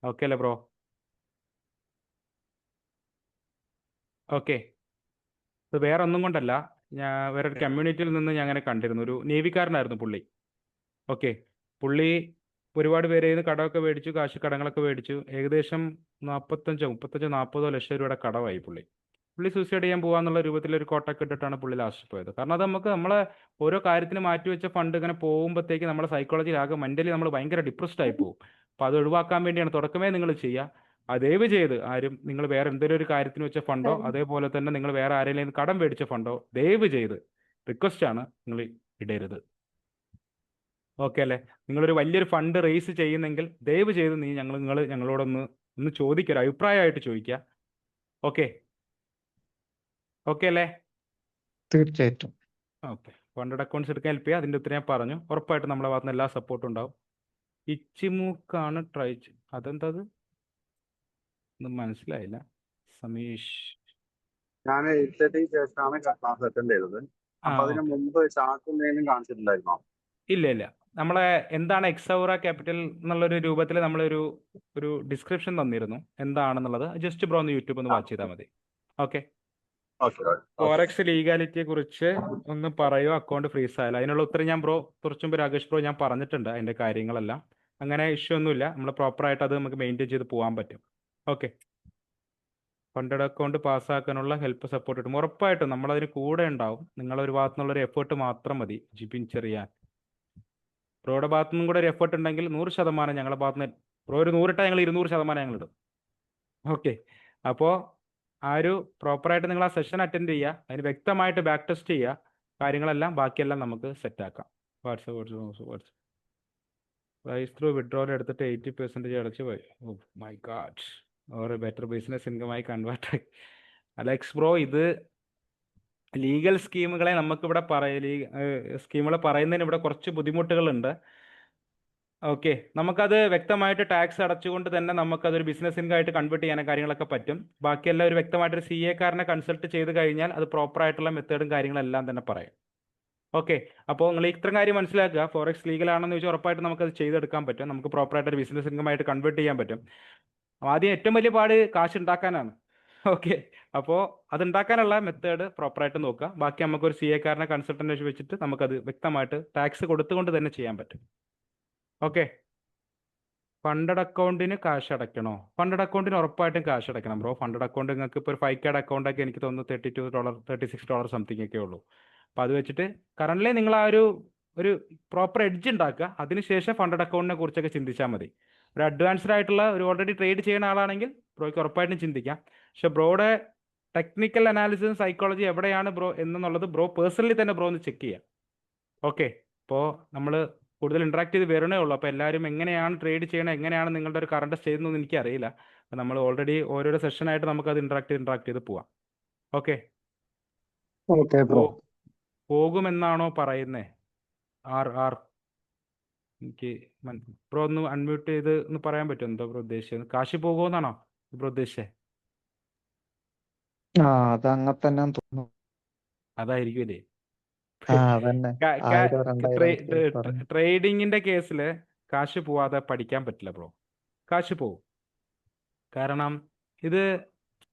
Speaker 4: ഓക്കെ അല്ലേ ബ്രോ? ഓക്കെ, ഇത് വേറെ ഒന്നും കൊണ്ടല്ല, ഞാൻ വേറൊരു കമ്മ്യൂണിറ്റിയിൽ നിന്ന് ഞാൻ അങ്ങനെ കണ്ടിരുന്നു. ഒരു നേവിക്കാരനായിരുന്നു പുള്ളി. ഓക്കെ, പുള്ളി ഒരുപാട് പേര് ഇത് കടമൊക്കെ മേടിച്ചു, കടങ്ങളൊക്കെ മേടിച്ചു. ഏകദേശം 35-40 ലക്ഷം രൂപയുടെ കടമായി പുള്ളി സൂസൈഡ് ചെയ്യാൻ പോകാന്നുള്ള രൂപത്തിലൊരു കോട്ടൊക്കെ ഇട്ടിട്ടാണ് പുള്ളി ലാസ്റ്റ് പോയത്. കാരണം അത് നമ്മളെ ഓരോ കാര്യത്തിന് മാറ്റി വെച്ച ഫണ്ട് ഇങ്ങനെ പോകുമ്പോഴത്തേക്ക് നമ്മുടെ സൈക്കോളജിയിലാകെ മെൻ്റലി നമ്മൾ ഭയങ്കര ഡിപ്രസ്ഡ് ആയി പോകും. അപ്പോൾ അത് ഒഴിവാക്കാൻ വേണ്ടിയാണ് തുടക്കമേ നിങ്ങൾ ചെയ്യുക. ദയവ് ചെയ്ത് ആരും നിങ്ങൾ വേറെ എന്തെങ്കിലും ഒരു കാര്യത്തിന് വെച്ച ഫണ്ടോ അതേപോലെ തന്നെ നിങ്ങൾ വേറെ ആരെങ്കിലും കടം മേടിച്ച ഫണ്ടോ ദയവ് ചെയ്ത് റിക്വസ്റ്റ് ആണ് നിങ്ങൾ ഇടരുത്. ഓക്കെ അല്ലേ? നിങ്ങളൊരു വലിയൊരു ഫണ്ട് റേസ് ചെയ്യുന്നെങ്കിൽ ദയവ് ചെയ്ത് നിങ്ങൾ ഞങ്ങളോടൊന്ന് ചോദിക്കുക, അഭിപ്രായമായിട്ട് ചോദിക്കുക. ഓക്കെ ഓക്കെ അല്ലേ?
Speaker 2: തീർച്ചയായിട്ടും.
Speaker 4: ഓക്കെ, ഫണ്ടഡ് അക്കൗണ്ട്സ് എടുക്കാൻ ഹെൽപ്പ് ചെയ്യുക. അതിൻ്റെ ഉത്തരം ഞാൻ പറഞ്ഞു. ഉറപ്പായിട്ടും നമ്മളെ ഭാഗത്ത് നിന്ന് എല്ലാ സപ്പോർട്ടും ഉണ്ടാവും. ഇച്ചിമൂക്കാണ് ട്രൈ അതെന്താ അത് ഒന്നും മനസ്സിലായില്ല. സമീഷ്,
Speaker 5: ഞാൻ 8:30ക്ക് ശേഷമാണ് ക്ലാസ് അറ്റൻഡ് ചെയ്തത്. അപ്പൊ അതിന്
Speaker 4: ഓക്കെ.
Speaker 5: മുമ്പ് ചാർട്ട് എന്തെങ്കിലും കാണിച്ചിട്ടുണ്ടായിരുന്നോ?
Speaker 4: ഇല്ല, നമ്മളെ എന്താണ് എക്സൗറ ക്യാപിറ്റൽ എന്നുള്ളൊരു രൂപത്തിൽ നമ്മളൊരു ഡിസ്ക്രിപ്ഷൻ തന്നിരുന്നു എന്താണെന്നുള്ളത്. ജസ്റ്റ് ബ്രോ ഒന്ന് യൂട്യൂബ് ഒന്ന് വാച്ച് ചെയ്താൽ മതി. ഓക്കെ, ഫോറക്സ് ലീഗാലിറ്റിയെ കുറിച്ച് ഒന്ന് പറയോ, അക്കൗണ്ട് ഫ്രീസ് ആയാലും അതിനുള്ള ഉത്തരം ഞാൻ കുറച്ചു മുമ്പ് രാകേഷ് ബ്രോ ഞാൻ പറഞ്ഞിട്ടുണ്ട്. അതിൻ്റെ കാര്യങ്ങളെല്ലാം അങ്ങനെ ഇഷ്യൂ ഒന്നുമില്ല. നമ്മൾ പ്രോപ്പറായിട്ട് അത് നമുക്ക് മെയിൻറ്റെയിൻ ചെയ്ത് പോകാൻ പറ്റും. ഓക്കെ, ഫണ്ടഡ് അക്കൗണ്ട് പാസ്സാക്കാനുള്ള ഹെൽപ്പ് സപ്പോർട്ട് കിട്ടും. ഉറപ്പായിട്ടും നമ്മളതിന് കൂടെ ഉണ്ടാവും. നിങ്ങളൊരു ഭാഗത്തു നിന്നുള്ളൊരു എഫേർട്ട് മാത്രം മതി. ജിബിൻ ചെറിയാൻ ബ്രോയുടെ ഭാഗത്തു നിന്നും കൂടെ ഒരു എഫേർട്ട് ഉണ്ടെങ്കിൽ 100% ഞങ്ങളുടെ ഭാഗത്ത് നിന്ന് ബ്രോ ഒരു 100 ഇട്ടാൽ ഞങ്ങൾ 200% ഞങ്ങളിടും. ഓക്കെ, അപ്പോൾ ആ ഒരു പ്രോപ്പറായിട്ട് നിങ്ങൾ ആ സെഷൻ അറ്റൻഡ് ചെയ്യുക, അതിന് വ്യക്തമായിട്ട് ബാക്ക് ടെസ്റ്റ് ചെയ്യുക, കാര്യങ്ങളെല്ലാം ബാക്കിയെല്ലാം നമുക്ക് സെറ്റാക്കാം. വാട്സപ്പ് പ്രൈസ് ത്രൂ വിഡ്രോൽ എടുത്തിട്ട് 80% അടച്ച് പോയി. ഓ മൈ ഗാഡ്, ഒരു ബെറ്റർ ബിസിനസ് ഇൻകമായി കൺവേർട്ട്. അലക്സ് ബ്രോ, ഇത് ലീഗൽ സ്കീമുകളെ നമുക്കിവിടെ സ്കീമുകൾ പറയുന്നതിന് ഇവിടെ കുറച്ച് ബുദ്ധിമുട്ടുകളുണ്ട്. ഓക്കെ, നമുക്കത് വ്യക്തമായിട്ട് ടാക്സ് അടച്ചുകൊണ്ട് തന്നെ നമുക്കതൊരു ബിസിനസ് ഇൻകം ആയിട്ട് കൺവേർട്ട് ചെയ്യാൻ കാര്യങ്ങളൊക്കെ പറ്റും. ബാക്കിയെല്ലാം ഒരു വ്യക്തമായിട്ടൊരു CA കാരനെ കൺസൾട്ട് ചെയ്ത് കഴിഞ്ഞാൽ അത് പ്രോപ്പറായിട്ടുള്ള മെത്തേഡും കാര്യങ്ങളെല്ലാം തന്നെ പറയും. ഓക്കെ, അപ്പോൾ നിങ്ങൾ ഇത്രയും കാര്യം മനസ്സിലാക്കുക. ഫോറക്സ് ലീഗൽ ആണെന്ന് ചോദിച്ചാൽ ഉറപ്പായിട്ട് നമുക്കത് ചെയ്തെടുക്കാൻ പറ്റും. നമുക്ക് പ്രോപ്പറായിട്ടൊരു ബിസിനസ് ഇൻകം ആയിട്ട് കൺവേർട്ട് ചെയ്യാൻ പറ്റും. ആദ്യം ഏറ്റവും വലിയ പാട് കാശ് ഉണ്ടാക്കാനാണ്. ഓക്കെ, അപ്പോൾ അത് ഉണ്ടാക്കാനുള്ള മെത്തേഡ് പ്രോപ്പറായിട്ട് നോക്കുക. ബാക്കി നമുക്കൊരു CA കാരനെ കൺസൾട്ടൻ്റ് വെച്ചിട്ട് നമുക്കത് വ്യക്തമായിട്ട് ടാക്സ് കൊടുത്തുകൊണ്ട് തന്നെ ചെയ്യാൻ പറ്റും. ഓക്കെ, ഫണ്ടഡ് അക്കൗണ്ടിന് കാശ് അടയ്ക്കണോ? ഫണ്ടഡ് അക്കൗണ്ടിന് ഉറപ്പായിട്ടും കാശ് അടയ്ക്കണം ബ്രോ. ഫണ്ടഡ് അക്കൗണ്ട് നിങ്ങൾക്ക് ഇപ്പോൾ ഒരു 5 CAD അക്കൗണ്ടൊക്കെ എനിക്ക് തോന്നുന്നു $32 $36 സംതിങ് ഒക്കെ ഉള്ളൂ. അപ്പോൾ അത് വെച്ചിട്ട് കറൻ്റ്ലി നിങ്ങൾ ആ ഒരു പ്രോപ്പർ എഡ്ജ് ഉണ്ടാക്കുക. അതിനുശേഷം ഫണ്ടഡ് അക്കൗണ്ടിനെ കുറിച്ചൊക്കെ ചിന്തിച്ചാൽ മതി. ഒരു അഡ്വാൻസ്ഡ് ആയിട്ടുള്ള ഒരു ഓൾറെഡി ട്രേഡ് ചെയ്യുന്ന ആളാണെങ്കിൽ ബ്രോയ്ക്ക് ഉറപ്പായിട്ടും ചിന്തിക്കാം. പക്ഷെ ബ്രോയുടെ ടെക്നിക്കൽ അനാലിസിസും സൈക്കോളജി എവിടെയാണ് ബ്രോ എന്നുള്ളത് ബ്രോ പേഴ്സണലി തന്നെ ബ്രോ ഒന്ന് ചെക്ക് ചെയ്യാം. ഓക്കെ, ഇപ്പോൾ നമ്മൾ കൂടുതൽ ഇൻട്രാക്ട് ചെയ്ത് വരണേ ഉള്ളൂ. അപ്പോൾ എല്ലാവരും എങ്ങനെയാണ് ട്രേഡ് ചെയ്യണത്, എങ്ങനെയാണ് നിങ്ങളുടെ ഒരു കറണ്ട് ചെയ്യുന്നതെന്ന് എനിക്കറിയില്ല. അപ്പോൾ നമ്മൾ ഓൾറെഡി ഓരോരോ സെഷനായിട്ട് നമുക്കത് ഇൻട്രാക്ട് ചെയ്ത് പോവാം. ഓക്കെ, പോകുമെന്നാണോ പറയുന്നേ? എനിക്ക് ബ്രോ ഒന്ന് അൺമ്യൂട്ട് ചെയ്ത് ഒന്ന് പറയാൻ പറ്റുമോ എന്താ ബ്രോ ഉദ്ദേശിച്ചത്? കാശി പോകുമെന്നാണോ ബ്രോ ഉദ്ദേശിച്ചത്?
Speaker 2: അത് അങ്ങനെ തന്നെ തോന്നുന്നു.
Speaker 4: അതായിരിക്കും അല്ലേ?
Speaker 2: അതന്നെ 1000-2000
Speaker 4: ട്രേഡിങ്ങിന്റെ കേസിൽ കാശ് പോവാതെ പഠിക്കാൻ പറ്റില്ല ബ്രോ. കാശ് പോകും. കാരണം ഇത്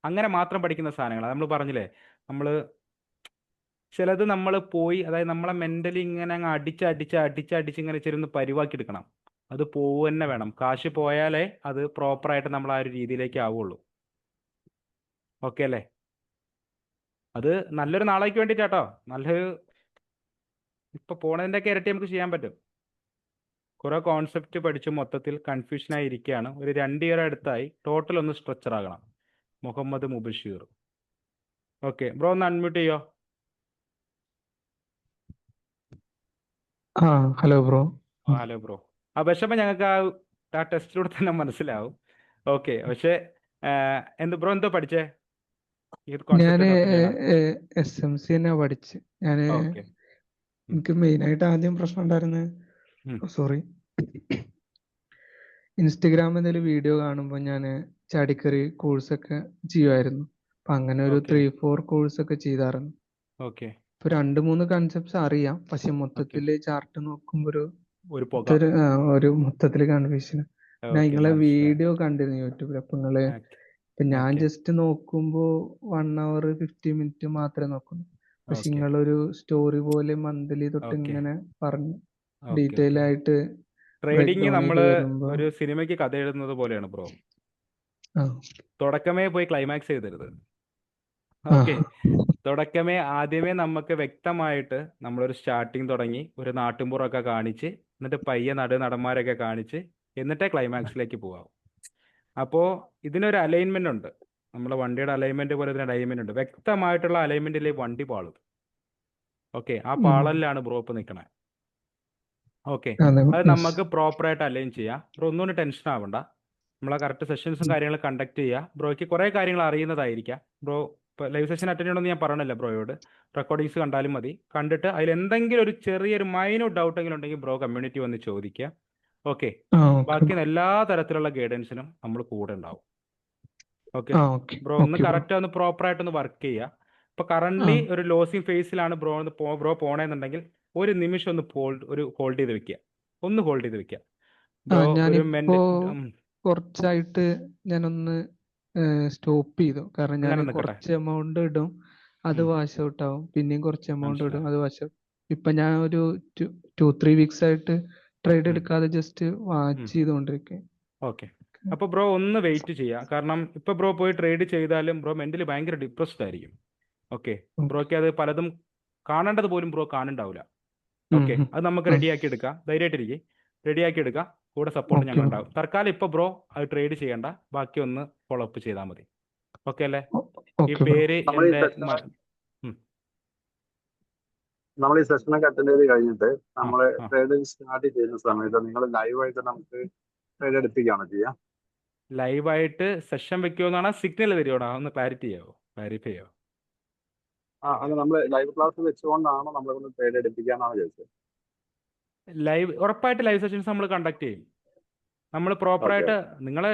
Speaker 4: അങ്ങനെ മാത്രം പഠിക്കുന്ന സാധനങ്ങളാണ്. നമ്മൾ പറഞ്ഞില്ലേ, ചിലത് നമ്മൾ പോയി, അതായത് നമ്മളെ മെന്റലി ഇങ്ങനെ അങ്ങ് അടിച്ച് ഇങ്ങനെ ചെറുന്ന് പരിവാക്കി എടുക്കണം. അത് പോവുക തന്നെ വേണം. കാശ് പോയാലേ അത് പ്രോപ്പറായിട്ട് നമ്മൾ ആ ഒരു രീതിയിലേക്ക് ആവുള്ളൂ. ഓക്കെ അല്ലേ? അത് നല്ലൊരു നാളേക്ക് വേണ്ടിയിട്ടാട്ടോ. നല്ലൊരു ഇപ്പൊ പോണതിൻ്റെ ഒക്കെ ഇരട്ടി നമുക്ക് ചെയ്യാൻ പറ്റും. കുറെ കോൺസെപ്റ്റ് പഠിച്ച് മൊത്തത്തിൽ കൺഫ്യൂഷനായി ഇരിക്കുകയാണ്. ഒരു 2 ഇയർ അടുത്തായി ടോട്ടൽ ഒന്ന് സ്ട്രക്ചർ ആകണം. മുഹമ്മദ് മുബഷീർ. ഓക്കെ ബ്രോ ഒന്ന് അൺമ്യൂട്ട് ചെയ്യോ.
Speaker 6: Hello bro.
Speaker 4: Hello bro. വിഷമം ഞങ്ങൾക്ക് ആ ടെസ്റ്റിലൂടെ തന്നെ മനസ്സിലാവും. ഓക്കെ പക്ഷേ എന്ത് ബ്രോ എന്തോ പഠിച്ചേ? ഈ
Speaker 6: ഞാന്
Speaker 4: കോൺസെപ്റ്റ് നോക്കിയാണ്.
Speaker 6: SMC തന്നെയാ പഠിച്ച്.
Speaker 4: ഓക്കെ.
Speaker 6: എനിക്ക് മെയിനായിട്ട് ആദ്യം പ്രശ്നം ഉണ്ടായിരുന്നത്, സോറി, ഇൻസ്റ്റഗ്രാമിൽ എന്തെങ്കിലും വീഡിയോ കാണുമ്പോൾ ഞാൻ ചാടിക്കറി കോഴ്സൊക്കെ ചെയ്യുമായിരുന്നു. അപ്പൊ അങ്ങനെ ഒരു
Speaker 4: ഓക്കെ
Speaker 6: 3-4 കോഴ്സൊക്കെ ചെയ്തായിരുന്നു.
Speaker 4: ഓക്കെ
Speaker 6: ഇപ്പൊ 2-3 കൺസെപ്റ്റ്സ് അറിയാം, പക്ഷെ
Speaker 4: ഓക്കെ.
Speaker 6: മൊത്തത്തില് ചാർട്ട് നോക്കുമ്പോ
Speaker 4: ഒരു പുക.
Speaker 6: ഒരു മൊത്തത്തില് കൺഫ്യൂഷൻ. ഞാൻ
Speaker 4: ഓക്കെ
Speaker 6: നിങ്ങളെ
Speaker 4: മനസ്സിലായി.
Speaker 6: വീഡിയോ കണ്ടിരുന്നു യൂട്യൂബിൽ. അപ്പൊ ഇപ്പൊ ഞാൻ
Speaker 4: ഓക്കെ
Speaker 6: ജസ്റ്റ് നോക്കുമ്പോ 1 hour 50 minute മാത്രമേ നോക്കുള്ളൂ. പക്ഷെ
Speaker 4: ഓക്കെ
Speaker 6: നിങ്ങളൊരു സ്റ്റോറി പോലെ മന്ത്ലി തൊട്ട്
Speaker 4: ഓക്കെ
Speaker 6: ഇങ്ങനെ പറഞ്ഞു
Speaker 4: ഓക്കെ
Speaker 6: ഡീറ്റെയിൽ
Speaker 4: ഓക്കെ.
Speaker 6: ആയിട്ട് ബ്രേക്ക്
Speaker 4: ട്രേഡിങ്
Speaker 6: ഡൗൺ
Speaker 4: നമ്മൾ
Speaker 6: ചെയ്ത് വരുമ്പോ
Speaker 4: ഒരു സിനിമയ്ക്ക് കഥ എഴുതുന്നത് പോലെയാണ് ബ്രോ.
Speaker 6: ആ
Speaker 4: തുടക്കമേ പോയി ക്ലൈമാക്സ് ചെയ്തരുത്.
Speaker 6: ആ
Speaker 4: ഓക്കെ. ആദ്യമേ നമുക്ക് വ്യക്തമായിട്ട് നമ്മളൊരു സ്റ്റാർട്ടിങ് തുടങ്ങി ഒരു നാട്ടുമ്പുറമൊക്കെ കാണിച്ച് എന്നിട്ട് പയ്യെ നടന്മാരൊക്കെ കാണിച്ച് എന്നിട്ടേ ക്ലൈമാക്സിലേക്ക് പോകാം. അപ്പോൾ ഇതിനൊരു അലൈൻമെന്റ് ഉണ്ട്. നമ്മുടെ വണ്ടിയുടെ അലൈൻമെന്റ് പോലെ ഇതിന് അലൈൻമെന്റ് ഉണ്ട്. വ്യക്തമായിട്ടുള്ള അലൈൻമെന്റിലെ വണ്ടി പാളും. ഓക്കെ. ആ പാളലിലാണ് ബ്രോ ഇപ്പൊ നിൽക്കണേ. ഓക്കെ.
Speaker 6: അതെ
Speaker 4: അത്
Speaker 6: yes.
Speaker 4: നമുക്ക് പ്രോപ്പറായിട്ട് അലൈൻ ചെയ്യാം. ബ്രോ ഒന്നുകൊണ്ട് ടെൻഷൻ ആവണ്ട. നമ്മളെ കറക്റ്റ് സെഷൻസും കാര്യങ്ങളും കണ്ടക്ട് ചെയ്യുക. ബ്രോയ്ക്ക് കുറേ കാര്യങ്ങൾ അറിയുന്നതായിരിക്കാം. ബ്രോ ഇപ്പോൾ ലൈവ് സെഷൻ അറ്റൻഡ് ചെയ്യണമെന്ന് ഞാൻ പറഞ്ഞില്ല ബ്രോയോട്. റെക്കോർഡിങ്സ് കണ്ടാലും മതി. കണ്ടിട്ട് അതിൽ എന്തെങ്കിലും ഒരു ചെറിയൊരു മൈന്യൂട്ട് ഡൗട്ടെങ്കിലും ഉണ്ടെങ്കിൽ ബ്രോ കമ്മ്യൂണിറ്റി വന്ന് ചോദിക്കുക. ഓക്കെ.
Speaker 6: ഓക്കെ
Speaker 4: ബാക്കി എല്ലാ തരത്തിലുള്ള ഗൈഡൻസിനും നമ്മൾ കൂടെ ഉണ്ടാവും. ഓക്കെ.
Speaker 6: ഓക്കെ
Speaker 4: ബ്രോ ഒന്ന്
Speaker 6: ഓക്കെ ബ്രോ.
Speaker 4: കറക്റ്റ് ഒന്ന് പ്രോപ്പറായിട്ടൊന്ന് വർക്ക് ചെയ്യുക. ഇപ്പോൾ
Speaker 6: ആ
Speaker 4: കറൻ്റ്ലി ഒരു ലോസിങ് ഫേസിലാണ് ബ്രോ പോണേന്നുണ്ടെങ്കിൽ ഒരു നിമിഷം ഒന്ന് ഹോൾഡ് ചെയ്ത് വെക്കുക. ഒന്ന് ഹോൾഡ് ചെയ്ത് വെക്കുക. ബ്രോ ഒരു
Speaker 6: ഞാനിപ്പോ കുറച്ചായിട്ട് ഞാനൊന്ന് സ്റ്റോപ്പ് ചെയ്തു. കാരണം ഞാൻ
Speaker 4: അങ്ങനെ നിൽക്കട്ടെ.
Speaker 6: കുറച്ച് എമൗണ്ട് ഇടും, അത് വാഷ് ഔട്ട് ആവും, പിന്നെയും കുറച്ച് എമൗണ്ട് ഇടും,
Speaker 4: മനസ്സിലായി.
Speaker 6: അത് വാഷ് ഔട്ട്. ഇപ്പൊ ഞാൻ ഒരു 2-3 വീക്സ് ആയിട്ട് ട്രേഡ്
Speaker 4: ഉം.
Speaker 6: എടുക്കാതെ ജസ്റ്റ് വാച്ച്
Speaker 4: ഉം.
Speaker 6: ചെയ്തുകൊണ്ടിരിക്കുക.
Speaker 4: ഓക്കെ. അപ്പോൾ ബ്രോ ഒന്ന് വെയിറ്റ് ചെയ്യുക. കാരണം ഇപ്പോൾ ബ്രോ പോയി ട്രേഡ് ചെയ്താലും ബ്രോ മെന്റലി ഭയങ്കര ഡിപ്രസ്ഡ് ആയിരിക്കും. ഓക്കെ. ബ്രോയ്ക്ക് അത് പലതും കാണേണ്ടത് പോലും ബ്രോ കാണുന്നുണ്ടാവില്ല. ഓക്കെ. അത് നമുക്ക് റെഡിയാക്കി എടുക്കാം. ധൈര്യമായിട്ടിരിക്കും. റെഡിയാക്കി എടുക്കാം. കൂടെ സപ്പോർട്ട്
Speaker 6: ഓക്കെ
Speaker 4: ഞങ്ങൾ
Speaker 6: ബ്രോ.
Speaker 4: ഉണ്ടാവും. തൽക്കാലം ഇപ്പോൾ ബ്രോ അത് ട്രേഡ് ചെയ്യേണ്ട. ബാക്കി ഒന്ന് ഫോളോ അപ്പ് ചെയ്താൽ മതി. ഓക്കെ അല്ലേ? ഈ
Speaker 6: ഓക്കെ ബ്രോ.
Speaker 4: പേര്
Speaker 5: നമ്മൾ ഈ
Speaker 4: എൻ്റെ
Speaker 5: സെഷൻ നമ്മൾ ഈ സെഷനൊക്കെ അറ്റൻഡ് ചെയ്ത് കഴിഞ്ഞിട്ട് നമ്മൾ ട്രേഡിംഗ് സ്റ്റാർട്ട് ചെയ്യുന്ന സമയത്ത് നിങ്ങൾ ലൈവായിട്ട് നമുക്ക് ട്രേഡ് എടുപ്പിക്കുകയാണ് ചെയ്യാം.
Speaker 4: ലൈവായിട്ട് സെഷൻ വെക്കുമെന്നാണ് സിഗ്നൽ തരുമോടാ? ഒന്ന് ക്ലാരിഫൈ ചെയ്യോ?
Speaker 5: അത് നമ്മൾ ലൈവ് ക്ലാസ് വെച്ചുകൊണ്ടാണ് നമ്മളെ ട്രേഡ് എടുപ്പിക്കാന്നാണ് ചോദിച്ചത്.
Speaker 4: ഉറപ്പായിട്ട് ലൈവ് സെഷൻസ് നമ്മൾ കണ്ടക്ട് ചെയ്യും. നമ്മൾ പ്രോപ്പറായിട്ട് നിങ്ങളെ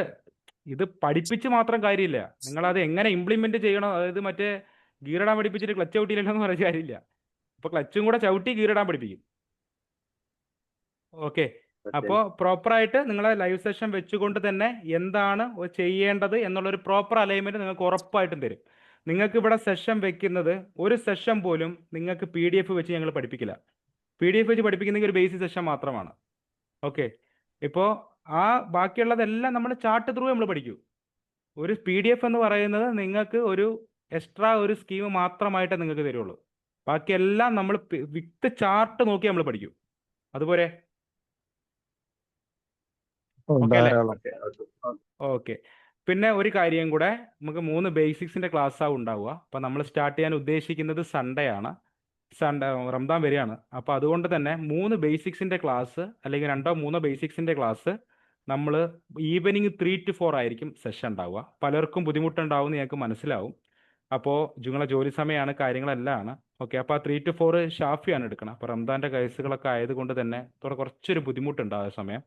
Speaker 4: ഇത് പഠിപ്പിച്ച് മാത്രം കാര്യമില്ല. നിങ്ങളത് എങ്ങനെ ഇംപ്ലിമെന്റ് ചെയ്യണം. അതായത് മറ്റേ ഗീറിടാൻ പഠിപ്പിച്ചിട്ട് ക്ലച്ച് ചവിട്ടിയില്ലെന്ന് പറഞ്ഞ കാര്യമില്ല. അപ്പോൾ ക്ലച്ചും കൂടെ ചവിട്ടി ഗീറിടാൻ പഠിപ്പിക്കും. ഓക്കെ. അപ്പോൾ പ്രോപ്പറായിട്ട് നിങ്ങളെ ലൈവ് സെഷൻ വെച്ചുകൊണ്ട് തന്നെ എന്താണ് ചെയ്യേണ്ടത് എന്നുള്ളൊരു പ്രോപ്പർ അലൈൻമെന്റ് നിങ്ങൾക്ക് ഉറപ്പായിട്ടും തരും. നിങ്ങൾക്ക് ഇവിടെ സെഷൻ വെക്കുന്നത് ഒരു സെഷൻ പോലും നിങ്ങൾക്ക് PDF വെച്ച് ഞങ്ങൾ പഠിപ്പിക്കില്ല. PDF വെച്ച് പഠിപ്പിക്കുന്നെങ്കിൽ ഒരു ബേസിക് സെഷൻ മാത്രമാണ്. ഓക്കെ. ഇപ്പോൾ ആ ബാക്കിയുള്ളതെല്ലാം നമ്മൾ ചാർട്ട് ത്രൂ നമ്മൾ പഠിക്കൂ. ഒരു PDF എന്ന് പറയുന്നത് നിങ്ങൾക്ക് ഒരു എക്സ്ട്രാ ഒരു സ്കീം മാത്രമായിട്ടേ നിങ്ങൾക്ക് തരുള്ളൂ. ബാക്കിയെല്ലാം നമ്മൾ വിത്ത് ചാർട്ട് നോക്കി നമ്മൾ പഠിക്കും. അതുപോലെ ഓക്കെ അല്ലേ? ഓക്കെ. പിന്നെ ഒരു കാര്യം കൂടെ, നമുക്ക് 3 ബേസിക്സിന്റെ ക്ലാസ്സാണ് ഉണ്ടാവുക. അപ്പോൾ നമ്മൾ സ്റ്റാർട്ട് ചെയ്യാൻ ഉദ്ദേശിക്കുന്നത് സൺഡേ ആണ്. റംദാൻ വരികയാണ്. അപ്പോൾ അതുകൊണ്ട് തന്നെ 3 ബേസിക്സിന്റെ ക്ലാസ് അല്ലെങ്കിൽ 2-3 ബേസിക്സിന്റെ ക്ലാസ് നമ്മൾ ഈവനിങ് 3 to 4 ആയിരിക്കും സെഷൻ ഉണ്ടാവുക. പലർക്കും ബുദ്ധിമുട്ടുണ്ടാവും എന്ന് ഞങ്ങൾക്ക് മനസ്സിലാവും. അപ്പോൾ നിങ്ങളെ ജോലി സമയമാണ്, കാര്യങ്ങളെല്ലാം ആണ്. ഓക്കെ. അപ്പോൾ ആ 3 to 4 ഷാഫിയാണ് എടുക്കണം. അപ്പോൾ റംദാൻ്റെ കേസുകളൊക്കെ ആയതുകൊണ്ട് തന്നെ കുറച്ചൊരു ബുദ്ധിമുട്ടുണ്ട് ആ സമയം.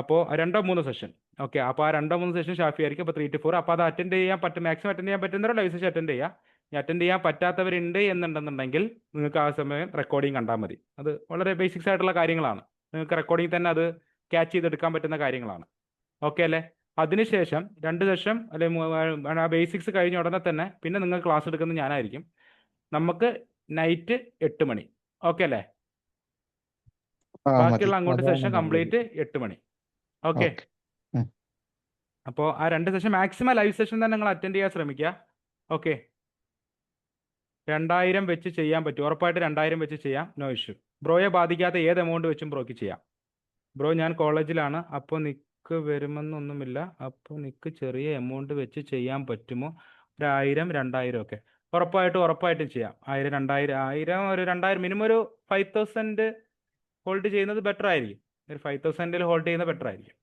Speaker 4: അപ്പോൾ 2-3 സെഷൻ. ഓക്കെ. അപ്പോൾ ആ 2-3 സെഷൻ ഷാഫി ആയിരിക്കും. അപ്പോൾ 3 to 4. അപ്പോൾ അത് അറ്റൻഡ് ചെയ്യാൻ പറ്റും, മാക്സിമം അറ്റൻഡ് ചെയ്യാൻ പറ്റുന്നവരെ ലൈവ് സെഷൻ അറ്റൻഡ് ചെയ്യുക. അറ്റൻഡ് ചെയ്യാൻ പറ്റാത്തവരുണ്ട് എന്നുണ്ടെന്നുണ്ടെങ്കിൽ നിങ്ങൾക്ക് ആ സമയം റെക്കോർഡിങ് കണ്ടാൽ മതി. അത് വളരെ ബേസിക്സ് ആയിട്ടുള്ള കാര്യങ്ങളാണ്. നിങ്ങൾക്ക് റെക്കോർഡിങ് തന്നെ അത് ക്യാച്ച് ചെയ്തെടുക്കാൻ പറ്റുന്ന കാര്യങ്ങളാണ്. ഓക്കെ അല്ലേ? അതിനുശേഷം 2 സെഷൻ അല്ലെങ്കിൽ ആ ബേസിക്സ് കഴിഞ്ഞ ഉടനെ തന്നെ പിന്നെ നിങ്ങൾ ക്ലാസ് എടുക്കുന്നത് ഞാനായിരിക്കും. നമുക്ക് നൈറ്റ് 8 മണി. ഓക്കെ അല്ലേ? ബാക്കിയുള്ള അങ്ങോട്ട് സെഷൻ കംപ്ലീറ്റ് 8 മണി. ഓക്കെ. അപ്പോൾ ആ 2 സെഷൻ മാക്സിമം ലൈവ് സെഷൻ തന്നെ നിങ്ങൾ അറ്റൻഡ് ചെയ്യാൻ ശ്രമിക്കുക. ഓക്കെ. 2000 വെച്ച് ചെയ്യാൻ പറ്റും. ഉറപ്പായിട്ട് 2000 വെച്ച് ചെയ്യാം. No issue. ബ്രോയെ ബാധിക്കാത്ത ഏത് എമൗണ്ട് വെച്ചും ബ്രോയ്ക്ക് ചെയ്യാം. ബ്രോ ഞാൻ കോളേജിലാണ്. അപ്പോൾ നിക്ക് വരുമെന്നൊന്നുമില്ല. അപ്പോൾ നിക്ക് ചെറിയ എമൗണ്ട് വെച്ച് ചെയ്യാൻ പറ്റുമോ? 1000 2000 ഒക്കെ ഉറപ്പായിട്ടും ചെയ്യാം. 1000 2000 ഒരു 2000 മിനിമം ഒരു 5000 ഹോൾഡ് ചെയ്യുന്നത് ബെറ്റർ ആയിരിക്കും. ഒരു 5000 ഹോൾഡ് ചെയ്യുന്നത് ബെറ്റർ ആയിരിക്കും.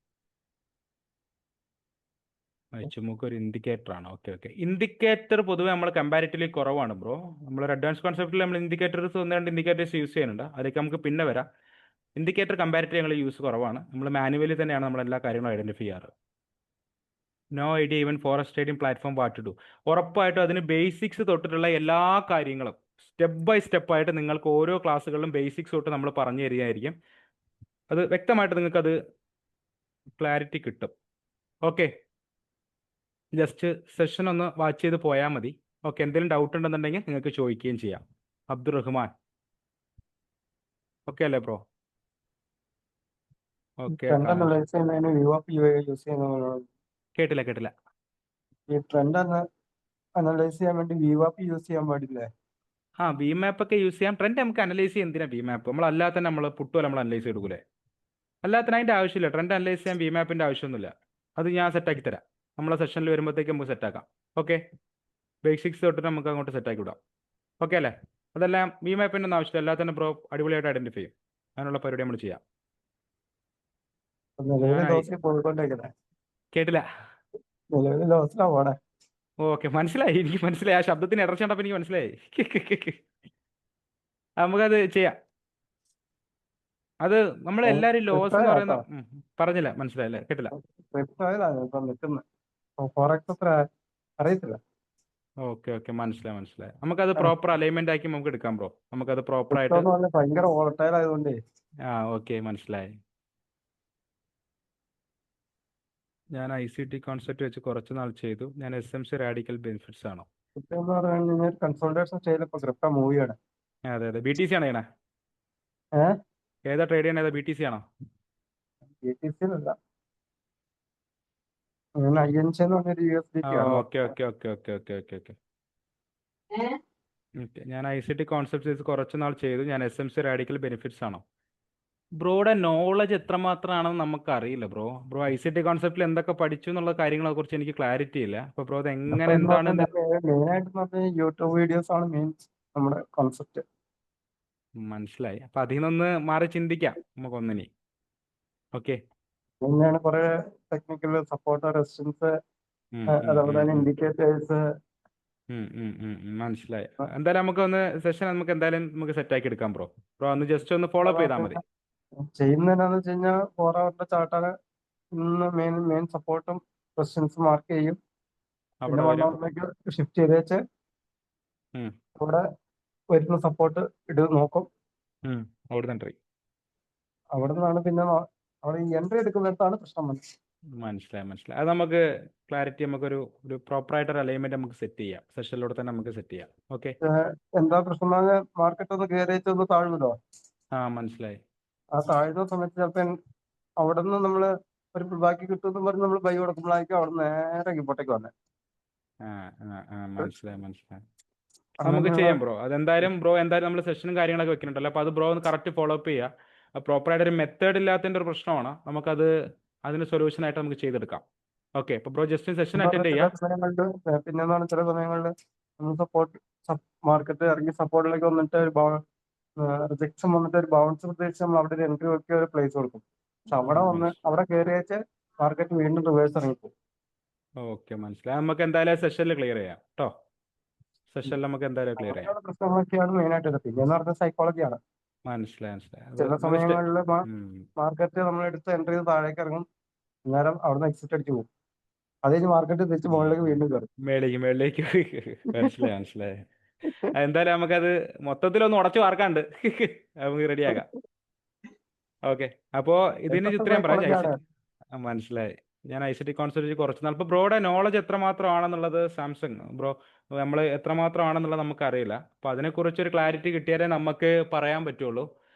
Speaker 4: ചുമക്ക് ഒരു ഇൻഡിക്കേറ്റർ ആണ്. ഓക്കെ. ഇൻഡിക്കേറ്റർ പൊതുവെ നമ്മൾ കമ്പാരിറ്റീവ്ലി കുറവാണ് ബ്രോ. നമ്മളൊരു അഡ്വാൻസ് കോൺസെപ്റ്റിൽ നമ്മൾ ഇൻഡിക്കേറ്റേഴ്സ് 1-2 ഇൻഡിക്കേറ്റേഴ്സ് യൂസ് ചെയ്യുന്നുണ്ട്. അതിലേക്ക് നമുക്ക് പിന്നെ വരാം. ഇൻഡിക്കേറ്റർ കമ്പാരിറ്റീവ് ഞങ്ങൾ യൂസ് കുറവാണ്. നമ്മൾ മാനുവലി തന്നെയാണ് നമ്മൾ എല്ലാ കാര്യങ്ങളും ഐഡന്റിഫൈ ചെയ്യാറ്. No idea even for stadium platform what to do. ഉറപ്പായിട്ടും അതിന് ബേസിക്സ് തൊട്ടിട്ടുള്ള എല്ലാ കാര്യങ്ങളും സ്റ്റെപ്പ് ബൈ സ്റ്റെപ്പ് ആയിട്ട് നിങ്ങൾക്ക് ഓരോ ക്ലാസ്സുകളിലും ബേസിക്സ് തൊട്ട് നമ്മൾ പറഞ്ഞു തരികയായിരിക്കും. അത് വ്യക്തമായിട്ട് നിങ്ങൾക്ക് അത് ക്ലാരിറ്റി കിട്ടും. ഓക്കെ, ജസ്റ്റ് സെഷൻ ഒന്ന് വാച്ച് ചെയ്ത് പോയാൽ മതി. ഓക്കെ, എന്തെങ്കിലും ഡൗട്ട് ഉണ്ടെന്നുണ്ടെങ്കിൽ നിങ്ങൾക്ക് ചോദിക്കുകയും ചെയ്യാം. അബ്ദുറഹ്മാൻ ഓക്കെ അല്ലേ ബ്രോ? ഓക്കെ,
Speaker 10: ട്രെൻഡ് അനലൈസ് ചെയ്യുന്നതിന് വ്യൂ ഓഫ് യു യൂസ് ചെയ്യുന്നതാണ്.
Speaker 4: കേട്ടില്ല.
Speaker 10: ഈ ട്രെൻഡ് അനലൈസ് ചെയ്യാൻ വേണ്ടി വ്യൂ ഓഫ് യൂസ് ചെയ്യാൻ പാടില്ലേ?
Speaker 4: ബി മാപ്പ് ഒക്കെ യൂസ് ചെയ്യാം. ട്രെൻഡ് നമുക്ക് അനലൈസ് ചെയ്യാൻ എന്തിനാ ബി മാപ്പ്? നമ്മൾ അല്ലാതെ തന്നെ നമ്മൾ പുട്ടുപോലെ നമ്മൾ അനലൈസ് ചെയ്തെടുക്കൂലേ. അല്ലാത്ത അതിൻ്റെ ആവശ്യമില്ല. ട്രെൻഡ് അനലൈസ് ചെയ്യാൻ ബി മാപ്പിൻ്റെ ആവശ്യമൊന്നുമില്ല. അത് ഞാൻ സെറ്റാക്കി തരാം. നമ്മളെ സെഷനിൽ വരുമ്പോഴത്തേക്ക് നമുക്ക് സെറ്റാക്കാം. ഓക്കെ, ബേസിക്സ് തൊട്ടിട്ട് നമുക്ക് അങ്ങോട്ട് സെറ്റാക്കി വിടാം. ഓക്കെ അല്ലേ? അതെല്ലാം ബി മാപ്പിൻ്റെ ഒന്നും ആവശ്യമില്ല. അല്ലാതെ തന്നെ ബ്രോ അടിപൊളിയായിട്ട് ഐഡന്റിഫൈ ചെയ്യും. അതിനുള്ള പരിപാടി നമ്മൾ ചെയ്യാം.
Speaker 10: നിലവിലെ ലോസിൽ പോയിക്കൊണ്ടിരിക്കുന്നത്.
Speaker 4: കേട്ടില്ല.
Speaker 10: നിലവിലെ ലോസിലാ പോണേ.
Speaker 4: ഓക്കെ, മനസ്സിലായി. എനിക്ക് മനസ്സിലായി. ആ ശബ്ദത്തിന് ഇടർച്ച കണ്ടപ്പോൾ എനിക്ക് മനസ്സിലായി. നമുക്കത് ചെയ്യാം. അത് നമ്മൾ എല്ലാവരും ലോസ് എന്ന് പറയുന്ന പറഞ്ഞില്ല, മനസ്സിലായല്ലേ? കേട്ടില്ല.
Speaker 10: ഇപ്പൊ നിൽക്കുന്നത് ഫോറക്സ് അത്ര അറിയത്തില്ല.
Speaker 4: ഓക്കെ, മനസ്സിലായി. നമുക്കത് പ്രോപ്പർ അലൈൻമെന്റ് ആക്കി നമുക്ക് എടുക്കാം ബ്രോ. നമുക്കത് പ്രോപ്പർ ആയിട്ട്.
Speaker 10: ഭയങ്കര വോളട്ടൈൽ ആയതുകൊണ്ട്.
Speaker 4: ഓക്കെ, മനസ്സിലായി. ഞാൻ ICT കോൺസെപ്റ്റ് വെച്ച് കുറച്ച് നാൾ ചെയ്തു. ഞാൻ SMC റാഡിക്കൽ ബെനിഫിറ്റ്സ് ആണോ?
Speaker 10: കൺസോൾട്ടേഷൻ സ്റ്റൈൽ ഇപ്പൊ ക്രിപ്റ്റോ മൂവിയാണ്.
Speaker 4: അതെ. BTC ആണ് ചെയ്യണേ? ഏതാ ട്രേഡ് ചെയ്യണേ? BTC ആണോ?
Speaker 10: BTC അല്ല, INC എന്ന് പറഞ്ഞൊരു USDT ആണ്.
Speaker 4: ഓക്കെ. ഞാൻ ICT കോൺസെപ്റ്റ് വെച്ച് കുറച്ച് നാൾ ചെയ്തു. ഞാൻ SMC റാഡിക്കൽ ബെനിഫിറ്റ്സ് ആണോ? ബ്രോയുടെ നോളജ് എത്രമാത്രമാണെന്ന് നമുക്ക് അറിയില്ല ബ്രോ. ICT കോൺസെപ്റ്റിൽ എന്തൊക്കെ പഠിച്ചു എന്നുള്ള കാര്യങ്ങളെ കുറിച്ച് എനിക്ക് ക്ലാരിറ്റി ഇല്ല. അപ്പൊ ബ്രോ അത് എങ്ങനെ എന്താണ്
Speaker 10: മെയിനായിട്ട് യൂട്യൂബ് വീഡിയോസ് ആണ് മെയിൻ നമ്മുടെ കോൺസെപ്റ്റ്.
Speaker 4: മനസ്സിലായി. അപ്പൊ അതിൽ നിന്ന് മാറി ചിന്തിക്കാം നമുക്കൊന്നിനി. ഓക്കെ,
Speaker 10: പിന്നെയാണ് കുറെ ടെക്നിക്കൽ സപ്പോർട്ട്, റെസിസ്റ്റൻസ്, അതുപോലെ തന്നെ ഇൻഡിക്കേറ്റേഴ്സ്.
Speaker 4: മനസ്സിലായി. എന്തായാലും നമുക്ക് ഒന്ന് സെഷൻ നമുക്ക് എന്തായാലും നമുക്ക് സെറ്റ് ആക്കി എടുക്കാം ബ്രോ. ഒന്ന് ജസ്റ്റ് ഒന്ന് ഫോളോ അപ്പ് ചെയ്താൽ മതി.
Speaker 10: ചെയ്യുന്നതെന്നു വെച്ച് കഴിഞ്ഞാൽ 4 ഹവറിന്റെ ചാർട്ടാണ് ഇന്ന് മെയിൻ സപ്പോർട്ടും റെസിസ്റ്റൻസ് മാർക്ക് ചെയ്യും. പിന്നെ 1 ഹവറിലേക്ക് ഷിഫ്റ്റ് ചെയ്ത് വെച്ച് അവിടെ വരുന്ന സപ്പോർട്ട് നോക്കും. അവിടെ നിന്നാണ് പിന്നെ അവിടെ എൻട്രി എടുക്കുന്നിടത്താണ് പ്രശ്നം.
Speaker 4: മനസ്സിലായി. അത് നമുക്ക് ക്ലാരിറ്റി നമുക്കൊരു പ്രോപ്പർ ആയിട്ടൊരു അലൈൻമെന്റ് നമുക്ക് സെറ്റ് ചെയ്യാം. സെഷനിലൂടെ തന്നെ നമുക്ക് സെറ്റ് ചെയ്യാം. ഓക്കെ,
Speaker 10: എന്താ പ്രശ്നം? മാർക്കറ്റ് ഒന്ന് കയറി ഒന്ന് താഴുമല്ലോ.
Speaker 4: മനസ്സിലായി.
Speaker 10: ആ താഴ്ന്ന സമയത്ത് ചിലപ്പോൾ അവിടെ നിന്ന് നമ്മള് ഒരു ബാക്കി കിട്ടുമെന്ന് പറഞ്ഞ് നമ്മൾ ബൈ കൊടുക്കുമ്പോഴായിരിക്കും അവിടെ നേരെ ഇങ്ങോട്ടേക്ക് വന്നത്.
Speaker 4: മനസ്സിലായി. നമുക്ക് ചെയ്യാം ബ്രോ. അതെന്തായാലും ബ്രോ എന്തായാലും നമ്മൾ സെഷനും കാര്യങ്ങളൊക്കെ വെക്കുന്നുണ്ടല്ലോ. അപ്പൊ അത് ബ്രോ ഒന്ന് കറക്റ്റ് ഫോളോ അപ്പ് ചെയ്യുക. പ്രോപ്പർ ആയിട്ട് ഒരു മെത്തേഡ് ഇല്ലാത്തതിന്റെ ഒരു പ്രശ്നമാണ്. നമുക്കത് അതിന് സൊല്യൂഷൻ ആയിട്ട് നമുക്ക് ചെയ്തെടുക്കാം. ഓക്കെ, അപ്പൊ ബ്രോ ജസ്റ്റ് സെഷൻ അറ്റൻഡ് ചെയ്യാം.
Speaker 10: പിന്നെ ചില സമയങ്ങളിൽ നമ്മൾ സപ്പോർട്ട് മാർക്കറ്റ് ഇറങ്ങി സപ്പോർട്ടിലേക്ക് വന്നിട്ട് റിജക്ഷൻ വന്നിട്ട് ഒരു ബൗൺസ് പ്രത്യേകിച്ച് നമ്മൾ അവിടെ ഒരു എൻട്രി വെക്കിയ ഒരു പ്ലേസ് കൊടുക്കും. പക്ഷെ അവിടെ കയറി വെച്ച് മാർക്കറ്റ് വീണ്ടും റിവേഴ്സ് ഇറങ്ങിപ്പോകും.
Speaker 4: ഓക്കെ, മനസ്സിലായി. നമുക്ക് എന്തായാലും സെഷനിൽ ക്ലിയർ ചെയ്യാം കേട്ടോ. സെഷനിൽ നമുക്ക് എന്തായാലും ക്ലിയർ ചെയ്യാം.
Speaker 10: പ്രശ്നങ്ങളൊക്കെയാണ് മെയിൻ ആയിട്ട്. പിന്നെ പറഞ്ഞ സൈക്കോളജിയാണ്.
Speaker 4: മനസ്സിലായി.
Speaker 10: ചില സമയങ്ങളിൽ മാർക്കറ്റ് നമ്മൾ എടുത്ത് എൻട്രി ചെയ്ത് താഴേക്ക് ഇറങ്ങും. അന്നേരം അവിടെ നിന്ന് എക്സിറ്റ് അടിച്ചു പോകും. അത് കഴിഞ്ഞ് മാർക്കറ്റ് തിരിച്ച് മുകളിലേക്ക് വീണ്ടും കയറും.
Speaker 4: മേളിലേക്ക്. മനസ്സിലായി. എന്തായാലും നമുക്കത് മൊത്തത്തിലൊന്ന് ഉടച്ചു വാർക്കാണ്ട് നമുക്ക് റെഡിയാക്കാം. ഓക്കെ, അപ്പോ ഇതിന് ഇത്രയും പറയാം. മനസ്സിലായി. ഞാൻ ICT കോൺസെപ്റ്റ് കുറച്ച് നാൾ. ഇപ്പൊ ബ്രോയുടെ നോളജ് എത്രമാത്രമാണെന്നുള്ളത് സാംസങ് ബ്രോ നമ്മൾ എത്രമാത്രമാണെന്നുള്ളത് നമുക്ക് അറിയില്ല. അപ്പൊ അതിനെക്കുറിച്ചൊരു ക്ലാരിറ്റി കിട്ടിയാലേ നമുക്ക് പറയാൻ പറ്റുള്ളൂ.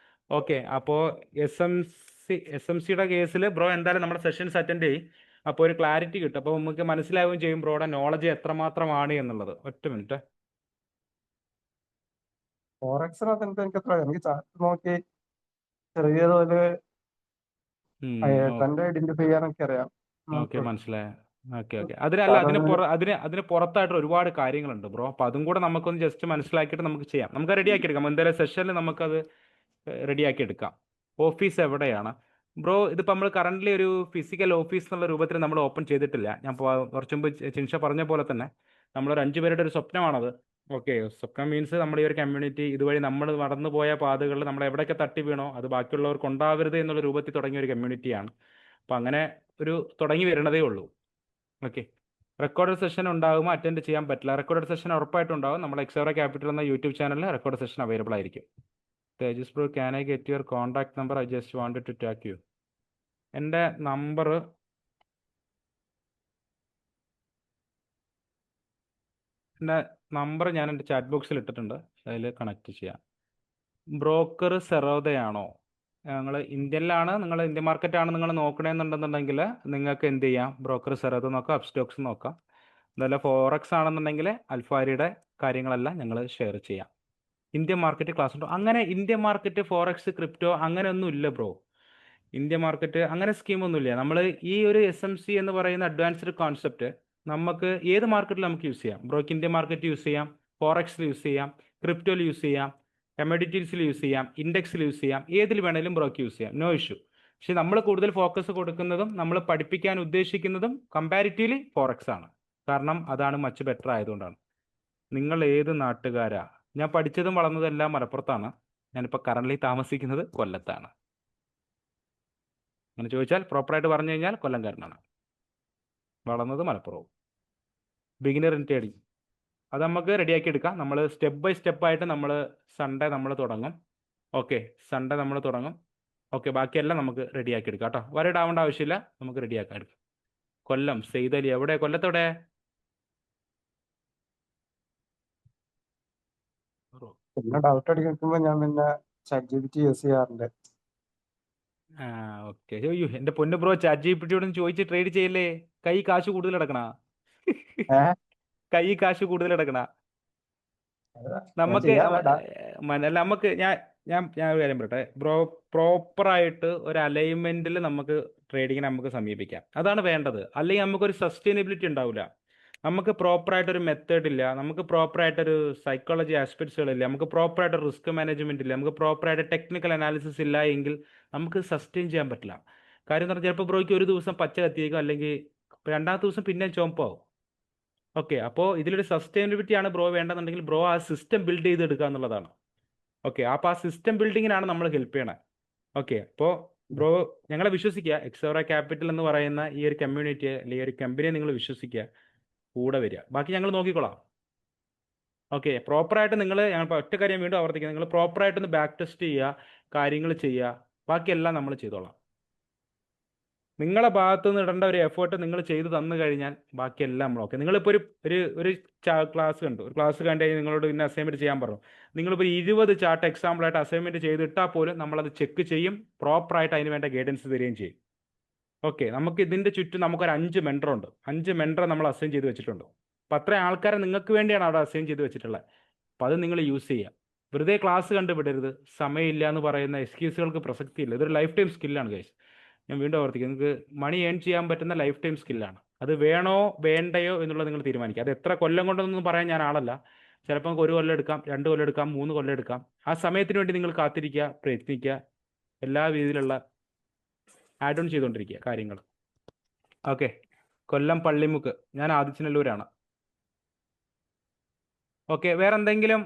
Speaker 4: ഓക്കെ, അപ്പോൾ SMCയുടെ കേസിൽ ബ്രോ എന്തായാലും നമ്മുടെ സെഷൻസ് അറ്റൻഡ് ചെയ്യും. അപ്പോൾ ഒരു ക്ലാരിറ്റി കിട്ടും. അപ്പോൾ നമുക്ക് മനസ്സിലാവുകയും ചെയ്യും ബ്രോയുടെ നോളജ് എത്രമാത്രമാണ് എന്നുള്ളത്. ഒറ്റ മിനിറ്റ്.
Speaker 10: ഫോറക്സിനകത്ത് എനിക്ക് ചാർട്ട് നോക്കി ചെറിയ തോതിൽ തന്റെ ഐഡന്റിഫൈ ചെയ്യാനൊക്കെ അറിയാം.
Speaker 4: ഓക്കെ,
Speaker 10: നമുക്ക്
Speaker 4: മനസ്സിലായി. ഓക്കെ അതിനല്ല,
Speaker 10: സാധാരണ
Speaker 4: അതിന് പുറത്തായിട്ട് ഒരുപാട് കാര്യങ്ങളുണ്ട് ബ്രോ. അപ്പൊ അതും കൂടെ നമുക്കൊന്ന് ജസ്റ്റ് മനസ്സിലാക്കിയിട്ട് നമുക്ക് ചെയ്യാം. നമുക്ക് റെഡിയാക്കി എടുക്കാം. എന്തായാലും സെഷനിൽ നമുക്കത് റെഡിയാക്കി എടുക്കാം. ഓഫീസ് എവിടെയാണ് ബ്രോ? ഇതിപ്പോൾ നമ്മൾ കറൻ്റ്ലി ഒരു ഫിസിക്കൽ ഓഫീസ് എന്നുള്ള രൂപത്തിൽ നമ്മൾ ഓപ്പൺ ചെയ്തിട്ടില്ല. ഞാൻ കുറച്ച് മുമ്പ് ചിൻഷ പറഞ്ഞ പോലെ തന്നെ നമ്മളൊരു 5 പേരുടെ ഒരു സ്വപ്നമാണത്. ഓക്കെ, സ്വപ്നം മീൻസ് നമ്മുടെ ഈ ഒരു കമ്മ്യൂണിറ്റി ഇതുവഴി നമ്മൾ നടന്നു പോയ പാതകളിൽ നമ്മൾ എവിടെയൊക്കെ തട്ടി വീണോ അത് ബാക്കിയുള്ളവർക്ക് ഉണ്ടാവരുത് എന്നുള്ള രൂപത്തിൽ തുടങ്ങിയ ഒരു കമ്മ്യൂണിറ്റിയാണ്. അപ്പം അങ്ങനെ ഒരു തുടങ്ങി വരുന്നതേ ഉള്ളൂ. ഓക്കെ, റെക്കോർഡ് സെഷൻ ഉണ്ടാകുമ്പോൾ അറ്റൻഡ് ചെയ്യാൻ പറ്റില്ല. റെക്കോർഡ് സെഷൻ ഉറപ്പായിട്ടും ഉണ്ടാകും. നമ്മുടെ എക്സോറ ക്യാപിറ്റൽ എന്ന യൂട്യൂബ് ചാനലിൽ റെക്കോർഡ് സെഷൻ അവൈലബിൾ ആയിരിക്കും. Tejas bro, can I get your contact number? I just wanted to talk you. എൻ്റെ നമ്പർ ഞാൻ എൻ്റെ ചാറ്റ് ബോക്സിൽ ഇട്ടിട്ടുണ്ട്. അതിൽ കണക്ട് ചെയ്യാം. ബ്രോക്കർ സെറോദയാണോ? ഞങ്ങൾ ഇന്ത്യയിലാണ്, നിങ്ങൾ ഇന്ത്യൻ മാർക്കറ്റാണ് നിങ്ങൾ നോക്കണമെന്നുണ്ടെന്നുണ്ടെങ്കിൽ നിങ്ങൾക്ക് എന്ത് ചെയ്യാം, ബ്രോക്കർ സെറോദ നോക്കാം, അപ്സ്റ്റോക്സ് നോക്കാം. അതല്ല ഫോറക്സ് ആണെന്നുണ്ടെങ്കിൽ അൽഫാരിയുടെ കാര്യങ്ങളെല്ലാം ഞങ്ങൾ ഷെയർ ചെയ്യാം. ഇന്ത്യൻ മാർക്കറ്റ് ക്ലാസ് ഉണ്ടോ? അങ്ങനെ ഇന്ത്യൻ മാർക്കറ്റ് ഫോറക്സ് ക്രിപ്റ്റോ അങ്ങനെ ഒന്നും ഇല്ല ബ്രോ. ഇന്ത്യൻ മാർക്കറ്റ് അങ്ങനെ സ്കീമൊന്നുമില്ല. നമ്മൾ ഈ ഒരു SMC എന്ന് പറയുന്ന അഡ്വാൻസ്ഡ് കോൺസെപ്റ്റ് നമുക്ക് ഏത് മാർക്കറ്റിൽ നമുക്ക് യൂസ് ചെയ്യാം. ബ്രോക്ക് ഇന്ത്യൻ മാർക്കറ്റ് യൂസ് ചെയ്യാം, ഫോറക്സിൽ യൂസ് ചെയ്യാം, ക്രിപ്റ്റോയിൽ യൂസ് ചെയ്യാം, കമ്മോഡിറ്റീസിൽ യൂസ് ചെയ്യാം, ഇൻഡെക്സിൽ യൂസ് ചെയ്യാം, ഏതിൽ വേണേലും ബ്രോക്ക് യൂസ് ചെയ്യാം, നോ ഇഷ്യൂ. പക്ഷെ നമ്മൾ കൂടുതൽ ഫോക്കസ് കൊടുക്കുന്നതും നമ്മൾ പഠിപ്പിക്കാൻ ഉദ്ദേശിക്കുന്നതും കമ്പാരിറ്റീവ്ലി ഫോറക്സ് ആണ്. കാരണം അതാണ് മച്ച് ബെറ്റർ ആയതുകൊണ്ടാണ്. നിങ്ങൾ ഏത് നാട്ടുകാരാ? ഞാൻ പഠിച്ചതും വളർന്നതും എല്ലാം മലപ്പുറത്താണ്. ഞാനിപ്പോൾ കറൻ്റ്ലി താമസിക്കുന്നത് കൊല്ലത്താണ്. അങ്ങനെ ചോദിച്ചാൽ പ്രോപ്പറായിട്ട് പറഞ്ഞു കഴിഞ്ഞാൽ കൊല്ലംകാരനാണ്. വളർന്നത് മലപ്പുറവും. ബിഗിനർ ഇൻ ട്രേഡിംഗ് അത് നമുക്ക് റെഡിയാക്കി എടുക്കാം. നമ്മൾ സ്റ്റെപ്പ് ബൈ സ്റ്റെപ്പായിട്ട് നമ്മൾ സൺഡേ നമ്മൾ തുടങ്ങും. ഓക്കെ, സൺഡേ നമ്മൾ തുടങ്ങും. ഓക്കെ, ബാക്കിയെല്ലാം നമുക്ക് റെഡിയാക്കി എടുക്കാം കേട്ടോ. വരേഡ് ആവേണ്ട ആവശ്യമില്ല, നമുക്ക് റെഡിയാക്കാൻ എടുക്കാം. കൊല്ലം സെയ്തലി എവിടെ? കൊല്ലത്തോടെ?
Speaker 10: പിന്നെ ഡൗട്ട് അടിക്കുമ്പോൾ ഞാൻ പിന്നെ ChatGPT യൂസ് ചെയ്യാറുണ്ട്.
Speaker 4: ഓക്കെ. അയ്യോ എൻ്റെ പൊന്നു ബ്രോ, ChatGPT ചോദിച്ച് ട്രേഡ് ചെയ്യല്ലേ. കൈ കാശ് കൂടുതൽ എടുക്കണ കൈ കാശ് കൂടുതൽ എടുക്കണ നമുക്ക് നമുക്ക് ഞാൻ ഒരു കാര്യം പറയട്ടെ ബ്രോ. പ്രോപ്പറായിട്ട് ഒരു അലൈൻമെന്റിൽ നമുക്ക് ട്രേഡിങ്ങിനെ നമുക്ക് സമീപിക്കാം. അതാണ് വേണ്ടത്. അല്ലെങ്കിൽ നമുക്കൊരു സസ്റ്റൈനബിലിറ്റി ഉണ്ടാവില്ല. നമുക്ക് പ്രോപ്പറായിട്ടൊരു മെത്തേഡ് ഇല്ല, നമുക്ക് പ്രോപ്പറായിട്ടൊരു സൈക്കോളജി ആസ്പെക്ട്സുകളില്ല, നമുക്ക് പ്രോപ്പറായിട്ട് റിസ്ക് മാനേജ്മെന്റ് ഇല്ല, നമുക്ക് പ്രോപ്പറായിട്ട് ടെക്നിക്കൽ അനാലിസിസ് ഇല്ല എങ്കിൽ നമുക്ക് സസ്റ്റെയിൻ ചെയ്യാൻ പറ്റില്ല. കാര്യം എന്ന് പറഞ്ഞാൽ ചിലപ്പോൾ ബ്രോയ്ക്ക് ഒരു ദിവസം പച്ച കത്തിയേക്കും, അല്ലെങ്കിൽ രണ്ടാമത്തെ ദിവസം പിന്നെ ചുവപ്പാവും. ഓക്കെ, അപ്പോൾ ഇതിലൊരു സസ്റ്റൈനബിലിറ്റി ആണ് ബ്രോ വേണ്ടെന്നുണ്ടെങ്കിൽ ബ്രോ ആ സിസ്റ്റം ബിൽഡ് ചെയ്തെടുക്കുക എന്നുള്ളതാണ്. ഓക്കെ, അപ്പോൾ ആ സിസ്റ്റം ബിൽഡിങ്ങിനാണ് നമ്മൾ ഹെൽപ്പ് ചെയ്യണേ. ഓക്കെ, അപ്പോൾ ബ്രോ ഞങ്ങളെ വിശ്വസിക്കുക. എക്സോറ ക്യാപിറ്റൽ എന്ന് പറയുന്ന ഈ ഒരു കമ്മ്യൂണിറ്റിയെ അല്ലെങ്കിൽ ഒരു കമ്പനിയെ നിങ്ങൾ വിശ്വസിക്കുക, കൂടെ വരിക, ബാക്കി ഞങ്ങൾ നോക്കിക്കോളാം. ഓക്കെ, പ്രോപ്പറായിട്ട് നിങ്ങൾ, ഞാൻ ഒറ്റ കാര്യം വീണ്ടും ആവർത്തിക്കുക, നിങ്ങൾ പ്രോപ്പറായിട്ടൊന്ന് ബാക്ക് ടെസ്റ്റ് ചെയ്യുക, കാര്യങ്ങൾ ചെയ്യുക, ബാക്കിയെല്ലാം നമ്മൾ ചെയ്തോളാം. നിങ്ങളെ ഭാഗത്തു നിന്ന് ഇടേണ്ട ഒരു എഫേർട്ട് നിങ്ങൾ ചെയ്ത് തന്നു കഴിഞ്ഞാൽ ബാക്കിയെല്ലാം നമ്മൾ ഓക്കെ. നിങ്ങളിപ്പോൾ ഒരു ക്ലാസ് കണ്ടു, ഒരു ക്ലാസ് കണ്ടു കഴിഞ്ഞാൽ നിങ്ങളോട് പിന്നെ അസൈൻമെൻറ്റ് ചെയ്യാൻ പറഞ്ഞു. നിങ്ങളിപ്പോൾ 20 ചാർട്ട് എക്സാമ്പിളായിട്ട് അസൈൻമെൻറ്റ് ചെയ്തിട്ടാൽ പോലും നമ്മളത് ചെക്ക് ചെയ്യും, പ്രോപ്പറായിട്ട് അതിന് വേണ്ട ഗൈഡൻസ് തരികയും ചെയ്യും. ഓക്കെ, നമുക്ക് ഇതിൻ്റെ ചുറ്റും നമുക്കൊരു 5 മെൻറ്ററുണ്ട്. 5 മെൻറ്ററെ നമ്മൾ അസൈൻ ചെയ്ത് വെച്ചിട്ടുണ്ട്. അപ്പോൾ അത്രയും ആൾക്കാരെ നിങ്ങൾക്ക് വേണ്ടിയാണ് അവിടെ അസൈൻ ചെയ്ത് വെച്ചിട്ടുള്ളത്. അപ്പോൾ അത് നിങ്ങൾ യൂസ് ചെയ്യുക. വെറുതെ ക്ലാസ് കണ്ടുവിടരുത്. സമയമില്ല എന്ന് പറയുന്ന എക്സ്ക്യൂസുകൾക്ക് പ്രസക്തിയില്ല. ഇതൊരു ലൈഫ് ടൈം സ്കില്ലാണ് ഗൈസ്. ഞാൻ വീണ്ടും ആവർത്തിക്കും, നിങ്ങൾക്ക് മണി ഏൺ ചെയ്യാൻ പറ്റുന്ന ലൈഫ് ടൈം സ്കില്ലാണ്. അത് വേണോ വേണ്ടയോ എന്നുള്ളത് നിങ്ങൾ തീരുമാനിക്കുക. അത് എത്ര കൊല്ലം കൊണ്ടൊന്നും പറയാൻ ഞാൻ ആളല്ല. ചിലപ്പോൾ നമുക്ക് 1 കൊല്ലം എടുക്കാം, 2 കൊല്ലം എടുക്കാം, 3 കൊല്ലം എടുക്കാം. ആ സമയത്തിന് വേണ്ടി നിങ്ങൾ കാത്തിരിക്കുക, പ്രയത്നിക്കുക, എല്ലാ രീതിയിലുള്ള ആഡ് ഓൺ ചെയ്തുകൊണ്ടിരിക്കുക കാര്യങ്ങൾ. ഓക്കെ, കൊല്ലം പള്ളിമുക്ക്, ഞാൻ ആദിച്ചനല്ലൂരാണ്. ഓക്കെ, വേറെ എന്തെങ്കിലും?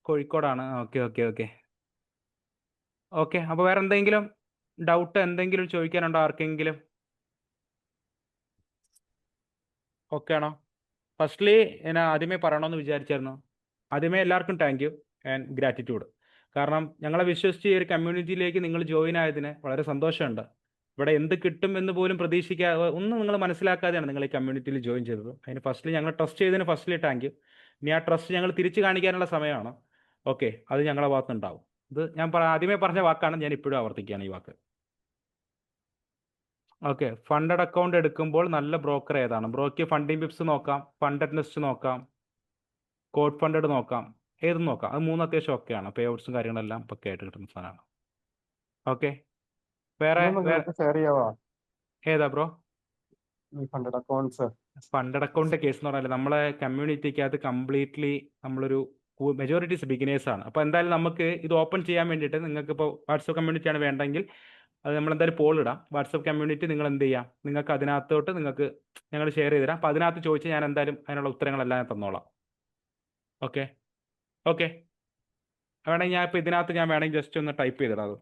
Speaker 4: കോഴിക്കോടാണ്. Okay okay okay okay. അപ്പോൾ വേറെ എന്തെങ്കിലും ഡൗട്ട് എന്തെങ്കിലും ചോദിക്കാനുണ്ടോ ആർക്കെങ്കിലും? ഓക്കെ ആണോ? ഫസ്റ്റ്ലി ഞാൻ ആദ്യമേ പറയണമെന്ന് വിചാരിച്ചായിരുന്നു. ആദ്യമേ എല്ലാവർക്കും താങ്ക് യു ആൻഡ് ഗ്രാറ്റിറ്റ്യൂഡ്. കാരണം ഞങ്ങളെ വിശ്വസിച്ച് ഈ ഒരു കമ്മ്യൂണിറ്റിയിലേക്ക് നിങ്ങൾ ജോയിൻ ആയതിന് വളരെ സന്തോഷമുണ്ട്. ഇവിടെ എന്ത് കിട്ടും എന്ന് പോലും പ്രതീക്ഷിക്കാതെ, ഒന്നും നിങ്ങൾ മനസ്സിലാക്കാതെയാണ് നിങ്ങൾ ഈ കമ്മ്യൂണിറ്റിയിൽ ജോയിൻ ചെയ്തത്. അതിന് ഫസ്റ്റ്ലി ഞങ്ങൾ ട്രസ്റ്റ് ചെയ്തതിന് ഫസ്റ്റ്ലി താങ്ക് യു. ഇനി ആ ട്രസ്റ്റ് ഞങ്ങൾ തിരിച്ചു കാണിക്കാനുള്ള സമയമാണ്. ഓക്കെ, അത് ഞങ്ങളുടെ ഭാഗത്തുനിന്നുണ്ടാവും. ഇത് ഞാൻ ആദ്യമേ പറഞ്ഞ വാക്കാണ്, ഞാൻ ഇപ്പോഴും ആവർത്തിക്കുകയാണ് ഈ വാക്ക്. ഓക്കെ, ഫണ്ടഡ് അക്കൗണ്ട് എടുക്കുമ്പോൾ നല്ല ബ്രോക്കർ ഏതാണ്? ബ്രോക്ക് ഫണ്ടിങ് പിപ്സ് നോക്കാം, ഫണ്ടഡ് നെസ്റ്റ് നോക്കാം, കോഡ് ഫണ്ടഡ് നോക്കാം, ഏതും നോക്കാം. അത് 3 അത്യാവശ്യം ഒക്കെയാണ്. പേ ഔട്ട്സും കാര്യങ്ങളെല്ലാം പക്കയായിട്ട് കിട്ടുന്ന സാധനമാണ്. ഓക്കെ, വേറെ
Speaker 10: ഇതൊന്ന് ഗ്രൂപ്പ് ഷെയർ ചെയ്യാവോ
Speaker 4: ഏതാ ബ്രോ?
Speaker 10: ഈ ഫണ്ടഡ് അക്കൗണ്ട്സ്?
Speaker 4: ഫണ്ടഡ് അക്കൗണ്ടിന്റെ കേസ് എന്ന് പറഞ്ഞാൽ നമ്മളെ കമ്മ്യൂണിറ്റിക്കകത്ത് കംപ്ലീറ്റ്ലി നമ്മളൊരു മെജോറിറ്റീസ് ബിഗിനേഴ്സ് ആണ്. അപ്പോൾ എന്തായാലും നമുക്ക് ഇത് ഓപ്പൺ ചെയ്യാൻ വേണ്ടിയിട്ട് നിങ്ങൾക്ക് ഇപ്പോൾ വാട്സപ്പ് കമ്മ്യൂണിറ്റിയാണ് വേണ്ടെങ്കിൽ അത് നമ്മൾ എന്തായാലും പോൾ ഇടാം. വാട്സപ്പ് കമ്മ്യൂണിറ്റി നിങ്ങൾ എന്ത് ചെയ്യാം, നിങ്ങൾക്ക് അതിനകത്തോട്ട് നിങ്ങൾക്ക് ഞങ്ങൾ ഷെയർ ചെയ്ത് തരാം. അപ്പോൾ അതിനകത്ത് ചോദിച്ച് ഞാൻ എന്തായാലും അതിനുള്ള ഉത്തരങ്ങളെല്ലാം ഞാൻ തന്നോളാം. ഓക്കെ ഓക്കെ, വേണമെങ്കിൽ ഞാൻ ഇപ്പോൾ ഇതിനകത്ത് ഞാൻ വേണമെങ്കിൽ ജസ്റ്റ് ഒന്ന് ടൈപ്പ് ചെയ്തിടാം അത്.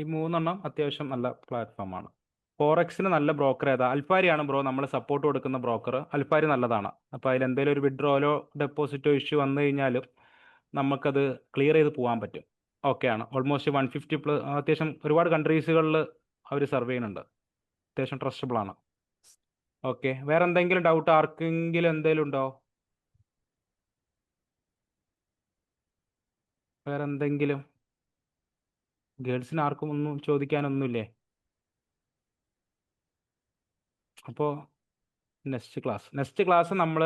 Speaker 4: ഈ 3 അത്യാവശ്യം നല്ല പ്ലാറ്റ്ഫോമാണ്. ഫോറക്സിന് നല്ല ബ്രോക്കർ ഏതാ? അൽഫാരിയാണ് ബ്രോ നമ്മൾ സപ്പോർട്ട് കൊടുക്കുന്ന ബ്രോക്കർ. അൽഫാരി നല്ലതാണ്. അപ്പോൾ അതിൽ എന്തെങ്കിലും ഒരു വിഡ്രോലോ ഡെപ്പോസിറ്റോ ഇഷ്യൂ വന്നു കഴിഞ്ഞാലും നമുക്കത് ക്ലിയർ ചെയ്ത് പോകാൻ പറ്റും. ഓക്കെയാണ്. ഓൾമോസ്റ്റ് 150+ അത്യാവശ്യം ഒരുപാട് കൺട്രീസുകളിൽ അവർ സർവ് ചെയ്യുന്നുണ്ട്. അത്യാവശ്യം ട്രസ്റ്റബിൾ ആണ്. ഓക്കെ, വേറെ എന്തെങ്കിലും ഡൗട്ട് ആർക്കെങ്കിലും എന്തെങ്കിലും ഉണ്ടോ? വേറെ എന്തെങ്കിലും? ഗേൾസിന് ആർക്കും ഒന്നും ചോദിക്കാനൊന്നുമില്ലേ? അപ്പോൾ നെക്സ്റ്റ് ക്ലാസ് നമ്മൾ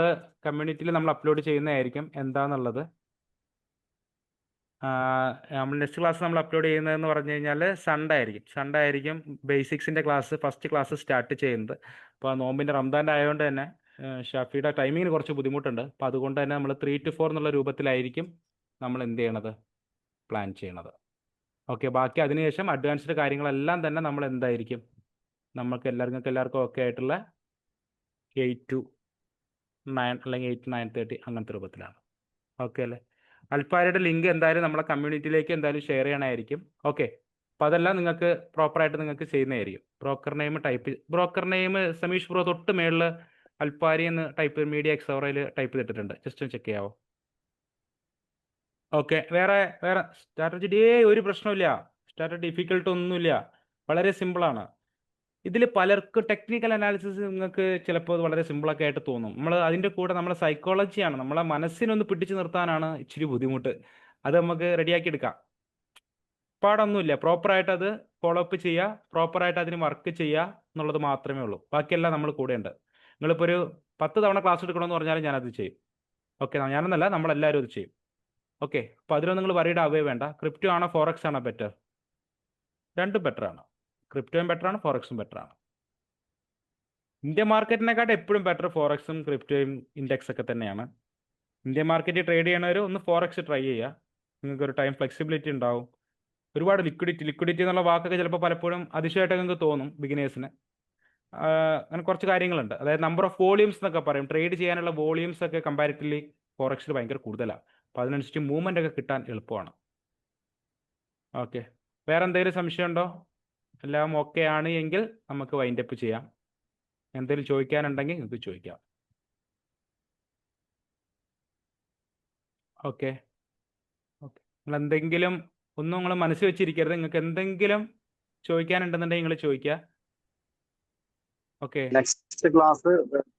Speaker 4: കമ്മ്യൂണിറ്റിയിൽ നമ്മൾ അപ്ലോഡ് ചെയ്യുന്നതായിരിക്കും എന്താണെന്നുള്ളത്. നമ്മൾ നെക്സ്റ്റ് ക്ലാസ് നമ്മൾ അപ്ലോഡ് ചെയ്യുന്നതെന്ന് പറഞ്ഞു കഴിഞ്ഞാൽ സൺഡേ ആയിരിക്കും ബേസിക്സിൻ്റെ ക്ലാസ്, ഫസ്റ്റ് ക്ലാസ് സ്റ്റാർട്ട് ചെയ്യുന്നത്. അപ്പോൾ നോമ്പിൻ്റെ റംദാൻ്റെ ആയതുകൊണ്ട് തന്നെ ഷാഫിയുടെ ടൈമിങ്ങിന് കുറച്ച് ബുദ്ധിമുട്ടുണ്ട്. അപ്പോൾ അതുകൊണ്ട് തന്നെ നമ്മൾ 3 to 4 എന്നുള്ള രൂപത്തിലായിരിക്കും നമ്മൾ എന്ത് ചെയ്യണത്, പ്ലാൻ ചെയ്യണത്. ഓക്കെ, ബാക്കി അതിനുശേഷം അഡ്വാൻസ്ഡ് കാര്യങ്ങളെല്ലാം തന്നെ നമ്മൾ എന്തായിരിക്കും, നമുക്ക് എല്ലാവർക്കും ഓക്കെ ആയിട്ടുള്ള 8 to 9 അല്ലെങ്കിൽ 8 to 9:30 അങ്ങനത്തെ രൂപത്തിലാണ്. ഓക്കെ അല്ലേ? അൽഫാരിയുടെ ലിങ്ക് എന്തായാലും നമ്മളെ കമ്മ്യൂണിറ്റിയിലേക്ക് എന്തായാലും ഷെയർ ചെയ്യണമായിരിക്കും. ഓക്കെ, അപ്പോൾ അതെല്ലാം നിങ്ങൾക്ക് പ്രോപ്പറായിട്ട് നിങ്ങൾക്ക് ചെയ്യുന്നതായിരിക്കും. ബ്രോക്കർ നെയിം സമീഷ് ബ്രോ തൊട്ട് മേളിൽ അൽഫാരി എന്ന് ടൈപ്പ് മീഡിയ എക്സോറയിൽ ടൈപ്പ് ചെയ്തിട്ടുണ്ട്. ജസ്റ്റ് ഒന്ന് ചെക്ക് ചെയ്യാവോ? ഓക്കെ, വേറെ സ്ട്രാറ്റജി ഒരു പ്രശ്നമില്ല. സ്ട്രാറ്റജി ഡിഫിക്കൽട്ട് ഒന്നുമില്ല, വളരെ സിമ്പിളാണ്. ഇതിൽ പലർക്കും ടെക്നിക്കൽ അനാലിസിസ് നിങ്ങൾക്ക് ചിലപ്പോൾ അത് വളരെ സിമ്പിളൊക്കെ ആയിട്ട് തോന്നും. നമ്മൾ അതിൻ്റെ കൂടെ നമ്മളെ സൈക്കോളജിയാണ്, നമ്മളെ മനസ്സിനൊന്ന് പിടിച്ചു നിർത്താനാണ് ഇച്ചിരി ബുദ്ധിമുട്ട്. അത് നമുക്ക് റെഡിയാക്കി എടുക്കാം. പാടൊന്നുമില്ല. പ്രോപ്പറായിട്ട് അത് ഫോളോ അപ്പ് ചെയ്യുക, പ്രോപ്പറായിട്ട് അതിന് വർക്ക് ചെയ്യുക എന്നുള്ളത് മാത്രമേ ഉള്ളൂ. ബാക്കിയെല്ലാം നമ്മൾ കൂടെ ഉണ്ട്. നിങ്ങളിപ്പോൾ ഒരു 10 തവണ ക്ലാസ് എടുക്കണമെന്ന് പറഞ്ഞാലും ഞാനത് ചെയ്യും. ഓക്കെ, ഞാനെന്നല്ല നമ്മളെല്ലാവരും അത് ചെയ്യും. ഓക്കെ, അപ്പോൾ അതിലൊന്നും നിങ്ങൾ വറീഡ് ആവേ വേണ്ട. ക്രിപ്റ്റോ ആണോ ഫോറക്സ് ആണോ ബെറ്റർ? രണ്ടും ബെറ്ററാണ്. ക്രിപ്റ്റോയും ബെറ്ററാണ്, ഫോറക്സും ബെറ്ററാണ്. ഇന്ത്യൻ മാർക്കറ്റിനെക്കാട്ട് എപ്പോഴും ബെറ്റർ ഫോറക്സും ക്രിപ്റ്റോയും ഇൻഡെക്സ് ഒക്കെ തന്നെയാണ്. ഇന്ത്യൻ മാർക്കറ്റിൽ ട്രേഡ് ചെയ്യണവർ ഒന്ന് ഫോറക്സ് ട്രൈ ചെയ്യുക. നിങ്ങൾക്കൊരു ടൈം ഫ്ലെക്സിബിലിറ്റി ഉണ്ടാവും. ഒരുപാട് ലിക്വിഡിറ്റി എന്നുള്ള വാക്കൊക്കെ ചിലപ്പോൾ പലപ്പോഴും അതിശയമായിട്ട് നിങ്ങൾക്ക് തോന്നും ബിഗിനേഴ്സിന്. അങ്ങനെ കുറച്ച് കാര്യങ്ങളുണ്ട്. അതായത് നമ്പർ ഓഫ് വോളിയൂംസ് എന്നൊക്കെ പറയും. ട്രേഡ് ചെയ്യാനുള്ള വോളിയൂംസ് ഒക്കെ കമ്പാരിറ്റീവ്ലി ഫോറക്സിൽ ഭയങ്കര കൂടുതലാണ്. അപ്പോൾ അതിനനുസരിച്ച് മൂവ്മെൻ്റ് ഒക്കെ കിട്ടാൻ എളുപ്പമാണ്. ഓക്കെ, വേറെ എന്തെങ്കിലും സംശയമുണ്ടോ? എല്ലാം ഓക്കെ ആണ് എങ്കിൽ നമുക്ക് വൈൻഡ് അപ്പ് ചെയ്യാം. എന്തെങ്കിലും ചോദിക്കാനുണ്ടെങ്കിൽ നിങ്ങൾക്ക് ചോദിക്കാം. ഓക്കെ ഓക്കെ, നിങ്ങൾ എന്തെങ്കിലും ഒന്നും നിങ്ങൾ മനസ്സിൽ വെച്ചിരിക്കരുത്. നിങ്ങൾക്ക് എന്തെങ്കിലും ചോദിക്കാനുണ്ടെന്നുണ്ടെങ്കിൽ നിങ്ങൾ ചോദിക്കുക. ഓക്കെ,
Speaker 5: നെക്സ്റ്റ് ക്ലാസ്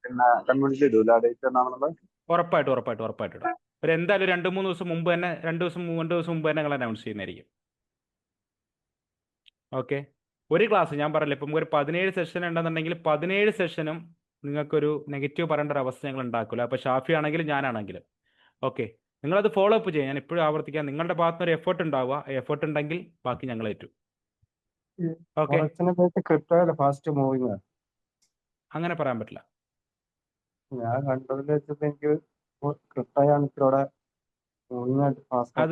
Speaker 5: പിന്നെ കമ്മ്യൂണിറ്റി ഇടൂല, ഡേറ്റ് എന്നാണെന്നുള്ളത്
Speaker 4: ഉറപ്പായിട്ടും ഇടാം. ഒരു എന്തായാലും 2-3 ദിവസം മുമ്പ് തന്നെ, 2 ദിവസം മുമ്പ് തന്നെ നിങ്ങൾ അനൗൺസ് ചെയ്യുന്നതായിരിക്കും. ഓക്കെ, ഒരു ക്ലാസ് ഞാൻ പറയില്ല, ഇപ്പം ഒരു 17 സെഷൻ ഉണ്ടെന്നുണ്ടെങ്കിൽ 17 സെഷനും നിങ്ങൾക്കൊരു നെഗറ്റീവ് പറയേണ്ട ഒരു അവസ്ഥ ഞങ്ങൾ ഉണ്ടാക്കില്ല. അപ്പോൾ ഷാഫി ആണെങ്കിലും ഞാനാണെങ്കിലും. ഓക്കെ, നിങ്ങളത് ഫോളോ അപ്പ് ചെയ്യുക. ഞാൻ എപ്പോഴും ആവർത്തിക്കാം, നിങ്ങളുടെ ഭാഗത്തുനിന്ന് ഒരു എഫേർട്ട് ഉണ്ടാവുക. എഫേർട്ട് ഉണ്ടെങ്കിൽ ബാക്കി ഞങ്ങൾ ഏറ്റു. ഓക്കെ,
Speaker 10: ഫാസ്റ്റ് മൂവിങ്
Speaker 4: അങ്ങനെ പറയാൻ പറ്റില്ല.
Speaker 10: ഞാൻ കണ്ടതിൽ വെച്ചിട്ട് എനിക്ക് ക്രിപ്റ്റോയാണ് ഇച്ചിരൂടെ മൂവിങ് ആയിട്ട് ഫാസ്റ്റ്.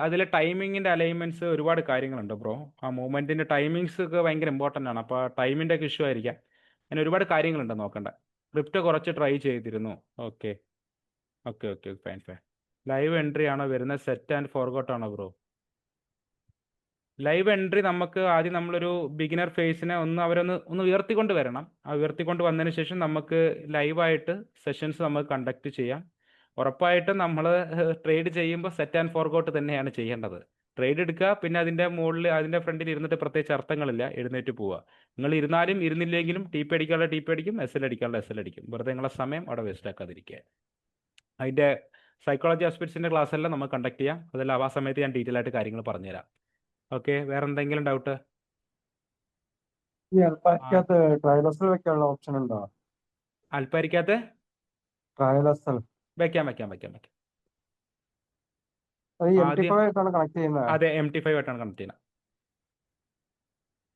Speaker 4: അതിൽ ടൈമിങ്ങിൻ്റെ അലൈൻമെൻറ്റ്സ് ഒരുപാട് കാര്യങ്ങളുണ്ട് ബ്രോ. ആ മൂവ്മെൻറ്റിൻ്റെ ടൈമിങ്സ് ഒക്കെ ഭയങ്കര ഇമ്പോർട്ടൻ്റ് ആണ്. അപ്പോൾ ടൈമിൻ്റെ ഒക്കെ ഇഷ്യൂ ആയിരിക്കാം. അങ്ങനെ ഒരുപാട് കാര്യങ്ങളുണ്ട് നോക്കണ്ട. ക്രിപ്റ്റോ കുറച്ച് ട്രൈ ചെയ്തിരുന്നു. Okay okay okay fine. Live entry ആണോ വരുന്നത്, സെറ്റ് ആൻഡ് ഫോർഗോട്ട് ആണോ ബ്രോ? ലൈവ് എൻട്രി നമുക്ക് ആദ്യം നമ്മളൊരു ബിഗിനർ ഫേസിനെ ഒന്ന് ഉയർത്തിക്കൊണ്ട് വരണം. ആ ഉയർത്തിക്കൊണ്ട് വന്നതിന് ശേഷം നമുക്ക് ലൈവായിട്ട് സെഷൻസ് നമുക്ക് കണ്ടക്ട് ചെയ്യാം. ഉറപ്പായിട്ടും നമ്മൾ ട്രേഡ് ചെയ്യുമ്പോൾ സെറ്റ് ആൻഡ് ഫോർഗോട്ട് തന്നെയാണ് ചെയ്യേണ്ടത്. ട്രേഡ് എടുക്കുക, പിന്നെ അതിൻ്റെ മുകളിൽ അതിൻ്റെ ഫ്രണ്ടിൽ ഇരുന്നിട്ട് പ്രത്യേകിച്ച് അർത്ഥങ്ങളില്ല, എഴുന്നേറ്റ് പോവുക. നിങ്ങൾ ഇരുന്നാലും ഇരുന്നില്ലെങ്കിലും ടി പി അടിക്കാനുള്ള ടി പി അടിക്കും, എസ് എൽ അടിക്കാനുള്ള എസ് എൽ അടിക്കും. വെറുതെ നിങ്ങളെ സമയം അവിടെ വേസ്റ്റ് ആക്കാതിരിക്കുക. അതിൻ്റെ സൈക്കോളജി ആസ്പെക്ട്സിൻ്റെ ക്ലാസ് എല്ലാം നമുക്ക് കണ്ടക്ട് ചെയ്യാം. അതെല്ലാം ആ സമയത്ത് ഞാൻ ഡീറ്റെയിൽ ആയിട്ട് കാര്യങ്ങൾ പറഞ്ഞുതരാം. ഓക്കെ, വേറെ എന്തെങ്കിലും ഡൗട്ട്?
Speaker 10: ഈ അൽപ്പാക്കകത്ത് ട്രയലസിൽ വെക്കാനുള്ള ഓപ്ഷൻ ഉണ്ടോ?
Speaker 4: അൽപ്പാരിക്കകത്ത്
Speaker 10: ട്രയലസൽ
Speaker 4: വെക്കാം വെക്കാം വെക്കാം വെക്കാം.
Speaker 10: അത്
Speaker 4: ആദ്യം
Speaker 10: MT5 ആയിട്ടാണ് കണക്ട് ചെയ്യുന്നത്.
Speaker 4: അതെ MT5 ആയിട്ടാണ് കണക്ട് ചെയ്യുന്നത്.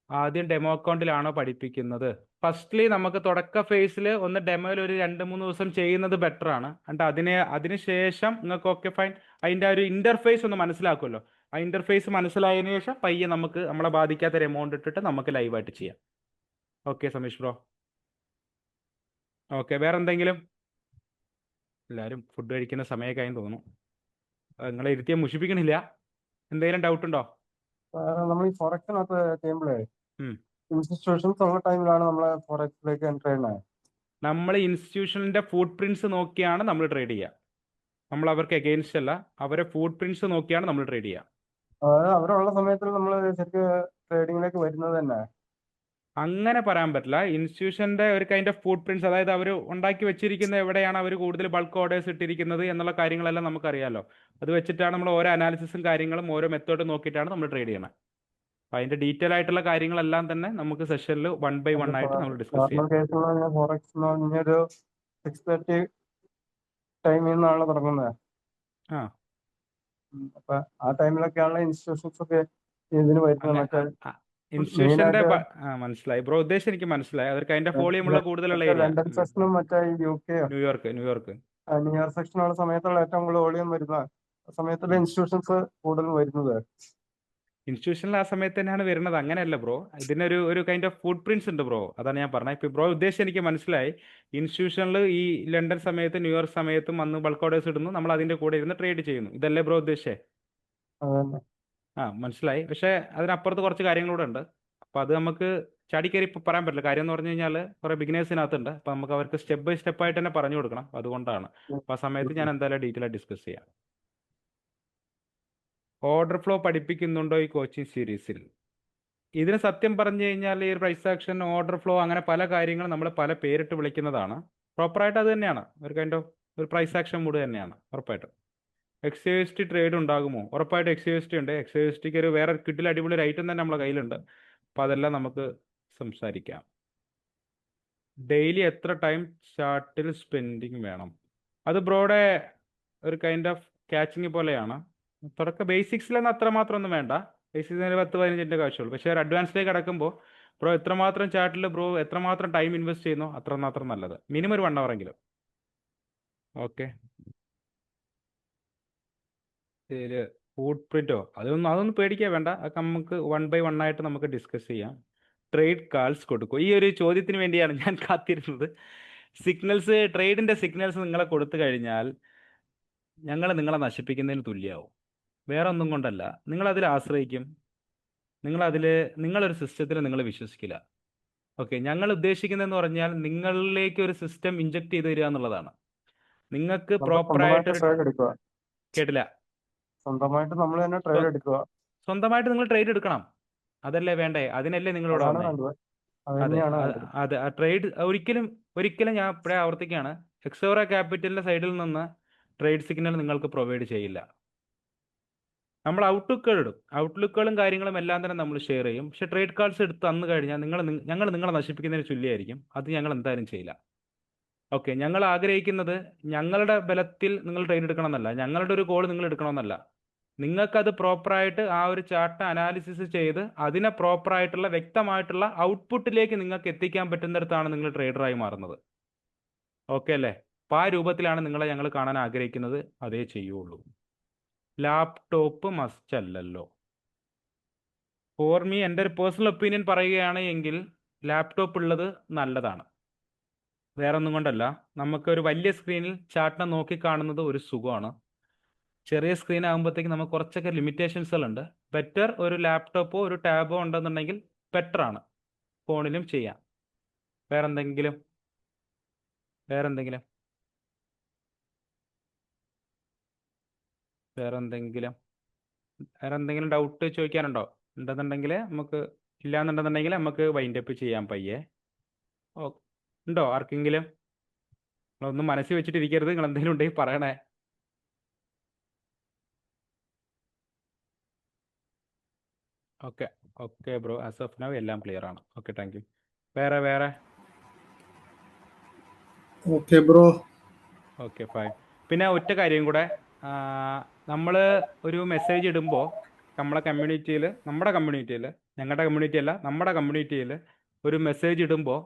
Speaker 4: ആദ്യം ഡെമോ അക്കൗണ്ടിലാണോ പഠിപ്പിക്കുന്നത്? ഫസ്റ്റ്ലി നമുക്ക് തുടക്ക ഫേസിൽ ഒന്ന് ഡെമോയിൽ ഒരു 2-3 ദിവസം ചെയ്യുന്നത് ബെറ്റർ ആണ്. എന്നിട്ട് അതിനുശേഷം നിങ്ങൾക്ക് ഓക്കെ ഫൈൻ അതിൻ്റെ ഒരു ഇന്റർഫേസ് ഒന്ന് മനസ്സിലാക്കുമല്ലോ. ആ ഇന്റർഫേസ് മനസ്സിലായതിനു ശേഷം പയ്യെ നമുക്ക് നമ്മളെ ബാധിക്കാത്ത ഒരു എമൗണ്ട് ഇട്ടിട്ട് നമുക്ക് ലൈവായിട്ട് ചെയ്യാം. Okay Sameesh bro. ഓക്കെ, വേറെ എന്തെങ്കിലും? എല്ലാവരും ഫുഡ് കഴിക്കുന്ന സമയമൊക്കെ ആയി തോന്നുന്നു. നിങ്ങളെ ഇരുത്തിയാൽ മുഷിപ്പിക്കണില്ല. എന്തെങ്കിലും ഡൗട്ട് ഉണ്ടോ?
Speaker 10: നമ്മൾ ഈ ഫോറക്സിനകത്ത് ചെയ്യുമ്പോഴേ
Speaker 4: ഉം.
Speaker 10: ഇൻസ്റ്റിറ്റ്യൂഷൻസ് ഉള്ള ടൈമിലാണ് നമ്മൾ ഫോറക്സിലേക്ക് എൻ്റർ ചെയ്യുന്നത്.
Speaker 4: നമ്മൾ ഇൻസ്റ്റിറ്റ്യൂഷനിന്റെ ഫുഡ് പ്രിന്റ്സ് നോക്കിയാണ് നമ്മൾ ട്രേഡ് ചെയ്യുക. നമ്മൾ അവർക്ക് എഗെയിൻസ്റ്റ് അല്ല, അവരെ ഫുഡ് പ്രിന്റ്സ് നോക്കിയാണ് നമ്മൾ ട്രേഡ് ചെയ്യുക.
Speaker 10: അതായത് അവരുള്ള സമയത്തിൽ നമ്മൾ ശരിക്കും ട്രേഡിങ്ങിലേക്ക് വരുന്നത് തന്നെ.
Speaker 4: അങ്ങനെ പറയാൻ പറ്റില്ല. ഇൻസ്റ്റിറ്റ്യൂഷന്റെ ഒരു കൈൻഡ് ഓഫ് ഫുഡ് പ്രിന്റ്സ്, അതായത് അവർ ഉണ്ടാക്കി വെച്ചിരിക്കുന്ന എവിടെയാണ് അവർ കൂടുതൽ ബൾക്ക് ഓർഡേഴ്സ് ഇട്ടിരിക്കുന്നത് എന്നുള്ള കാര്യങ്ങളെല്ലാം നമുക്കറിയാലോ. അത് വെച്ചിട്ടാണ് നമ്മൾ ഓരോ അനാലിസിസും കാര്യങ്ങളും ഓരോ മെത്തേഡും നോക്കിയിട്ടാണ് നമ്മൾ ട്രേഡ് ചെയ്യണത്. അപ്പം അതിന്റെ ഡീറ്റെയിൽ ആയിട്ടുള്ള കാര്യങ്ങളെല്ലാം തന്നെ നമുക്ക് സെഷനിൽ 1 by 1 ആയിട്ട് നമ്മൾ ഡിസ്കസ് ചെയ്യാം.
Speaker 10: നോർമൽ കേസിൽ പറഞ്ഞാൽ ഫോറക്സ് എന്ന് പറഞ്ഞൊരു 6:30 ടൈമിൽ നിന്നാണ് തുടങ്ങുന്നത്.
Speaker 4: ആ
Speaker 10: അപ്പൊ ആ ടൈമിലൊക്കെയാണ് ഇൻസ്റ്റിറ്റ്യൂഷൻസ് ഒക്കെ ഇതിന് വരുന്നത്. മറ്റേ
Speaker 4: ഇൻസ്റ്റിറ്റ്യൂഷന്റെ
Speaker 10: മെയിനായിട്ട്
Speaker 4: മനസ്സിലായി ബ്രോ, ഉദ്ദേശം എനിക്ക് മനസ്സിലായി. അവർക്ക് അതിന്റെ വോളിയമുള്ള കൂടുതലുള്ള ഏരിയ
Speaker 10: ലണ്ടൻ സെക്ഷനും മറ്റേ UK
Speaker 4: ന്യൂയോർക്ക്
Speaker 10: ന്യൂയോർക്ക് സെക്ഷനുള്ള സമയത്തുള്ള ഏറ്റവും കൂടുതൽ വോളിയം വരുന്ന സമയത്തുള്ള ഇൻസ്റ്റിറ്റ്യൂഷൻസ് കൂടുതൽ വരുന്നത്.
Speaker 4: ഇൻസ്റ്റിറ്റ്യൂഷനിൽ ആ സമയത്ത് തന്നെയാണ് വരുന്നത്. അങ്ങനെയല്ല ബ്രോ, ഇതിനൊരു കൈൻഡ് ഓഫ് ഫുഡ് പ്രിന്റ്സ് ഉണ്ട് ബ്രോ. അതാണ് ഞാൻ പറഞ്ഞത്. ഇപ്പൊ ബ്രോ ഉദ്ദേശം എനിക്ക് മനസ്സിലായി. ഇൻസ്റ്റിറ്റ്യൂഷനിൽ ഈ ലണ്ടൻ സമയത്ത് ന്യൂയോർക്ക് സമയത്തും വന്ന് ബൾക്ക് ഓർഡേഴ്സ് ഇടുന്നു, നമ്മൾ അതിന്റെ കൂടെ ഇരുന്ന് ട്രേഡ് ചെയ്യുന്നു. ഇതല്ലേ ബ്രോ ഉദ്ദേശിച്ചേ?
Speaker 10: അതന്നെ.
Speaker 4: മനസ്സിലായി. പക്ഷെ അതിനപ്പുറത്ത് കുറച്ച് കാര്യങ്ങളൂടെ ഉണ്ട്. അപ്പൊ അത് നമുക്ക് ചാടിക്കയറി ഇപ്പൊ പറയാൻ പറ്റില്ല. കാര്യം എന്ന് പറഞ്ഞു കഴിഞ്ഞാൽ കുറെ ബിഗിനേഴ്സിനകത്തുണ്ട്. അപ്പൊ നമുക്ക് അവർക്ക് സ്റ്റെപ്പ് ബൈ സ്റ്റെപ്പ് ആയിട്ട് തന്നെ പറഞ്ഞു കൊടുക്കണം. അതുകൊണ്ടാണ്. അപ്പൊ ആ സമയത്ത് ഞാൻ എന്തായാലും ഡീറ്റെയിൽ ആയി ഡിസ്കസ് ചെയ്യാം. ഓർഡർ ഫ്ലോ പഠിപ്പിക്കുന്നുണ്ടോ ഈ കോച്ചിങ് സീരീസിൽ? ഇതിന് സത്യം പറഞ്ഞു കഴിഞ്ഞാൽ ഈ പ്രൈസ് ആക്ഷൻ, ഓർഡർ ഫ്ലോ, അങ്ങനെ പല കാര്യങ്ങളും നമ്മൾ പല പേരിട്ട് വിളിക്കുന്നതാണ്. പ്രോപ്പറായിട്ട് അത് തന്നെയാണ്. ഒരു കൈൻഡ് ഓഫ് ഒരു പ്രൈസ് ആക്ഷൻ മൂഡ് തന്നെയാണ് ഉറപ്പായിട്ടും. XUSD ട്രേഡ് ഉണ്ടാകുമോ? ഉറപ്പായിട്ട് XUSD ഉണ്ട്. XUSDക്ക് ഒരു വേറെ കിട്ടിൽ അടിപൊളി ഒരു ഐറ്റം തന്നെ നമ്മളെ കയ്യിലുണ്ട്. അപ്പോൾ അതെല്ലാം നമുക്ക് സംസാരിക്കാം. ഡെയിലി എത്ര ടൈം ചാർട്ടിൽ സ്പെൻഡിങ് വേണം? അത് ബ്രോയുടെ ഒരു കൈൻഡ് ഓഫ് ക്യാച്ചിങ് പോലെയാണ്. തുടക്ക ബേസിക്സിലൊന്നും അത്രമാത്രം ഒന്നും വേണ്ട. ബേസിക്സിന് 10-15 മിനിറ്റ് ആവശ്യമുള്ളൂ. പക്ഷേ ഒരു അഡ്വാൻസിലേക്ക് കടക്കുമ്പോൾ ബ്രോ എത്രമാത്രം ചാർട്ടിൽ ബ്രോ എത്രമാത്രം ടൈം ഇൻവെസ്റ്റ് ചെയ്യുന്നോ അത്രമാത്രം നല്ലത്. മിനിമം ഒരു 1 hour എങ്കിലും. ഓക്കെ, ശരി. ഫുഡ് പ്രിന്റോ അതൊന്നും പേടിക്കാൻ വേണ്ട. അതൊക്കെ നമുക്ക് 1 by 1 ആയിട്ട് നമുക്ക് ഡിസ്കസ് ചെയ്യാം. ട്രേഡ് കാൾസ് കൊടുക്കും. ഈ ഒരു ചോദ്യത്തിന് വേണ്ടിയാണ് ഞാൻ കാത്തിരുന്നത്. സിഗ്നൽസ്, ട്രേഡിന്റെ സിഗ്നൽസ് നിങ്ങളെ കൊടുത്തു കഴിഞ്ഞാൽ നിങ്ങളെ നശിപ്പിക്കുന്നതിന് തുല്യമാവും. വേറെ ഒന്നും കൊണ്ടല്ല. നിങ്ങളതിൽ ആശ്രയിക്കും. നിങ്ങളൊരു സിസ്റ്റത്തിൽ നിങ്ങൾ വിശ്വസിക്കില്ല. ഓക്കെ, ഞങ്ങൾ ഉദ്ദേശിക്കുന്നതെന്ന് പറഞ്ഞാൽ നിങ്ങളിലേക്ക് ഒരു സിസ്റ്റം ഇഞ്ചക്ട് ചെയ്ത് തരിക എന്നുള്ളതാണ്. നിങ്ങൾക്ക് പ്രോപ്പറായിട്ട് കേട്ടില്ല.
Speaker 10: സ്വന്തമായിട്ട് നമ്മൾ തന്നെ ട്രേഡ് എടുക്കുക.
Speaker 4: സ്വന്തമായിട്ട് നിങ്ങൾ ട്രേഡ് എടുക്കണം. അതല്ലേ വേണ്ടേ? അതിനല്ലേ നിങ്ങളോട് വന്നേ? അതെ, ആ ട്രേഡ് ഒരിക്കലും ഞാൻ ഇപ്പോഴേ ആവർത്തിക്കുകയാണ്, എക്സോറ ക്യാപിറ്റലിന്റെ സൈഡിൽ നിന്ന് ട്രേഡ് സിഗ്നൽ നിങ്ങൾക്ക് പ്രൊവൈഡ് ചെയ്യില്ല. നമ്മൾ ഔട്ട്ലുക്കുകളും കാര്യങ്ങളും എല്ലാം തന്നെ നമ്മൾ ഷെയർ ചെയ്യും. പക്ഷെ ട്രേഡ് കാർഡ്സ് എടുത്ത് തന്നു കഴിഞ്ഞാൽ ഞങ്ങൾ നിങ്ങളെ നശിപ്പിക്കുന്നതിന് തുല്യമായിരിക്കും. അത് ഞങ്ങൾ എന്തായാലും ചെയ്യില്ല. ഓക്കെ, ഞങ്ങൾ ആഗ്രഹിക്കുന്നത് ഞങ്ങളുടെ ബലത്തിൽ നിങ്ങൾ ട്രേഡ് എടുക്കണം എന്നല്ല, ഞങ്ങളുടെ ഒരു കോൾ നിങ്ങൾ എടുക്കണമെന്നല്ല. നിങ്ങൾക്കത് പ്രോപ്പറായിട്ട് ആ ഒരു ചാർട്ട് അനാലിസിസ് ചെയ്ത് അതിനെ പ്രോപ്പറായിട്ടുള്ള വ്യക്തമായിട്ടുള്ള ഔട്ട്പുട്ടിലേക്ക് നിങ്ങൾക്ക് എത്തിക്കാൻ പറ്റുന്നിടത്താണ് നിങ്ങൾ ട്രേഡറായി മാറുന്നത്. ഓക്കെ അല്ലേ? അപ്പോൾ ആ രൂപത്തിലാണ് നിങ്ങളെ ഞങ്ങൾ കാണാൻ ആഗ്രഹിക്കുന്നത്. അതേ ചെയ്യുള്ളൂ. ലാപ്ടോപ്പ് മസ്റ്റ് അല്ലല്ലോ. ഫോർ മീ, എൻ്റെ ഒരു പേഴ്സണൽ ഒപ്പീനിയൻ പറയുകയാണ് എങ്കിൽ ലാപ്ടോപ്പ് ഉള്ളത് നല്ലതാണ്. വേറെ ഒന്നും കൊണ്ടല്ല, നമുക്കൊരു വലിയ സ്ക്രീനിൽ ചാർട്ടിനെ നോക്കി കാണുന്നത് ഒരു സുഖമാണ്. ചെറിയ സ്ക്രീൻ ആകുമ്പോഴത്തേക്ക് നമുക്ക് കുറച്ചൊക്കെ ലിമിറ്റേഷൻസുകളുണ്ട്. ബെറ്റർ ഒരു ലാപ്ടോപ്പോ ഒരു ടാബോ ഉണ്ടെന്നുണ്ടെങ്കിൽ ബെറ്ററാണ്. ഫോണിലും ചെയ്യാം. വേറെന്തെങ്കിലും ഡൗട്ട് ചോദിക്കാനുണ്ടോ? ഇല്ലാന്നുണ്ടെന്നുണ്ടെങ്കിൽ നമുക്ക് വൈൻഡപ്പ് ചെയ്യാം പയ്യെ. ഓ, ഉണ്ടോ ആർക്കെങ്കിലും? നിങ്ങളൊന്നും മനസ്സിൽ വെച്ചിട്ടിരിക്കരുത്. നിങ്ങൾ എന്തെങ്കിലും ഉണ്ടെങ്കിൽ പറയണേ. Okay okay bro, as of now എല്ലാം ക്ലിയർ ആണ്. Okay, thank U. വേറെ
Speaker 3: ഓക്കെ ബ്രോ.
Speaker 4: Okay fine. പിന്നെ ഒറ്റ കാര്യം കൂടെ, നമ്മൾ ഒരു മെസ്സേജ് ഇടുമ്പോൾ നമ്മുടെ കമ്മ്യൂണിറ്റിയിൽ ഞങ്ങളുടെ കമ്മ്യൂണിറ്റി അല്ല, നമ്മുടെ കമ്മ്യൂണിറ്റിയിൽ ഒരു മെസ്സേജ് ഇടുമ്പോൾ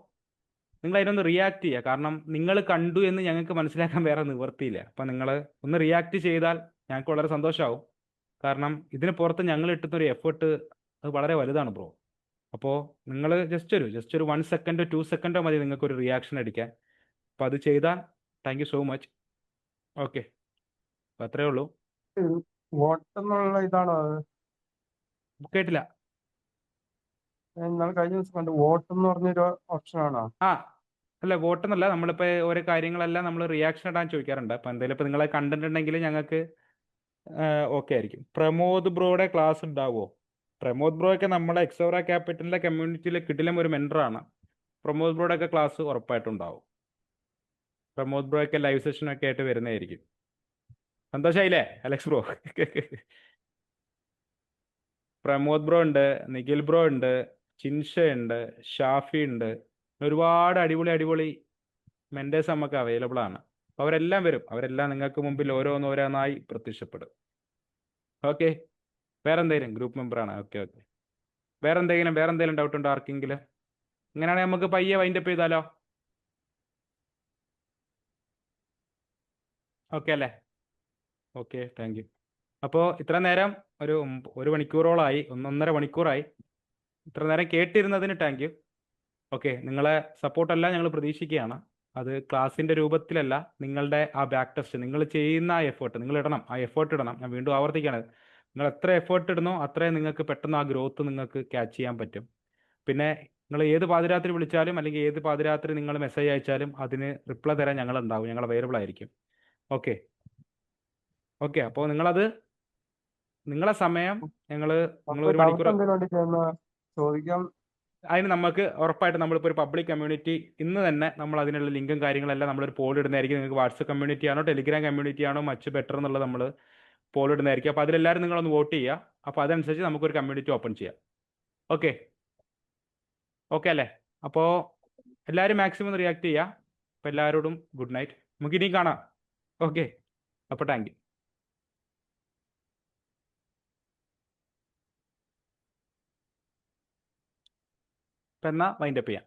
Speaker 4: നിങ്ങൾ അതിനൊന്ന് റിയാക്ട് ചെയ്യുക. കാരണം നിങ്ങൾ കണ്ടു എന്ന് ഞങ്ങൾക്ക് മനസ്സിലാക്കാൻ വേറെ നിവർത്തിയില്ല. അപ്പം നിങ്ങൾ ഒന്ന് റിയാക്ട് ചെയ്താൽ ഞങ്ങൾക്ക് വളരെ സന്തോഷമാവും. കാരണം ഇതിന് പുറത്ത് ഞങ്ങൾ ഇട്ടുന്ന ഒരു എഫേർട്ട് അത് വളരെ വലുതാണ് ബ്രോ. അപ്പോൾ നിങ്ങൾ ജസ്റ്റ് ഒരു 1 സെക്കൻഡോ 2 സെക്കൻഡോ മതി നിങ്ങൾക്കൊരു റിയാക്ഷൻ അടിക്കാൻ. അപ്പോൾ അത് ചെയ്താൽ thank you so much. Okay, അപ്പോൾ അത്രയേ ഉള്ളൂ.
Speaker 10: വോട്ട് എന്നുള്ള ഇതാണോ അത്?
Speaker 4: കേട്ടില്ല.
Speaker 10: ഇന്നലെ കഴിഞ്ഞ ദിവസം കണ്ടു വോട്ട് എന്ന് പറഞ്ഞൊരു ഓപ്ഷൻ ആണോ?
Speaker 4: അല്ല, വോട്ടെന്നല്ല, നമ്മളിപ്പോൾ ഓരോ കാര്യങ്ങളെല്ലാം നമ്മൾ റിയാക്ഷൻ ഇടാൻ ചോദിക്കാറുണ്ട്. അപ്പോൾ എന്തെങ്കിലും ഇപ്പോൾ നിങ്ങളെ കണ്ടിട്ടുണ്ടെങ്കിൽ ഞങ്ങൾക്ക് ഓക്കെ ആയിരിക്കും. പ്രമോദ് ബ്രോയുടെ ക്ലാസ് ഉണ്ടാവുമോ? പ്രമോദ് ബ്രോയൊക്കെ നമ്മളെ എക്സോറ ക്യാപിറ്റലിൻ്റെ കമ്മ്യൂണിറ്റിയിൽ കിടിലം ഒരു മെൻറ്ററാണ്. പ്രമോദ് ബ്രോയുടെ ഒക്കെ ക്ലാസ് ഉറപ്പായിട്ടുണ്ടാവും. പ്രമോദ് ബ്രോയൊക്കെ ലൈവ് സെഷനൊക്കെ ആയിട്ട് വരുന്നതായിരിക്കും. സന്തോഷമായില്ലേ അലക്സ് ബ്രോ? പ്രമോദ് ബ്രോ ഉണ്ട്, നിഖിൽ ബ്രോ ഉണ്ട്, ചിൻഷ ഉണ്ട്, ഷാഫി ഉണ്ട്. ഒരുപാട് അടിപൊളി മെൻറ്റേഴ്സ് നമുക്ക് അവൈലബിൾ ആണ്. അപ്പോൾ അവരെല്ലാം വരും. അവരെല്ലാം നിങ്ങൾക്ക് മുമ്പിൽ ഓരോന്നായി പ്രത്യക്ഷപ്പെടും. ഓക്കെ, വേറെ എന്തെങ്കിലും ഗ്രൂപ്പ് മെമ്പറാണ്. ഓക്കെ വേറെ എന്തെങ്കിലും ഡൗട്ട് ഉണ്ടോ ആർക്കെങ്കിലും? ഇങ്ങനെയാണെങ്കിൽ നമുക്ക് പയ്യെ വൈൻഡപ്പ് ചെയ്താലോ? ഓക്കെ അല്ലേ? Okay, thank U. അപ്പോൾ ഇത്ര നേരം ഒരു മണിക്കൂറോളമായി, 1.5 മണിക്കൂറായി. ഇത്ര നേരം കേട്ടിരുന്നതിന് താങ്ക് യു. ഓക്കെ, നിങ്ങളെ സപ്പോർട്ടെല്ലാം ഞങ്ങൾ പ്രതീക്ഷിക്കുകയാണ്. അത് ക്ലാസ്സിൻ്റെ രൂപത്തിലല്ല, നിങ്ങളുടെ ആ ബാക്ക് ടെസ്റ്റ്, നിങ്ങൾ ചെയ്യുന്ന ആ എഫേർട്ട് നിങ്ങൾ ഇടണം. ആ എഫേർട്ട് ഇടണം. ഞാൻ വീണ്ടും ആവർത്തിക്കുകയാണ്, നിങ്ങൾ എത്ര എഫേർട്ട് ഇടുന്നോ അത്രയും നിങ്ങൾക്ക് പെട്ടെന്ന് ആ ഗ്രോത്ത് നിങ്ങൾക്ക് ക്യാച്ച് ചെയ്യാൻ പറ്റും. പിന്നെ നിങ്ങൾ ഏത് പാതിരാത്രി വിളിച്ചാലും അല്ലെങ്കിൽ ഏത് പാതിരാത്രി നിങ്ങൾ മെസ്സേജ് അയച്ചാലും അതിന് റിപ്ലൈ തരാൻ ഞങ്ങളുണ്ടാവും. ഞങ്ങൾ അവൈലബിൾ ആയിരിക്കും. ഓക്കെ, അപ്പോൾ നിങ്ങളെ സമയം നിങ്ങൾ ഒരു മണിക്കൂർ
Speaker 10: ചോദിക്കാം.
Speaker 4: അതിന് നമുക്ക് ഉറപ്പായിട്ട് നമ്മളിപ്പോൾ ഒരു പബ്ലിക് കമ്മ്യൂണിറ്റി ഇന്ന് തന്നെ നമ്മൾ അതിനുള്ള ലിങ്കും കാര്യങ്ങളെല്ലാം നമ്മളൊരു പോൾ ഇടുന്നതായിരിക്കും. നിങ്ങൾക്ക് വാട്സപ്പ് കമ്മ്യൂണിറ്റി ആണോ ടെലിഗ്രാം കമ്മ്യൂണിറ്റി ആണോ മച്ച് ബെറ്റർ എന്നുള്ളത് നമ്മൾ പോൾ ഇടുന്നതായിരിക്കും. അപ്പോൾ അതിലെല്ലാവരും നിങ്ങളൊന്ന് വോട്ട് ചെയ്യുക. അപ്പോൾ അതനുസരിച്ച് നമുക്കൊരു കമ്മ്യൂണിറ്റി ഓപ്പൺ ചെയ്യാം. ഓക്കെ അല്ലേ? അപ്പോൾ എല്ലാവരും മാക്സിമം റിയാക്ട് ചെയ്യുക. അപ്പോൾ എല്ലാവരോടും ഗുഡ് നൈറ്റ്. നമുക്ക് ഇനിയും കാണാം. ഓക്കെ, അപ്പോൾ താങ്ക് യു. അപ്പം എന്നാൽ വൈൻഡപ്പ് ചെയ്യാം.